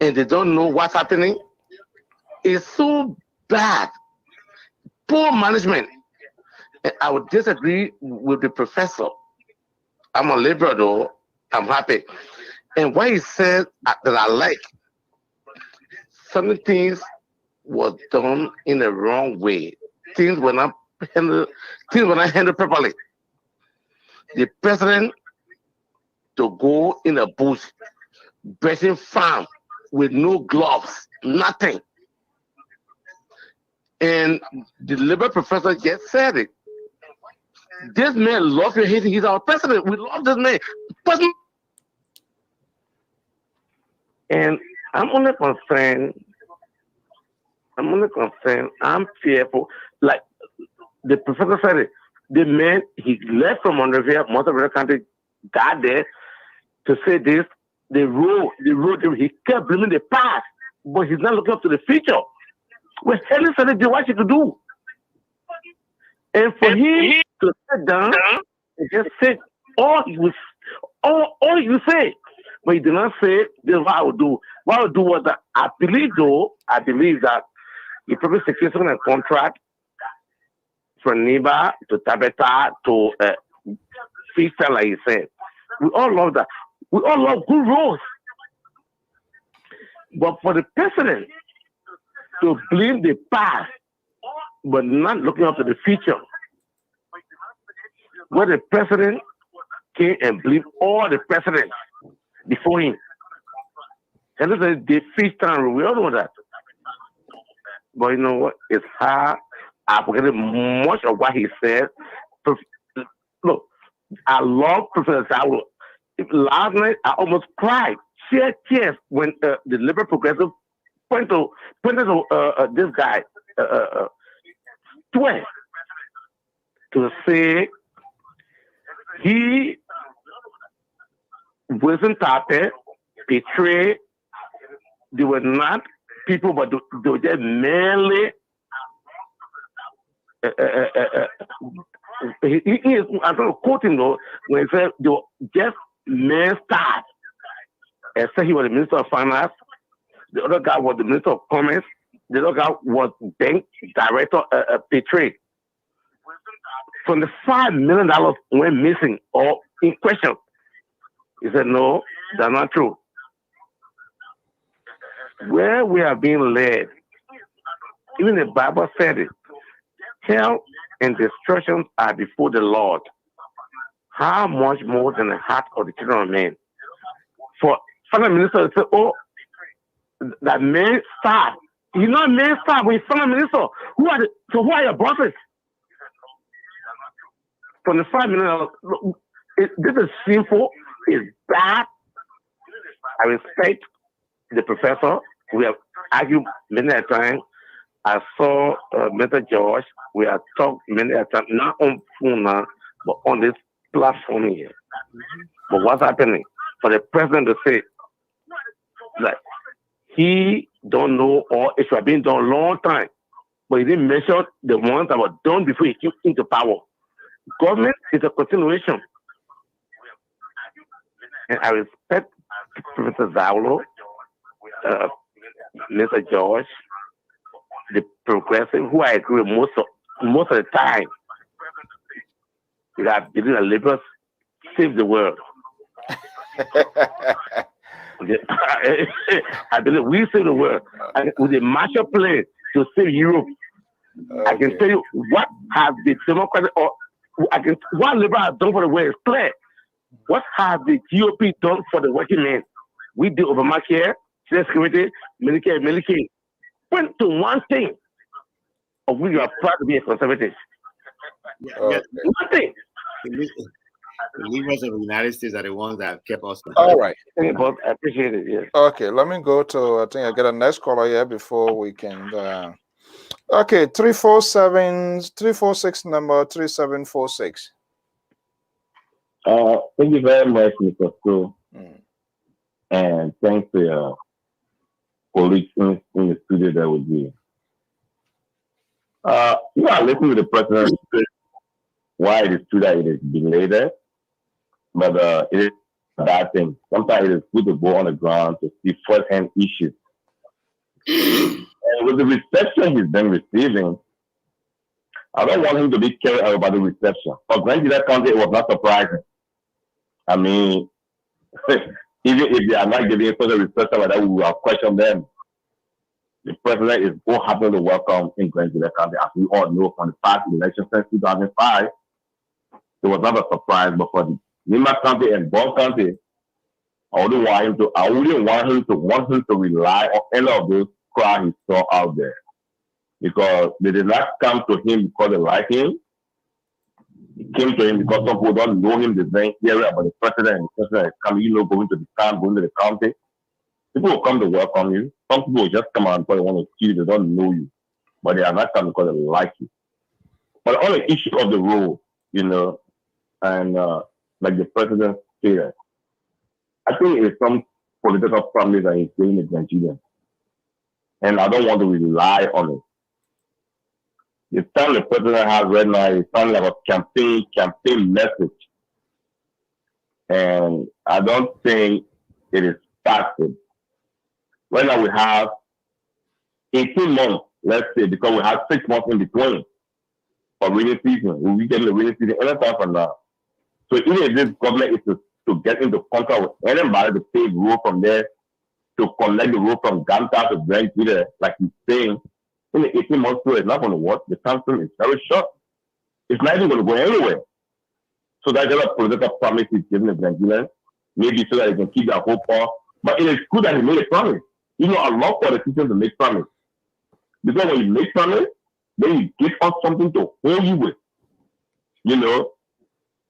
and they don't know what's happening. It's so bad. Poor management. And I would disagree with the professor. I'm a liberal though. I'm happy. And what he said that I like, some things was done in the wrong way. Things were not handled properly. The president to go in a bush, brushing farm with no gloves, nothing. And the liberal professor just said it. This man loves you. He's our president. We love this man. And I'm only concerned. I'm fearful. Like the professor said it. The man, he left from Monrovia, most of the country, got there to say this. The road, he kept blaming the past, but he's not looking up to the future. Well, Helen said what she could do. And for him to sit down and just say all you say, but he did not say this is what I would do. What I would do was that I believe that he probably secured some contract from Niba to Tabeta to Fisa, like he said. We all love that. We all love good roads. But for the president to blame the past, but not looking up to the future, where the president came and blamed all the presidents before him. And this is the fish town. We all know that. But you know what? It's hard. I forget much of what he said. Look, I love Professor Zaulu. Last night, I almost cried, shed tears when the Liberal Progressive pointed to this guy, Twain, to say he wasn't started, betrayed. They were not people, but they were just merely. I'm going to quote him though when he said they were just men stars. And said he was the Minister of Finance. The other guy was the Minister of Commerce. The other guy was bank director, betrayed. From the $5 million went missing or in question. He said, no, that's not true. Where we are being led, even the Bible said it, hell and destruction are before the Lord. How much more than the heart of the children of men? For Finance Minister to say, oh, that man staff. He's not man staff, but he's Finance Minister. Who are your bosses? From the $5 million, this is sinful, it's bad. I respect the professor. We have argued many a time. I saw Mr. George. We have talked many a time, not on phone now, but on this platform here. But what's happening? For the president to say that he don't know or it should have been done a long time, but he didn't mention the ones that were done before he came into power. Government is a continuation. And I respect Professor Zaulu, Mr. George, the progressive, who I agree with most of the time. I believe that liberals save the world. I believe we save the world. And with the Marshall Plan to save Europe, I can tell you what has the Democratic or what liberals have done for the world is clear. What has the GOP done for the working man? We did Obamacare, Social Security, Medicare, Medicaid. Point to one thing of which you are proud to be a conservative. One thing. The leaders of the United States are the ones that have kept us. All right. I appreciate it. Yes. Okay, let me go to, I think I get a next caller here before we can. Okay, 346 number 3746. Thank you very much, Mr. Stu. And thanks to your colleagues in the studio there with you. You are listening to the president why it is true that it is delayed, but it is a bad thing. Sometimes it is good to go on the ground to see first-hand issues. And with the reception he's been receiving, I don't want him to be carried away by the reception. For Grand County, it was not surprising. I mean, even if they are not giving such a reception like that, we will question them. The president is so happy to welcome in Grand County, as we all know from the past election since 2005. It was not a surprise, but for the Nima County and Bond County, I wouldn't want him to rely on any of those crowds he saw out there. Because they did not come to him because they like him. He came to him because some people don't know him, they didn't hear about the president, and the president is coming, going to the town, going to the county. People will come to welcome you. Some people will just come out because they want to see you. They don't know you, but they are not coming because they like you. But on the issue of the role, you know, and like the president said, I think it's some political promise that he's saying with Nigerians, and I don't want to rely on it. The time the president has right now, it sounds like a campaign message, and I don't think it is started. Right now we have 18 months, let's say, because we have 6 months in between for rainy season. We'll be getting the rainy season anytime from now. So even if this government is to get into contact with anybody to pave road from there, to connect the road from Ganta to Grand Peter, like he's saying, in the 18 months it's not going to work. The time frame is very short. It's not even going to go anywhere. So that's just a political promise he's giving the Nigerians, maybe so that they can keep their hope up. But it is good that he made a promise. You know, I love politicians to make promise. Because when you make promise, then you give us something to hold you with. You know?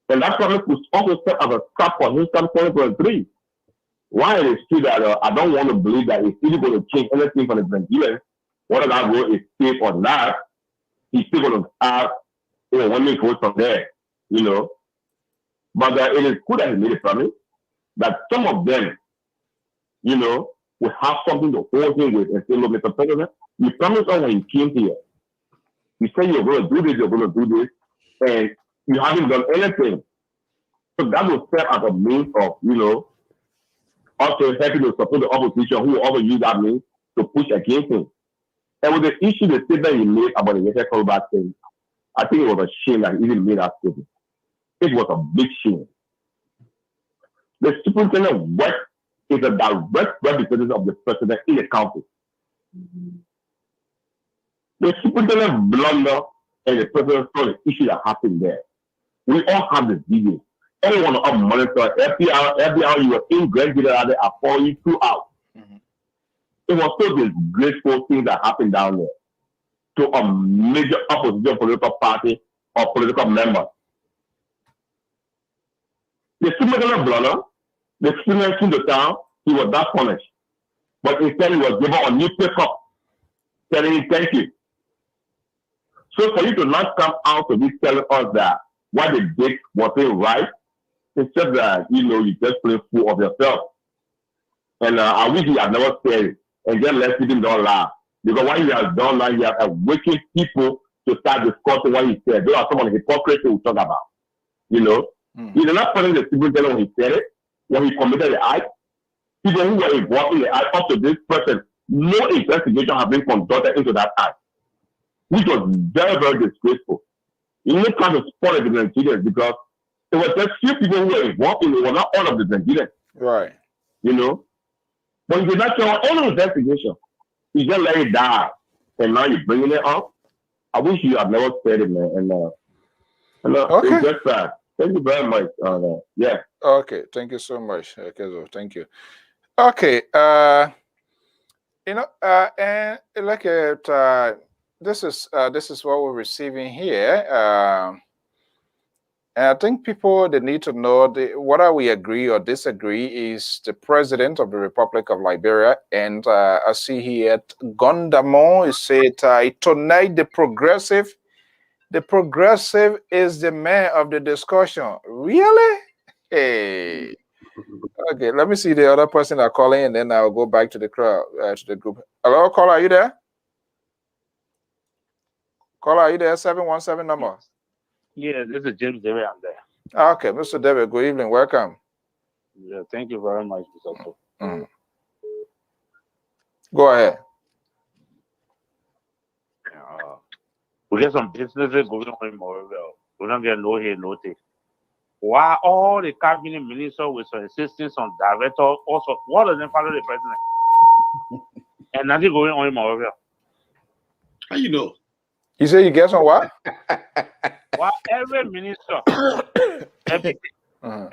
And that promise was also set as a start for his 2023. Why it is true that I don't want to believe that it's either going to change anything for the Nigerians, whether that road is safe or not, he's still going to have women vote from there, you know. But it is good that he made a promise that some of them, you know, will have something to hold him with and say, look, Mr. President, you promised us when you came here. You said you're going to do this, you're going to do this, and you haven't done anything. So that will serve as a means of, you know, also helping to support the opposition who will also use that means to push against him. And with the issue, the statement he made about the National Callback thing, I think it was a shame that he even made that statement. It was a big shame. The superintendent work is a direct representative of the president in the council. The superintendent blunder and the president saw the issue that happened there. We all have the video. Anyone on monitor, FBI, you were in Grand Peter, I follow you throughout. It was so disgraceful thing that happened down there to a major opposition political party or political member. The superintendent blunder, the student in the town, he was not punished. But instead he was given a new pickup telling him thank you. So for you to not come out to be telling us that what they did wasn't right, it's just that, you know, you just play fool of yourself. And I wish he had never said it. And just let people don't laugh. Because what he has done now, he has awakened people to start discussing what he said. Those are some of the hypocrisy we talk about. You know? He did not punish the superintendent when he said it, when he committed the act. People who were involved in the act up to this person, no investigation has been conducted into that act, which was very, very disgraceful. You know, kind of spoiled the Nigerians because it was just few people who were involved in it, were not all of the Nigerians. Right. You know? But you did not show any investigation. You just let it die. And now you're bringing it up. I wish you had never said it, man. And okay. It's just that. Thank you very much. Yeah. Okay. Thank you so much. Okay, so thank you. Okay. You know, and like this is what we're receiving here. And I think people, they need to know whether we agree or disagree is the president of the Republic of Liberia. And I see here Gondamon, he said, tonight the progressive is the man of the discussion. Really? Hey. Okay, let me see the other person that calling, and then I'll go back to the crowd, to the group. Hello, caller, are you there? Caller, are you there? 717 number. Yeah, this is James David. I'm there. Okay, Mr. David, good evening. Welcome. Yeah, thank you very much, Mr. Go ahead. We get some businesses going on in Moreville. We don't get no here, no take. Why all the cabinet ministers with some assistants, some directors, also, what of them follow the president? And nothing going on in Moreville. How you know? You say you guess on what? Why every minister, every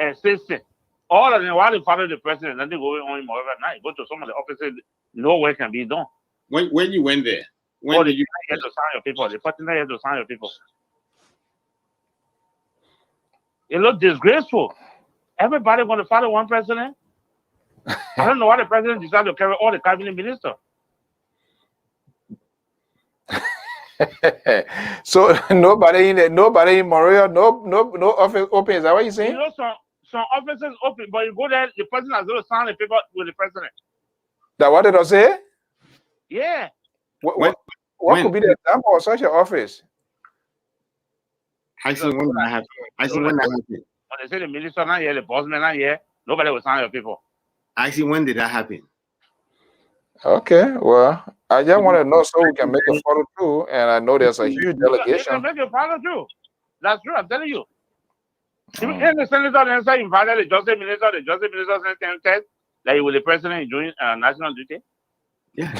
assistant, all of them, why they follow the president, nothing going on in Moreville. Now you go to some of the offices, no work can be done. When you went there? When did you get to sign your people? The president had to sign your people. It looks disgraceful. Everybody want to follow one president? I don't know why the president decided to carry all the cabinet ministers. So nobody in Montreal, no office open. Is that what you're saying? You know, some offices open, but you go there, the president has to sign the paper with the president. That what did I say? Yeah. What could be the example of such an office? Actually, when that happened. When they say the minister not here, the boss man not here, nobody will sign your paper. Actually, when did that happen? Okay, well, I just want to know so we can make a follow through, and I know there's a huge delegation. You can make a follow through. That's true. I'm telling you. Even the senator then invited the justice minister sent test that he was the president doing national duty. Yeah.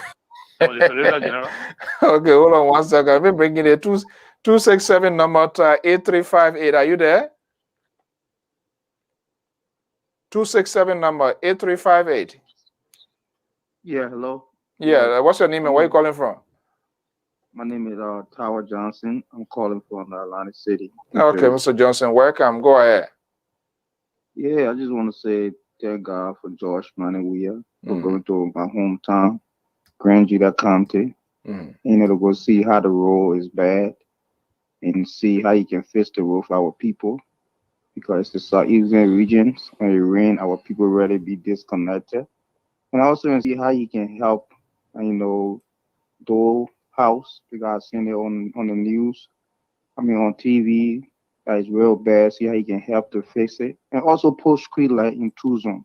Or the solicitor general. Okay, hold on 1 second. I've been bringing the 267 number 8358. Are you there? 267 number 8358. Yeah, hello. Yeah, what's your name and where you calling from? My name is Tower Johnson. I'm calling from Atlantic City. Okay, Mr. Johnson, welcome. Go ahead. Yeah, I just want to say thank God for George Manawia for going to my hometown, Grand Gita County, you know, to go see how the road is bad and see how you can fix the road for our people. Because the southeastern regions, when it rain, our people really be disconnected. And also see how you can help, you know, Dole House, because I've seen it on the news, on TV, that is real bad. See how you can help to fix it. And also post street light in 2 zone.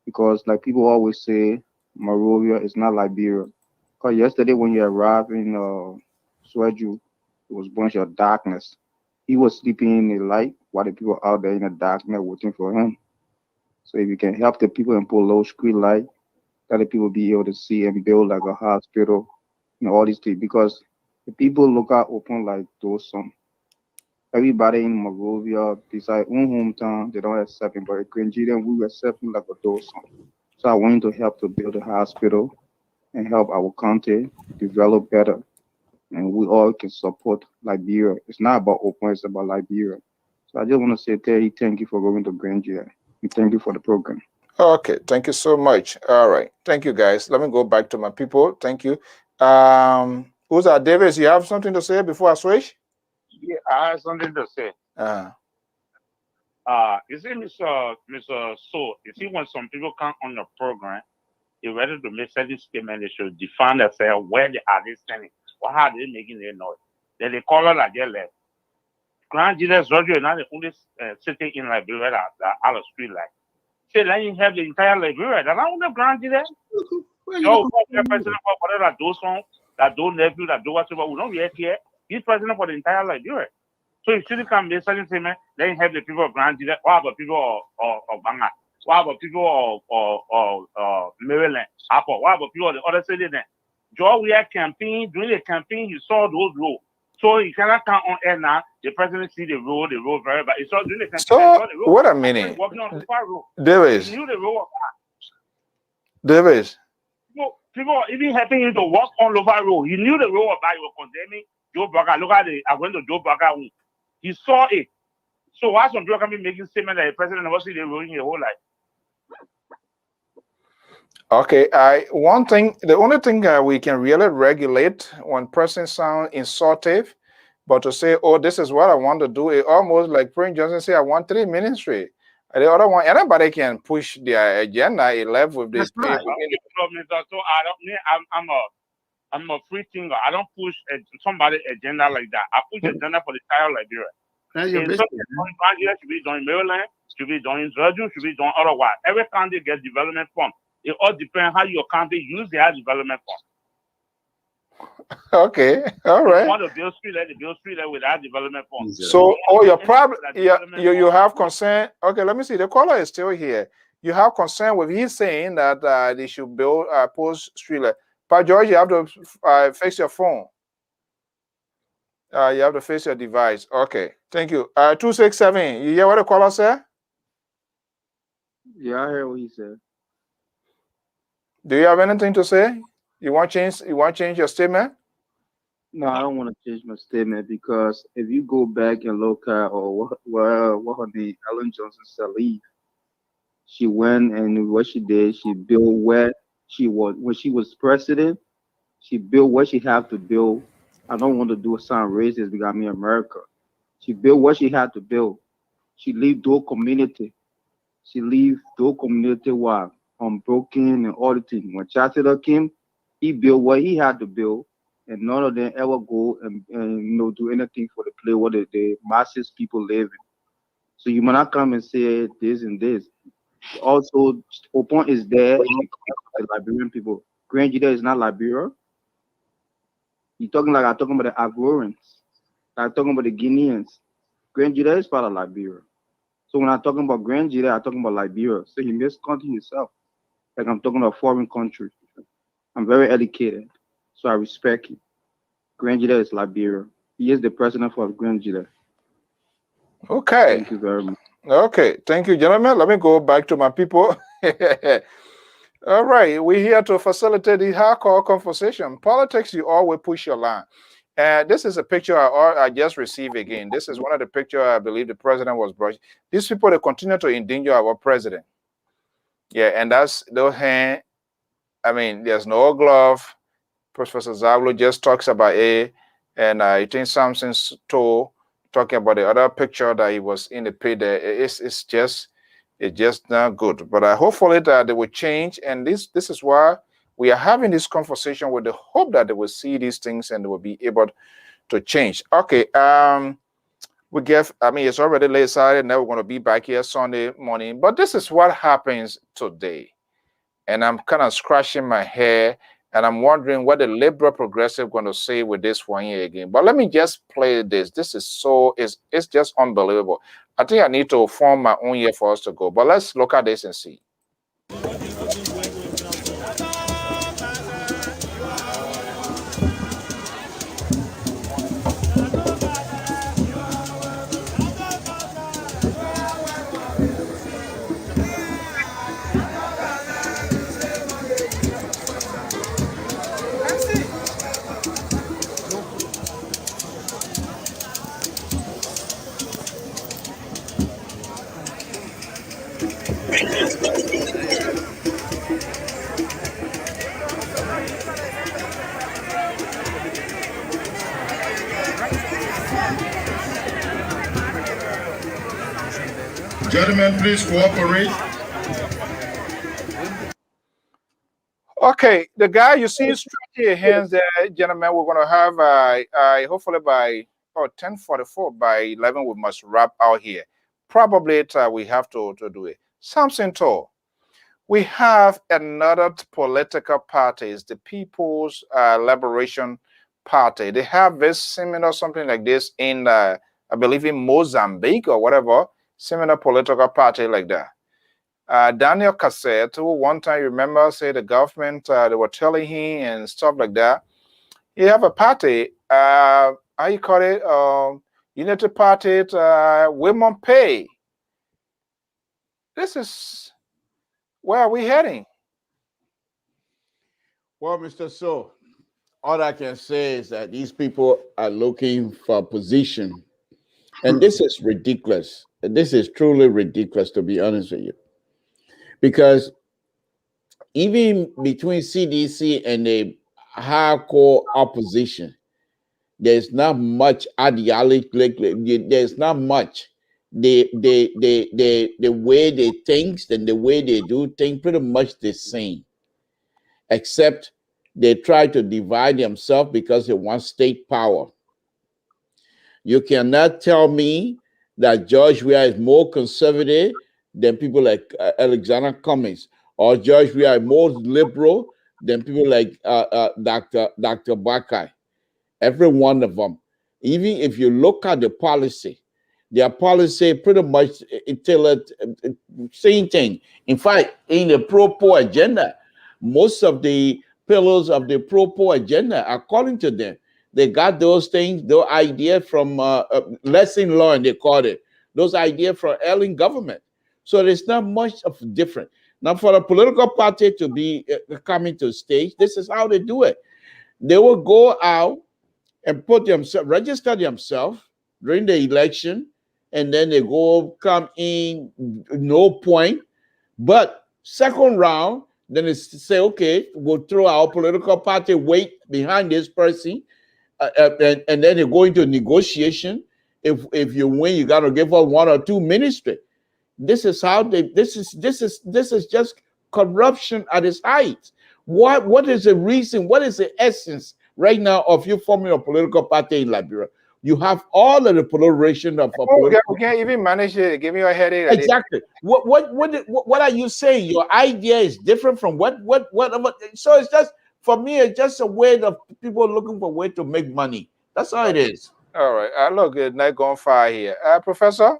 Because like people always say, Monrovia is not Liberia. Because yesterday when you arrived in Sweju, it was a bunch of darkness. He was sleeping in the light while the people out there in the darkness waiting for him. So if you can help the people and put low street light, that the people be able to see and build like a hospital, you know, all these things. Because the people look out open like those some. Everybody in Monrovia, besides own hometown, they don't accept him. But in Grenadian, we accept him like a dozen. So I want to help to build a hospital and help our country develop better. And we all can support Liberia. It's not about open, it's about Liberia. So I just want to say, Terry, thank you for going to Grenadian. And thank you for the program. Okay, thank you so much. All right, thank you guys. Let me go back to my people. Thank you. Who's that? Davis, you have something to say before I switch? Yeah, I have something to say. You see, Mr. So, you see, when some people come on your program, they're ready to make certain statement, they should define themselves, where they are they standing, what are they making their noise. Then they call it like they left. Grand Jesus Roger is not the only city in Liberia that out of street light. Say, let you have the entire Liberia. That's not only Grand Jesus. No, president for whatever that those songs, that those nephew, that do whatever, we don't yet here. He's president for the entire Liberia. So you shouldn't come make certain statement, then you have the people of Grand Jesus, what about people of Banga? What about people of Maryland? Apple? What about people of the other cities then? Joe, we are campaign, during the campaign, you saw those roads. So you cannot come on air now. The president see the road very bad. He saw during the campaign. So, wait a minute. Walking on the far road. Davis. He knew the road was bad. Davis. People even helping him to walk on Lover Road. He knew the road was bad. He was condemning Joe Burger. Look at I went to Joe Burger home. He saw it. So why some people can be making statement that the president never see the road in his whole life? Okay, the only thing we can really regulate when person sound insultive, but to say, oh, this is what I want to do, it almost like Prince Johnson say, I want 3 ministry. And the other one, anybody can push their agenda. It left with this people. So I'm a free thinker. I don't push somebody's agenda like that. I push agenda for the entire Liberia. Should be doing Maryland, should be doing Georgia, should be doing otherwise. Every county gets development fund. It all depends how your county use their development fund. Okay, all right. You want to build street without development fund. So, your problem, you have concern. Okay, let me see. The caller is still here. You have concern with he saying that they should build post street light. But George, you have to fix your phone. You have to fix your device. Okay, thank you. 267. You hear what the caller said? Yeah, I heard what he said. Do you have anything to say? You want change your statement? No, I don't want to change my statement because if you go back and look at what her name, Ellen Johnson said leave. She went and what she did, she built where she was when she was president. She built what she had to build. I don't want to do sound racist because I'm in America. She built what she had to build. She leave those community. She leave those community while unbroken and all the things. When Chancellor came, he built what he had to build, and none of them ever go and do anything for the place where the masses people live in. So you might not come and say this and this. Also, Opon is there because of the Liberian people. Grand Judah is not Liberia. You talking like I'm talking about the Ivorians. I'm talking about the Guineans. Grand Judah is part of Liberia. So when I'm talking about Grand Judah, I'm talking about Liberia. So you miscontinue yourself. Like I'm talking about a foreign country. I'm very educated. So I respect you. Grand Judah is Liberia. He is the president for Grand Judah. Okay. Thank you very much. Okay. Thank you, gentlemen. Let me go back to my people. All right. We're here to facilitate the hardcore conversation. Politics, you always push your line. This is a picture I just received again. This is one of the pictures I believe the president was brushing. These people, they continue to endanger our president. Yeah, and that's the hand. I mean, there's no glove. Professor Zablo just talks about it. And I think Samson's talking about the other picture that he was in the pit there. It's just not good. But hopefully that they will change. And this is why we are having this conversation with the hope that they will see these things and they will be able to change. Okay. It's already late Saturday, and now we're going to be back here Sunday morning. But this is what happens today. And I'm kind of scratching my hair, and I'm wondering what the liberal progressive going to say with this one here again. But let me just play this. This is it's just unbelievable. I think I need to form my own year for us to go. But let's look at this and see. Gentlemen, please cooperate. Okay, the guy you see stretching your hands there, gentlemen, we're going to have, hopefully by 10:44, by 11, we must wrap out here. Probably we have to do it. Something tall. We have another political parties, the People's Liberation Party. They have this similar something like this in, I believe, in Mozambique or whatever, similar political party like that. Daniel Cassette, who one time, you remember, said the government, they were telling him and stuff like that. You have a party, how you call it, Unity Party, Women Pay. This is, where are we heading? Well, Mr. So, all I can say is that these people are looking for a position. And this is ridiculous. This is truly ridiculous, to be honest with you. Because even between CDC and the hardcore opposition, there's not much ideology. There's not much. The way they think and the way they do things pretty much the same, except they try to divide themselves because they want state power. You cannot tell me that George Weah is more conservative than people like Alexander Cummings, or George Weah is more liberal than people like Dr. Bakai. Every one of them. Even if you look at the policy, their policy pretty much tailored same thing. In fact, in the pro-poor agenda, most of the pillars of the pro-poor agenda, according to them, they got those things, those ideas from lesson learned, they call it. Those ideas from Ellen government. So there's not much of a difference. Now, for a political party to be coming to stage, this is how they do it. They will go out and put themselves, register themselves during the election, and then they go come in, no point, But second round, then it's to say, okay, we'll throw our political party weight behind this person, and then you go into negotiation. If you win, you got to give up 1 or 2 ministry. This is how they. This is just corruption at its height. What is the reason? What is the essence right now of you forming a political party in Liberia? You have all of the proliferation of we can't even manage it. Give me a headache. Exactly. What are you saying? Your idea is different from what? So it's just, for me, it's just a way of people looking for a way to make money. That's all it is. All right. Look, not going far here, Professor.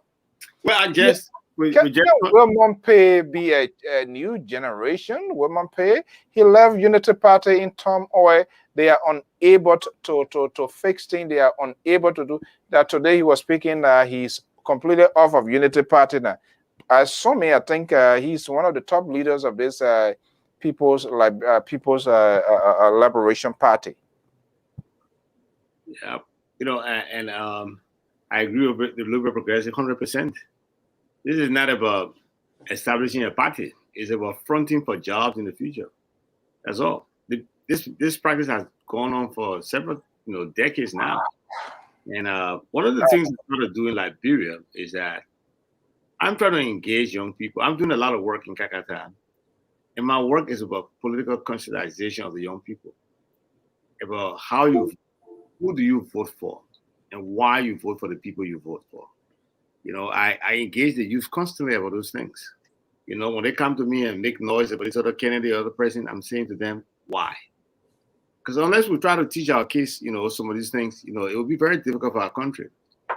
Well, I guess can Wilmon Pay be a new generation? Wilmon Pay, he left Unity Party in turmoil. They are unable to fix things. They are unable to do that. Today he was speaking. He's completely off of Unity Party now. I think he's one of the top leaders of this People's Liberation Party. Yeah, and I agree with the Liberal Progressive 100%. This is not about establishing a party. It's about fronting for jobs in the future. That's all. This practice has gone on for several decades now. And one of the things I'm trying to do in Liberia is that I'm trying to engage young people. I'm doing a lot of work in Kakata, and my work is about political conscientization of the young people, about who do you vote for, and why you vote for the people you vote for. I engage the youth constantly about those things. When they come to me and make noise about this other candidate or other person, I'm saying to them, why? Because unless we try to teach our kids, some of these things, it will be very difficult for our country.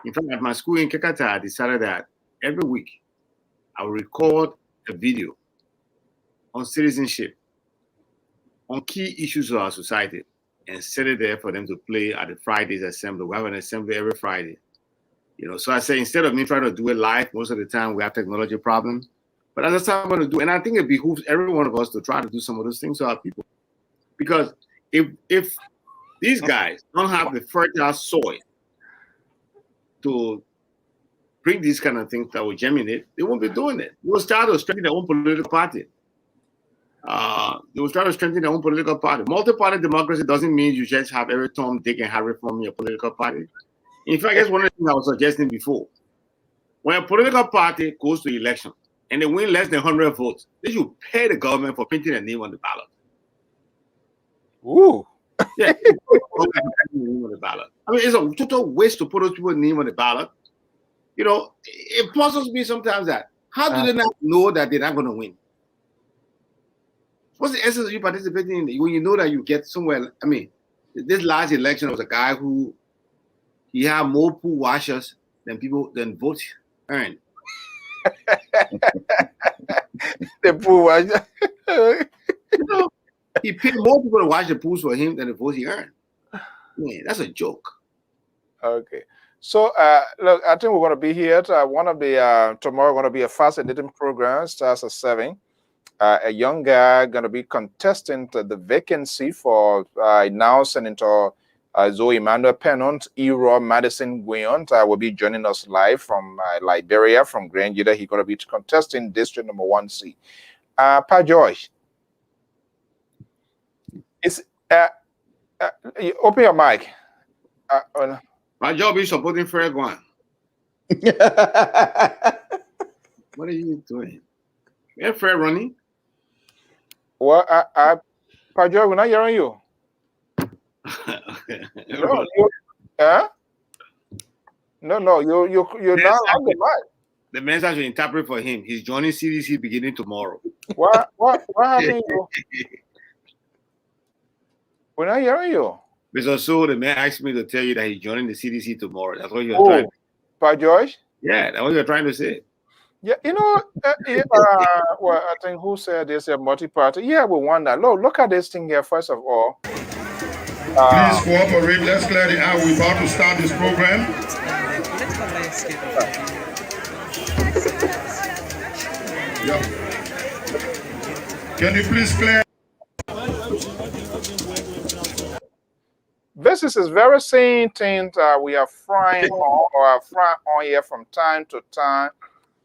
In fact, at my school in Kakata, I decided that every week I will record a video on citizenship, on key issues of our society, and set it there for them to play at the Friday's assembly. We have an assembly every Friday. So I say, instead of me trying to do it live, most of the time we have technology problems. But that's what I'm going to do. And I think it behooves every one of us to try to do some of those things to our people. Because if these guys don't have the fertile soil to bring these kind of things that will germinate, they won't be doing it. They will start to strengthen their own political party. They will try to strengthen their own political party. Multi-party democracy doesn't mean you just have every Tom, Dick, and Harry from your political party. In fact, that's one of the things I was suggesting before. When a political party goes to election and they win less than 100 votes, they should pay the government for printing their name on the ballot. Ooh. Yeah. On the ballot. I mean, it's a total waste to put those people's name on the ballot. It puzzles me sometimes that how do they not know that they're not going to win? What's the essence of you participating in it when you know that you get somewhere? I mean, this last election was a guy who he had more pool washers than votes earned. The pool washer. He paid more people to wash the pools for him than the votes he earned. Man, that's a joke. Okay. So, look, I think we're going to be here. One of the tomorrow going to be a fast editing program. Starts at 7. A young guy going to be contesting the vacancy for now Senator Zoe Emmanuel Pennant. Ero Madison Guion will be joining us live from Liberia, from Grand Judah. He's going to be contesting District Number 1C. Pa George, you open your mic. My job is supporting Fred one. What are you doing? Yeah, Fred running. Well, Pa George, we're not hearing you. No, you're not on the mic. The message should interpret for him. He's joining CDC beginning tomorrow. What happened? We're not hearing you. Mr. So the man asked me to tell you that he's joining the CDC tomorrow. That's what you're trying to say. Pa George? Yeah, that's what you're trying to say. Yeah, well, I think who said this? A multi-party. Yeah, we want that. Look at this thing here, first of all. Please cooperate. Let's clear the air. We're about to start this program. Yep. Can you please clear? This is very same thing we are frying on here from time to time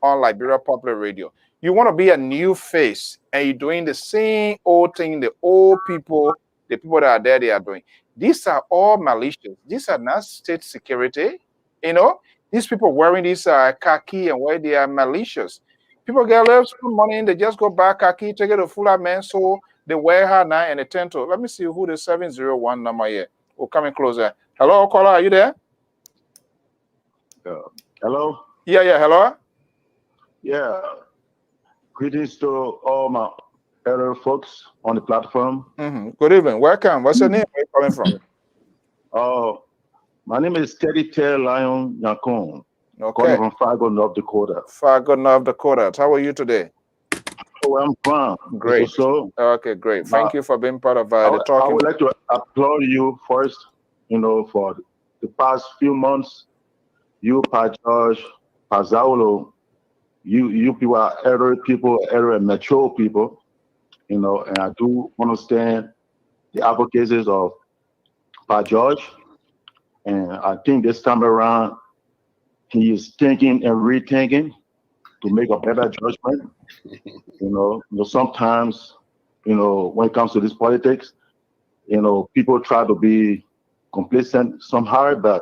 on Liberia Public Radio. You want to be a new face, and you're doing the same old thing the old people, the people that are there, they are doing. These are all malicious. These are not state security. You know, these people wearing this khaki and why they are malicious. People get a little money and they just go back khaki, take it to full man, so they wear her now and they tend to. Let me see who the 701 number here. We're coming closer. Hello, caller, are you there? Hello? Yeah, hello? Yeah. Greetings to all my other folks on the platform. Good evening. Welcome. What's your name? Where are you coming from? My name is Teddy Tail Lion Yakon. Okay. Calling from Fargo, North Dakota. Fargo, North Dakota. How are you today? Oh, I'm fine. Great. Okay, great. Thank you for being part of the talking. I would like to applaud you first, for the past few months. You, Pa George, Pa Zaulo, you people are elderly people, elderly and mature people, and I do understand the advocacies of Pa George. And I think this time around, he is thinking and rethinking to make a better judgment. Sometimes, when it comes to this politics, people try to be complacent somehow, but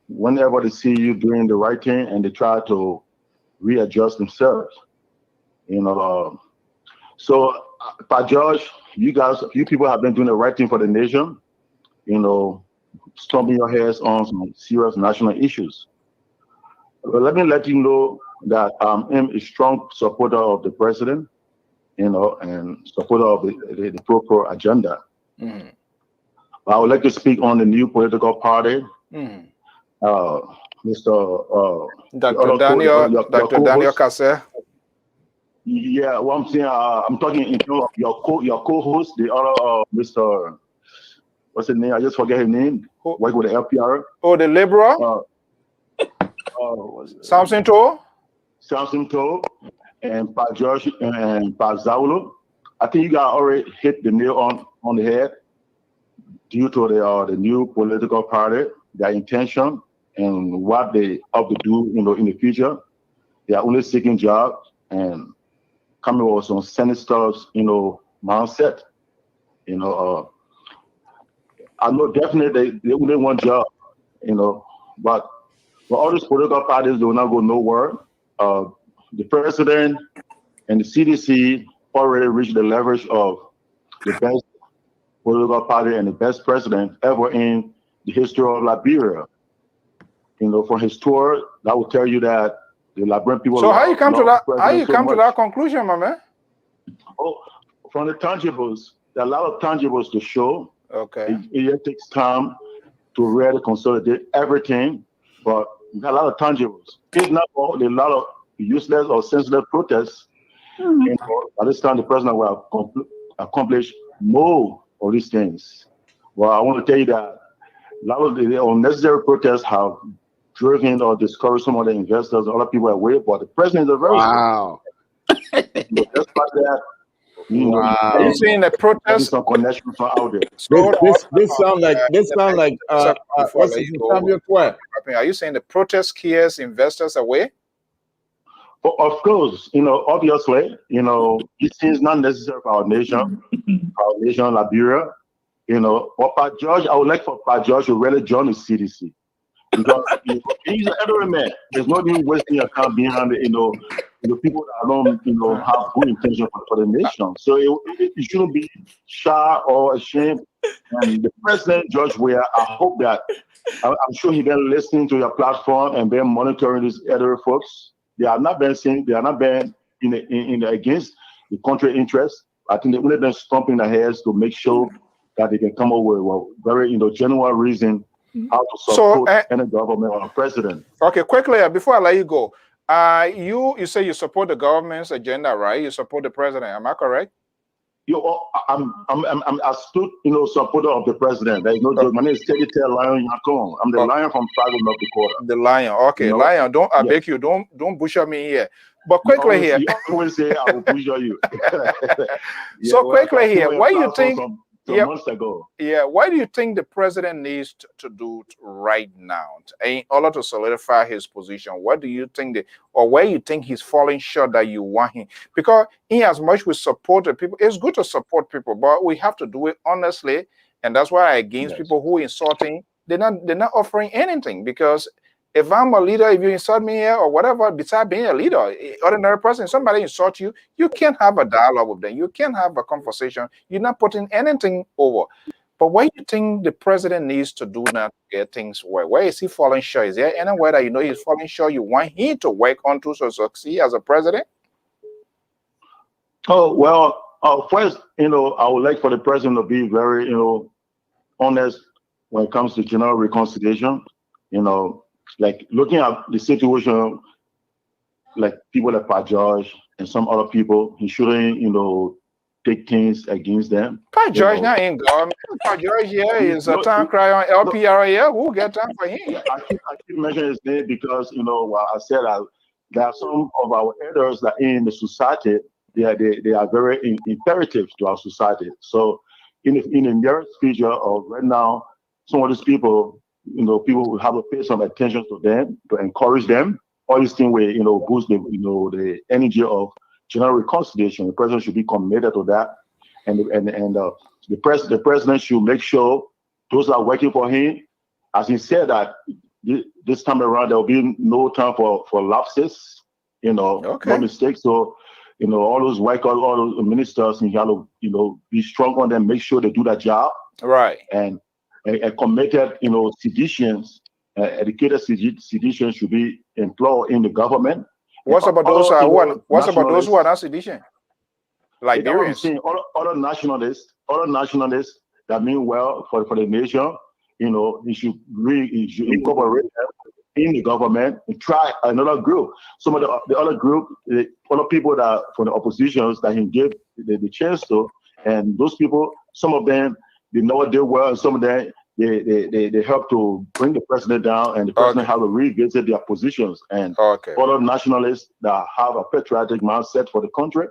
whenever they see you doing the right thing and they try to readjust themselves, So, Pa George, you people have been doing the right thing for the nation, stomping your heads on some serious national issues. But let me let you know that I'm a strong supporter of the president, and supporter of the pro agenda. I would like to speak on the new political party. Dr. Daniel Kase. Yeah, what I'm saying, I'm talking in terms of your co-host, the other Mr. What's his name? I just forget his name. Work with the LPR. Oh, the Libera? Samson Toe? Samson Toe and Pa George and Pa Zaulo. I think you guys already hit the nail on the head due to the new political party, their intention and what they have to do, in the future. They are only seeking jobs and coming with some sinister, mindset. I know definitely they only want job, but all these political parties do not go nowhere. The president and the CDC already reached the leverage of the best political party and the best president ever in the history of Liberia. From his tour, that will tell you that the Liberian people. So how you come to that? How you come to that conclusion, my man? Oh, from the tangibles, there are a lot of tangibles to show. Okay. It takes time to really consolidate everything, but we got a lot of tangibles. It's not a lot of useless or sensitive protests. By this time, the president will accomplish more of these things. Well, I want to tell you that a lot of the unnecessary protests have driven or discouraged some of the investors, other people away, but the president is a very wow. Just like that. Wow. Are you saying the protest? Some connections are out there. This sound like Are you saying the protest scares investors away? Well, of course, obviously, it is not necessary for our nation, Liberia. But Pa George, I would like for Pa George to really join the CDC. Because he's an elderly man. There's no need wasting your time behind the people that don't, have good intention for the nation. So it shouldn't be shy or ashamed. And the president, George Weah, I hope that I'm sure he's been listening to your platform and been monitoring these elderly folks. They have not been against the country interest. I think they've only been stomping their heads to make sure that they can come up with a very genuine reason how to support any government or president. Okay, quickly before I let you go, you say you support the government's agenda, right? You support the president. Am I correct? I'm astute, supporter of the president. There is no joke. My name is Teddy Tail Lion Yakon. I'm the lion from Fargo, North Dakota. The lion. Okay, lion. I beg you, don't butcher me here. But quickly here. You always say I will butcher you. So quickly here, why you think? months ago. Yeah, what do you think the president needs to do right now in order to solidify his position? What do you think, or where you think he's falling short that you want him? Because in as much we support the people, it's good to support people, but we have to do it honestly, and that's why I against people who insulting. They're not offering anything, because if I'm a leader, if you insult me here or whatever, besides being a leader, ordinary person, somebody insult you, you can't have a dialogue with them. You can't have a conversation. You're not putting anything over. But what do you think the president needs to do now to get things right? Where is he falling short? Is there anywhere that you know he's falling short you want him to work on to succeed as a president? Oh, well, first, I would like for the president to be very, honest when it comes to general reconciliation. Like looking at the situation, like people like Pat George and some other people, he shouldn't, take things against them. Pat George not in government. Pat George here is a town cry on Lpr-Tv. Who get time for him? I keep mentioning his name because, I said there are some of our elders that in the society, they are very imperative to our society. So in the nearest future of right now, some of these people, people will have to pay some attention to them, to encourage them. All these things will, boost the energy of general reconciliation. The president should be committed to that, and the president should make sure those that are working for him, as he said that this time around there will be no time for lapses, no mistakes. So, all those workers, all those ministers, you got to, be strong on them, make sure they do their job, right, and committed, citizens, educated citizens should be employed in the government. What's about those who are not sedition? Liberians. Other nationalists that mean well for the nation, you should incorporate them in the government and try another group. Some of the other group, the other people that from the oppositions that he gave the chance to, and those people, some of them, they know what they were, and some of them, they help to bring the president down, and the president have to revisit their positions. And other nationalists that have a patriotic mindset for the country,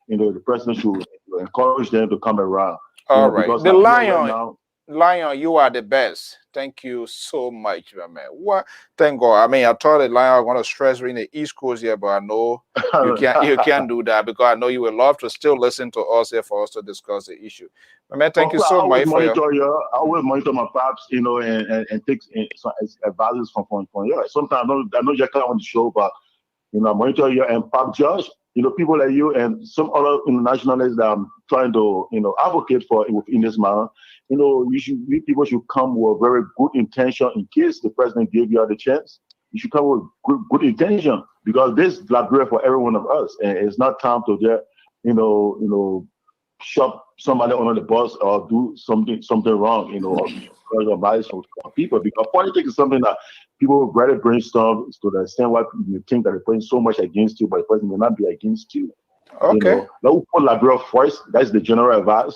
the president should encourage them to come around. All right. The Lion, you are the best. Thank you so much, my man. What? Thank God. I mean, I thought the Lion was going to stress in the East Coast here, but I know you can't do that, because I know you would love to still listen to us here for us to discuss the issue. My man, thank you so much for your... I will monitor my paps, and take some advices from you. Sometimes I know you're on the show, but I monitor you and Pap George. People like you and some other nationalists that I'm trying to, advocate for within this man. People should come with very good intention in case the president gave you the chance. You should come with good intention, because this is Liberia for every one of us, and it's not time to just, shove somebody under the bus or do something wrong, or advice for people, because politics is something that people rather brainstorm to the extent why you think that they're putting so much against you, but the president may not be against you. Okay. Let us put Liberia first. That's the general advice.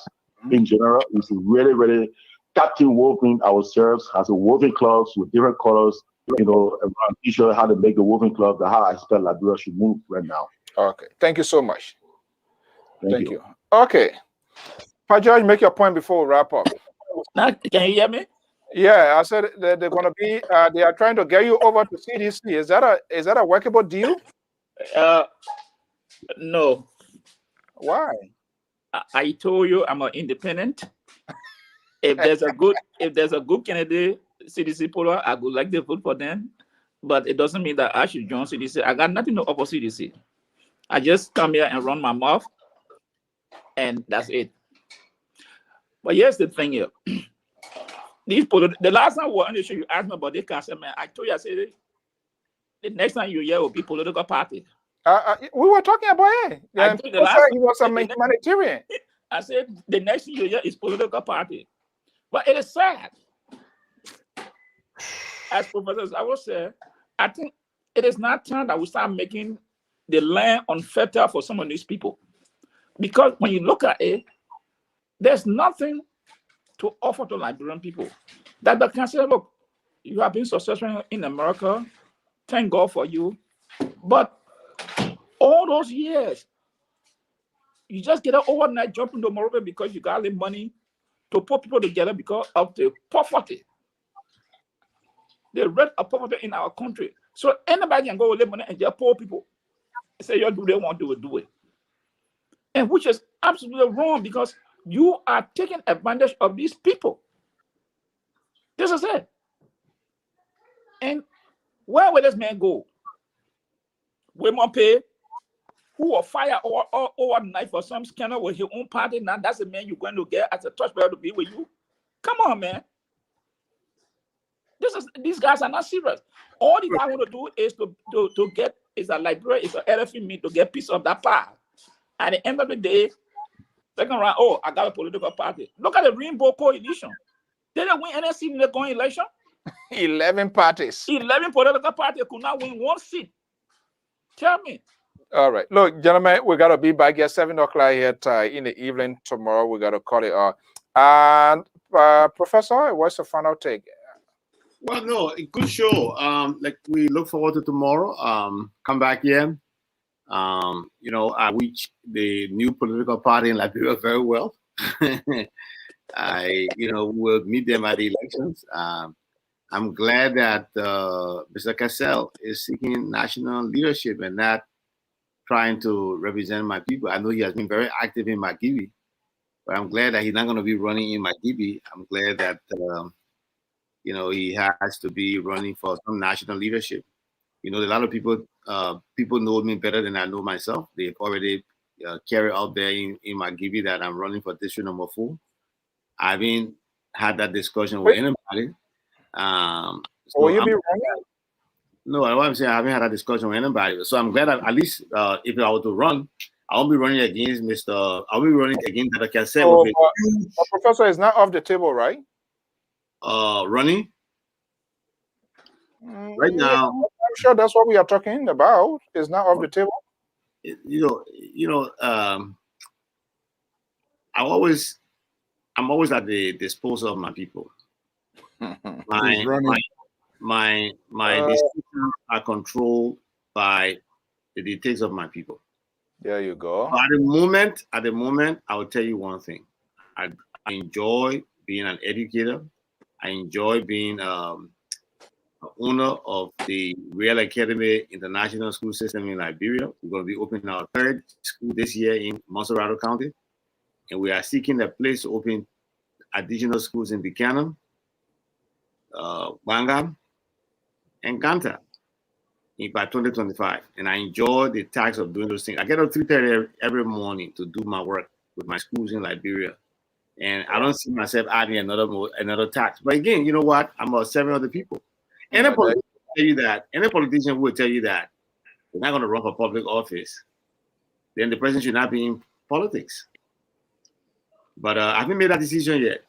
In general, we should really captain woven ourselves as a woven clubs with different colors, around each other, how to make the woven club, how I expect Liberia should move right now. Okay. Thank you so much. Thank you. Okay. Pat George, make your point before we wrap up. Now, can you hear me? Yeah, I said they're going to be. They are trying to get you over to CDC. Is that a workable deal? No. Why? I told you I'm an independent. If there's a good candidate, CDC poller, I would like to vote for them. But it doesn't mean that I should join CDC. I got nothing to offer CDC. I just come here and run my mouth, and that's it. But here's the thing here. The last time we were on the show, you asked me about this cancer, man. I told you, I said, the next time you hear will be political party. We were talking about it. Yeah, he was a humanitarian. I said the next thing you hear is political party. But it is sad. As Professor Zawo said, I think it is not time that we start making the land unfertile for some of these people. Because when you look at it, there's nothing to offer to Liberian people. That they can say, look, you have been successful in America. Thank God for you. But all those years, you just get an overnight jump into Morocco because you got the money to put people together because of the poverty. The rate of poverty in our country. So anybody can go live money and just poor people. Say you do they want to do it. And which is absolutely wrong because you are taking advantage of these people. This is it. And where will this man go? Women pay, who will fire overnight for some scandal with his own party. Now that's the man you're going to get as a torchbearer to be with you. Come on, man. These guys are not serious. All the guy want to do is to get is a library, is an elephant meat to get piece of that pie. At the end of the day, second round, oh, I got a political party. Look at the Rainbow Coalition. They didn't win any seat in the going election. 11 parties. 11 political parties could not win one seat. Tell me. All right. Look, gentlemen, we got to be back here 7 o'clock here in the evening tomorrow. We got to call it off. And Professor, what's the final take? Well, no, a good show. Like we look forward to tomorrow. Come back here. You know, I wish the new political party in Liberia very well. I, you know, will meet them at the elections. I'm glad that Mr. Cassell is seeking national leadership and not trying to represent my people. I know he has been very active in Magibi, but I'm glad that he's not going to be running in Magibi. I'm glad that you know, he has to be running for some national leadership. You know, a lot of people know me better than I know myself. They've already carried out there in Magibi that I'm running for district number 4. I haven't had that discussion with anybody. So will you be running? No, what I'm saying, I haven't had that discussion with anybody. So I'm glad that at least if I were to run, I won't be running against I'll be running against Dr. Cassell. Professor is not off the table, right? Running right now. I'm sure that's what we are talking about. It's not off the table. You know. I'm always at the disposal of my people. My decisions are controlled by the dictates of my people. There you go. But at the moment, I will tell you one thing. I enjoy being an educator. I enjoy being owner of the Real Academy International School System in Liberia. We're going to be opening our 3rd school this year in Monserrado County. And we are seeking a place to open additional schools in Buchanan, Bangam, and Ganta by 2025. And I enjoy the task of doing those things. I get up 3:30 every morning to do my work with my schools in Liberia. And I don't see myself adding another tax. But again, you know what? I'm about 7 other people. Any politician will tell you that. Any politician will tell you that they're not going to run for public office. Then the president should not be in politics. But I haven't made that decision yet.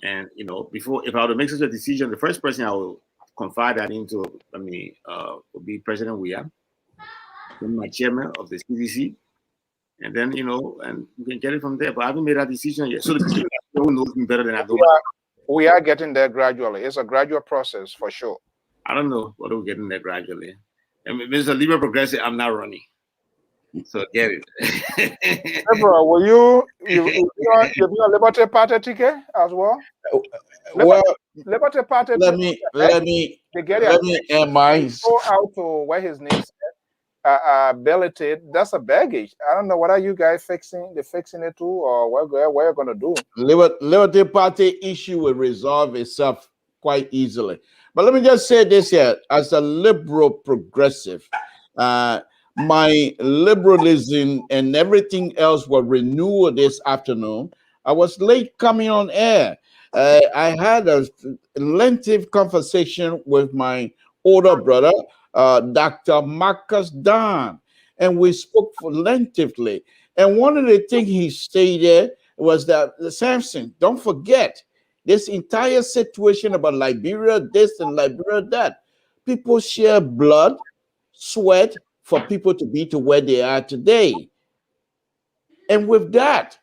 And you know, if I were to make such a decision, the first person I will confide that into, will be President William, then my chairman of the CDC. And then, you know, and we can get it from there. But I haven't made that decision yet. So the people who knows me better than I do. We are getting there gradually. It's a gradual process for sure. I don't know what we're getting there gradually. And Mr. Liberal Progressive, I'm not running. So get it. Deborah, will you be a Liberty Party ticket as well? Liberty Party. Let me add mine. Go out to where his name said. Ability, that's a baggage. I don't know what are you guys fixing. They're fixing it too, or what you're gonna do. Liberty Party issue will resolve itself quite easily. But let me just say this here: as a liberal progressive, my liberalism and everything else were renewed this afternoon. I was late coming on air. I had a lengthy conversation with my older brother, Dr. Marcus Don, and we spoke lengthily. And one of the things he stated was that, Samson, don't forget this entire situation about Liberia, this and Liberia, that. People share blood, sweat for people to be to where they are today. And with that,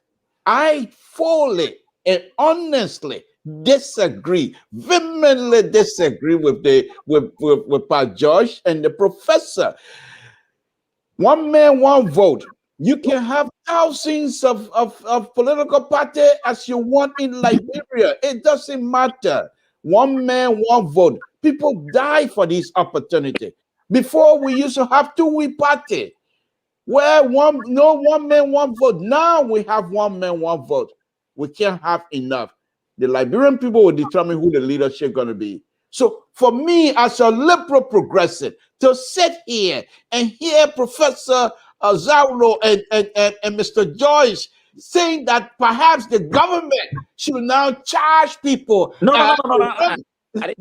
I fully and honestly vehemently disagree with Pat George and the professor. One man, one vote. You can have thousands of political parties as you want in Liberia. It doesn't matter. One man, one vote. People die for this opportunity. Before we used to have two-way party, where one man, one vote. Now we have one man, one vote. We can't have enough. The Liberian people will determine who the leadership is going to be. So for me, as a liberal progressive, to sit here and hear Professor Zaulo and Mr. Joyce saying that perhaps the government should now charge people. No. Hold on. But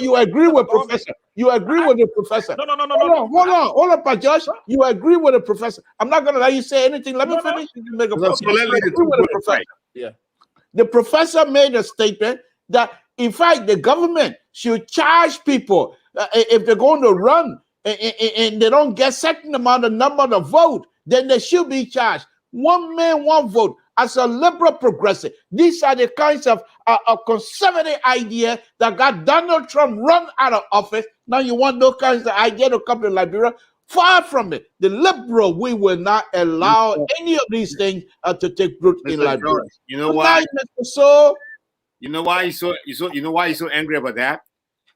you agree with Professor. You agree with the Professor. Hold on, Pa Josh. You agree with the Professor. I'm not going to let you say anything. Let me finish. Make a point. Yeah. The professor made a statement that, in fact, the government should charge people if they're going to run and they don't get certain amount of number to vote, then they should be charged. One man, one vote. As a liberal progressive, these are the kinds of conservative idea that got Donald Trump run out of office. Now you want those kinds of idea to come to Liberia? Far from it. The liberal, we will not allow any of these things to take root in Liberia. George, you know why? So, you know why he's so angry about that?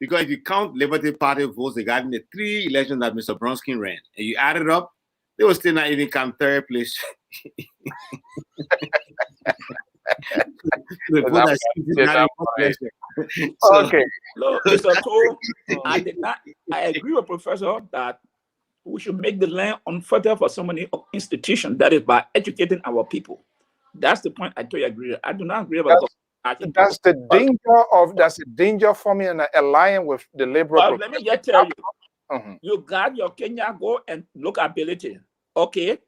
Because if you count Liberty Party votes they got in the 3 elections that Mr. Bronsky ran, and you add it up, they will still not even come third place. Okay. Look, Mr. Cole, I agree with Professor that we should make the land unfertile for so many institutions. That is by educating our people. That's the point I totally agree. I do not agree about that's the danger for me in allying with the liberal. But let me just tell you, you got your Kenya go and look ability. Okay.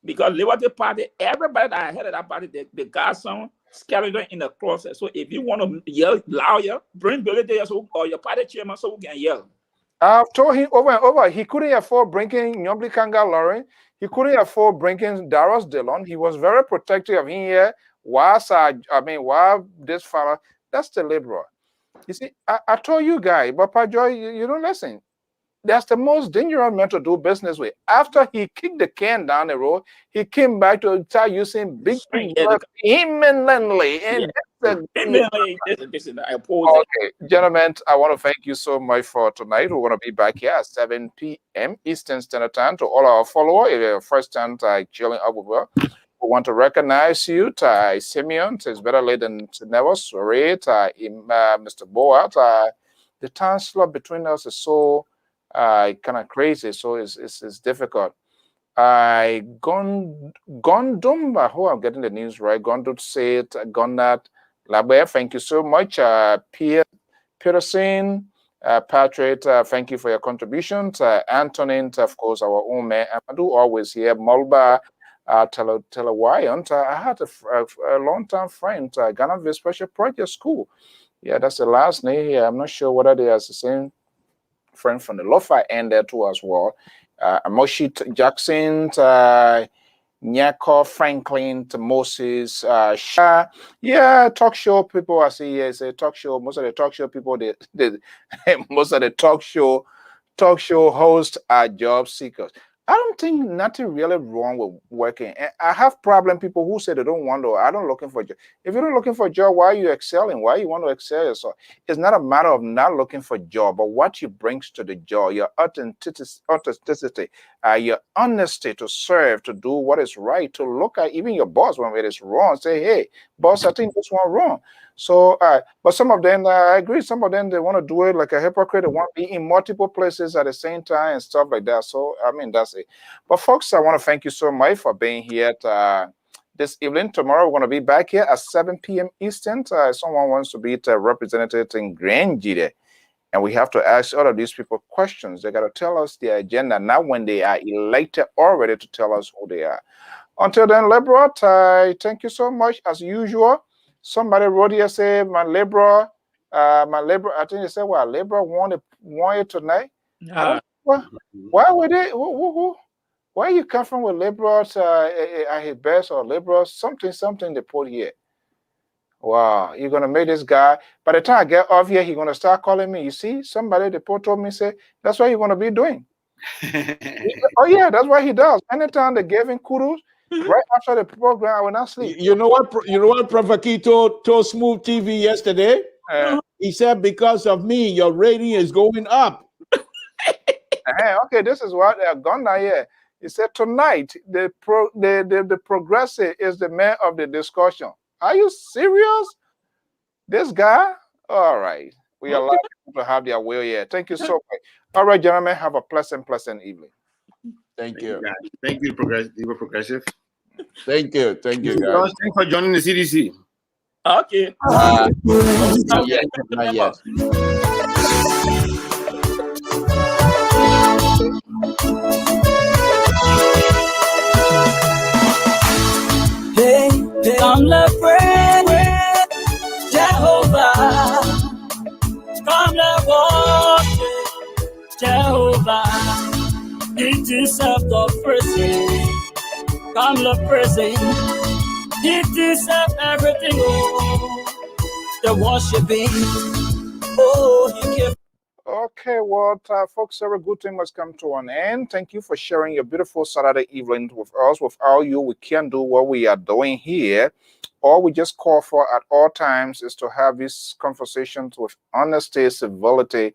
Because Liberty Party, everybody that I had at that party, they got some skeleton in the closet. So if you want to yell louder, bring Billy there or your party chairman so we can yell. I've told him over and over, he couldn't afford bringing Nyobli Kanga Lauren. He couldn't afford bringing Darius Dillon. He was very protective of him here. Why this fella? That's the liberal. You see, I told you guys, but Pajoy, you don't listen. That's the most dangerous man to do business with. After he kicked the can down the road, he came back to start using big imminently. And okay, gentlemen, I want to thank you so much for tonight. We're going to be back here at 7 p.m. Eastern Standard Time. To all our followers, if you're first time chilling up with us, we want to recognize you. Simeon, it's better late than never. Sorry, Mr. Boat. The time slot between us is so kind of crazy, so it's difficult. Gondum, I hope I'm getting the news right. Gondum said, Gondat, Labe, thank you so much. Peterson, Patrick, thank you for your contributions. Antonin, of course, our own man. Amadou always here. Mulba, Telewayant. I had a long-time friend, Ghana Vista Special Project School. Yeah, that's the last name here. I'm not sure whether they are the same friend from the Lofa end there too as well. Moshi Jackson, Nyako Franklin, Moses, Shah. Yeah, talk show people. I see here, say talk show. Most of the talk show people, most of the talk show hosts are job seekers. I don't think nothing really wrong with working. And I have problem people who say they don't want to. I don't looking for a job. If you're not looking for a job, why are you excelling? Why you want to excel yourself? It's not a matter of not looking for a job, but what you bring to the job, your authenticity, your honesty to serve, to do what is right, to look at even your boss when it is wrong. Say, hey, boss, I think this one wrong. So, but some of them, I agree, some of them, they want to do it like a hypocrite. They want to be in multiple places at the same time and stuff like that. So, I mean, that's it. But folks, I want to thank you so much for being here this evening. Tomorrow, we're going to be back here at 7 p.m. Eastern. Someone wants to be represented in Grand Gide. And we have to ask all of these people questions. They got to tell us their agenda, not when they are elected already to tell us who they are. Until then, Liberal, thank you so much as usual. Somebody wrote here, say, my Liberal, I think they said, well, Liberal won it tonight. Why would they, where you come from with Liberals at his best or Liberals, something they put here. Wow, you're going to make this guy, by the time I get off here, he's going to start calling me. You see, somebody, the post told me, say, that's what you're going to be doing. Oh yeah, that's what he does. Anytime they gave him kudos, right after the program, I will not sleep. You know what? You know what Prophet Key told Smooth TV yesterday? He said, because of me, your rating is going up. Okay, this is what they are gone now here. He said tonight the progressive is the man of the discussion. Are you serious? This guy? All right. We allow people to have their will here. Thank you so much. All right, gentlemen, have a pleasant evening. Thank you. Thank you, Progressive. Thank you. Thank you, guys. Thanks for joining the CDC. Okay. Not yet. Not yet. Hey, come let's pray, Jehovah. Come let's worship Jehovah. It is the prison. Come let's praise. It is everything. Oh, the worshiping. Oh, He gave. Okay, well, folks, every good thing must come to an end. Thank you for sharing your beautiful Saturday evening with us. Without you, we can't do what we are doing here. All we just call for at all times is to have these conversations with honesty, civility,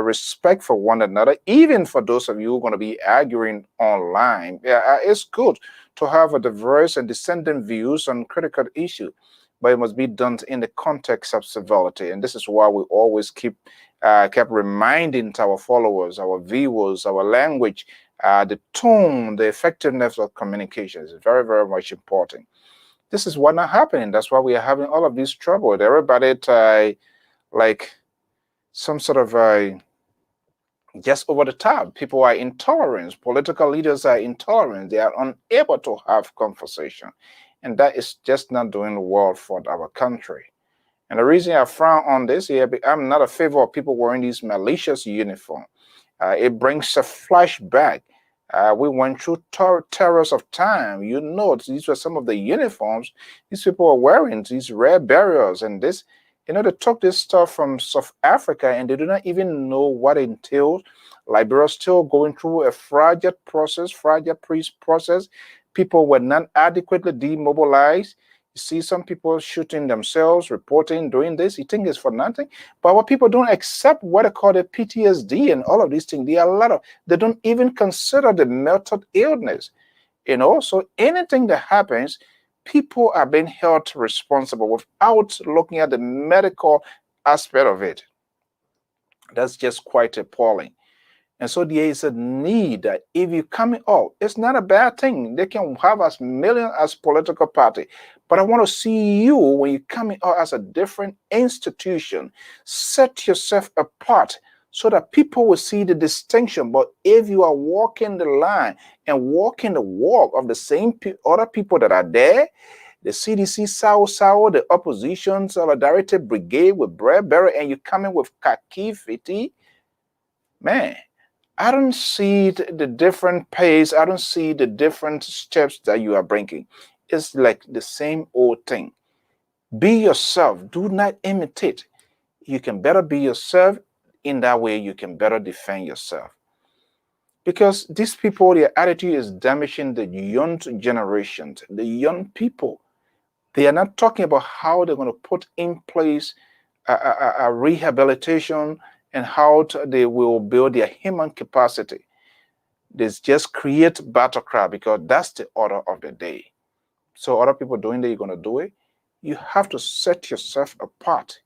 respect for one another, even for those of you who are going to be arguing online. Yeah, it's good to have a diverse and dissenting views on critical issues, but it must be done in the context of civility. And this is why we always kept reminding our followers, our viewers, our language, the tone, the effectiveness of communication is very, very much important. This is what not happening. That's why we are having all of this trouble. Everybody like some sort of just over the top. People are intolerant. Political leaders are intolerant. They are unable to have conversation. And that is just not doing well for our country. And the reason I frown on this here, I'm not a favor of people wearing these malicious uniforms. It brings a flashback. We went through terrors of time. You know, these were some of the uniforms these people were wearing, these rare burials. And this, you know, they took this stuff from South Africa and they do not even know what it entails. Liberia is still going through a fragile process. People were not adequately demobilized. You see some people shooting themselves, reporting, doing this. You think it's for nothing. But what people don't accept what they call the PTSD and all of these things. There are a lot of, they don't even consider the mental illness. You know, so anything that happens, people are being held responsible without looking at the medical aspect of it. That's just quite appalling. And so there is a need that if you come up, it's not a bad thing. They can have as million as political party. But I want to see you when you come out as a different institution, set yourself apart so that people will see the distinction. But if you are walking the line and walking the walk of the same other people that are there, the CDC sour, the opposition solidarity brigade with bread bearer, and you come in with khaki fitty, man, I don't see the different pace. I don't see the different steps that you are bringing. It's like the same old thing. Be yourself. Do not imitate. You can better be yourself. In that way, you can better defend yourself. Because these people, their attitude is damaging the young generations, the young people. They are not talking about how they're going to put in place a rehabilitation and how they will build their human capacity. They just create battlecry because that's the order of the day. So other people doing that, you're going to do it. You have to set yourself apart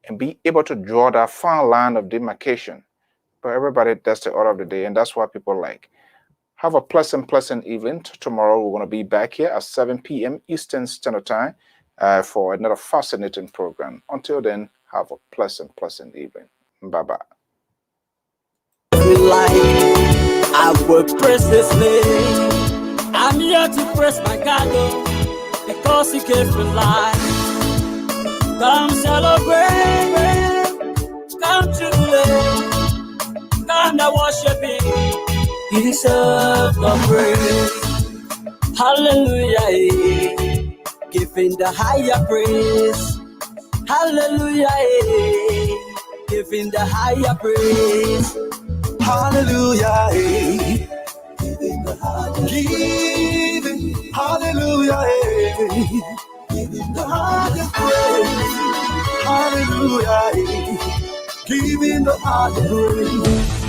and be able to draw that fine line of demarcation. But everybody, that's the order of the day, and that's what people like. Have a pleasant evening. Tomorrow we're going to be back here at 7 p.m. Eastern Standard Time for another fascinating program. Until then, have a pleasant evening. Bye-bye. I will press this name. I'm here to press my God because He gave me life. Come celebrate, come jubilate, come to worship Him. He deserves the praise. Hallelujah, giving the higher praise. Hallelujah, giving the higher praise. hallelujah, giving, hallelujah, giving the highest praise, hallelujah, giving the highest praise.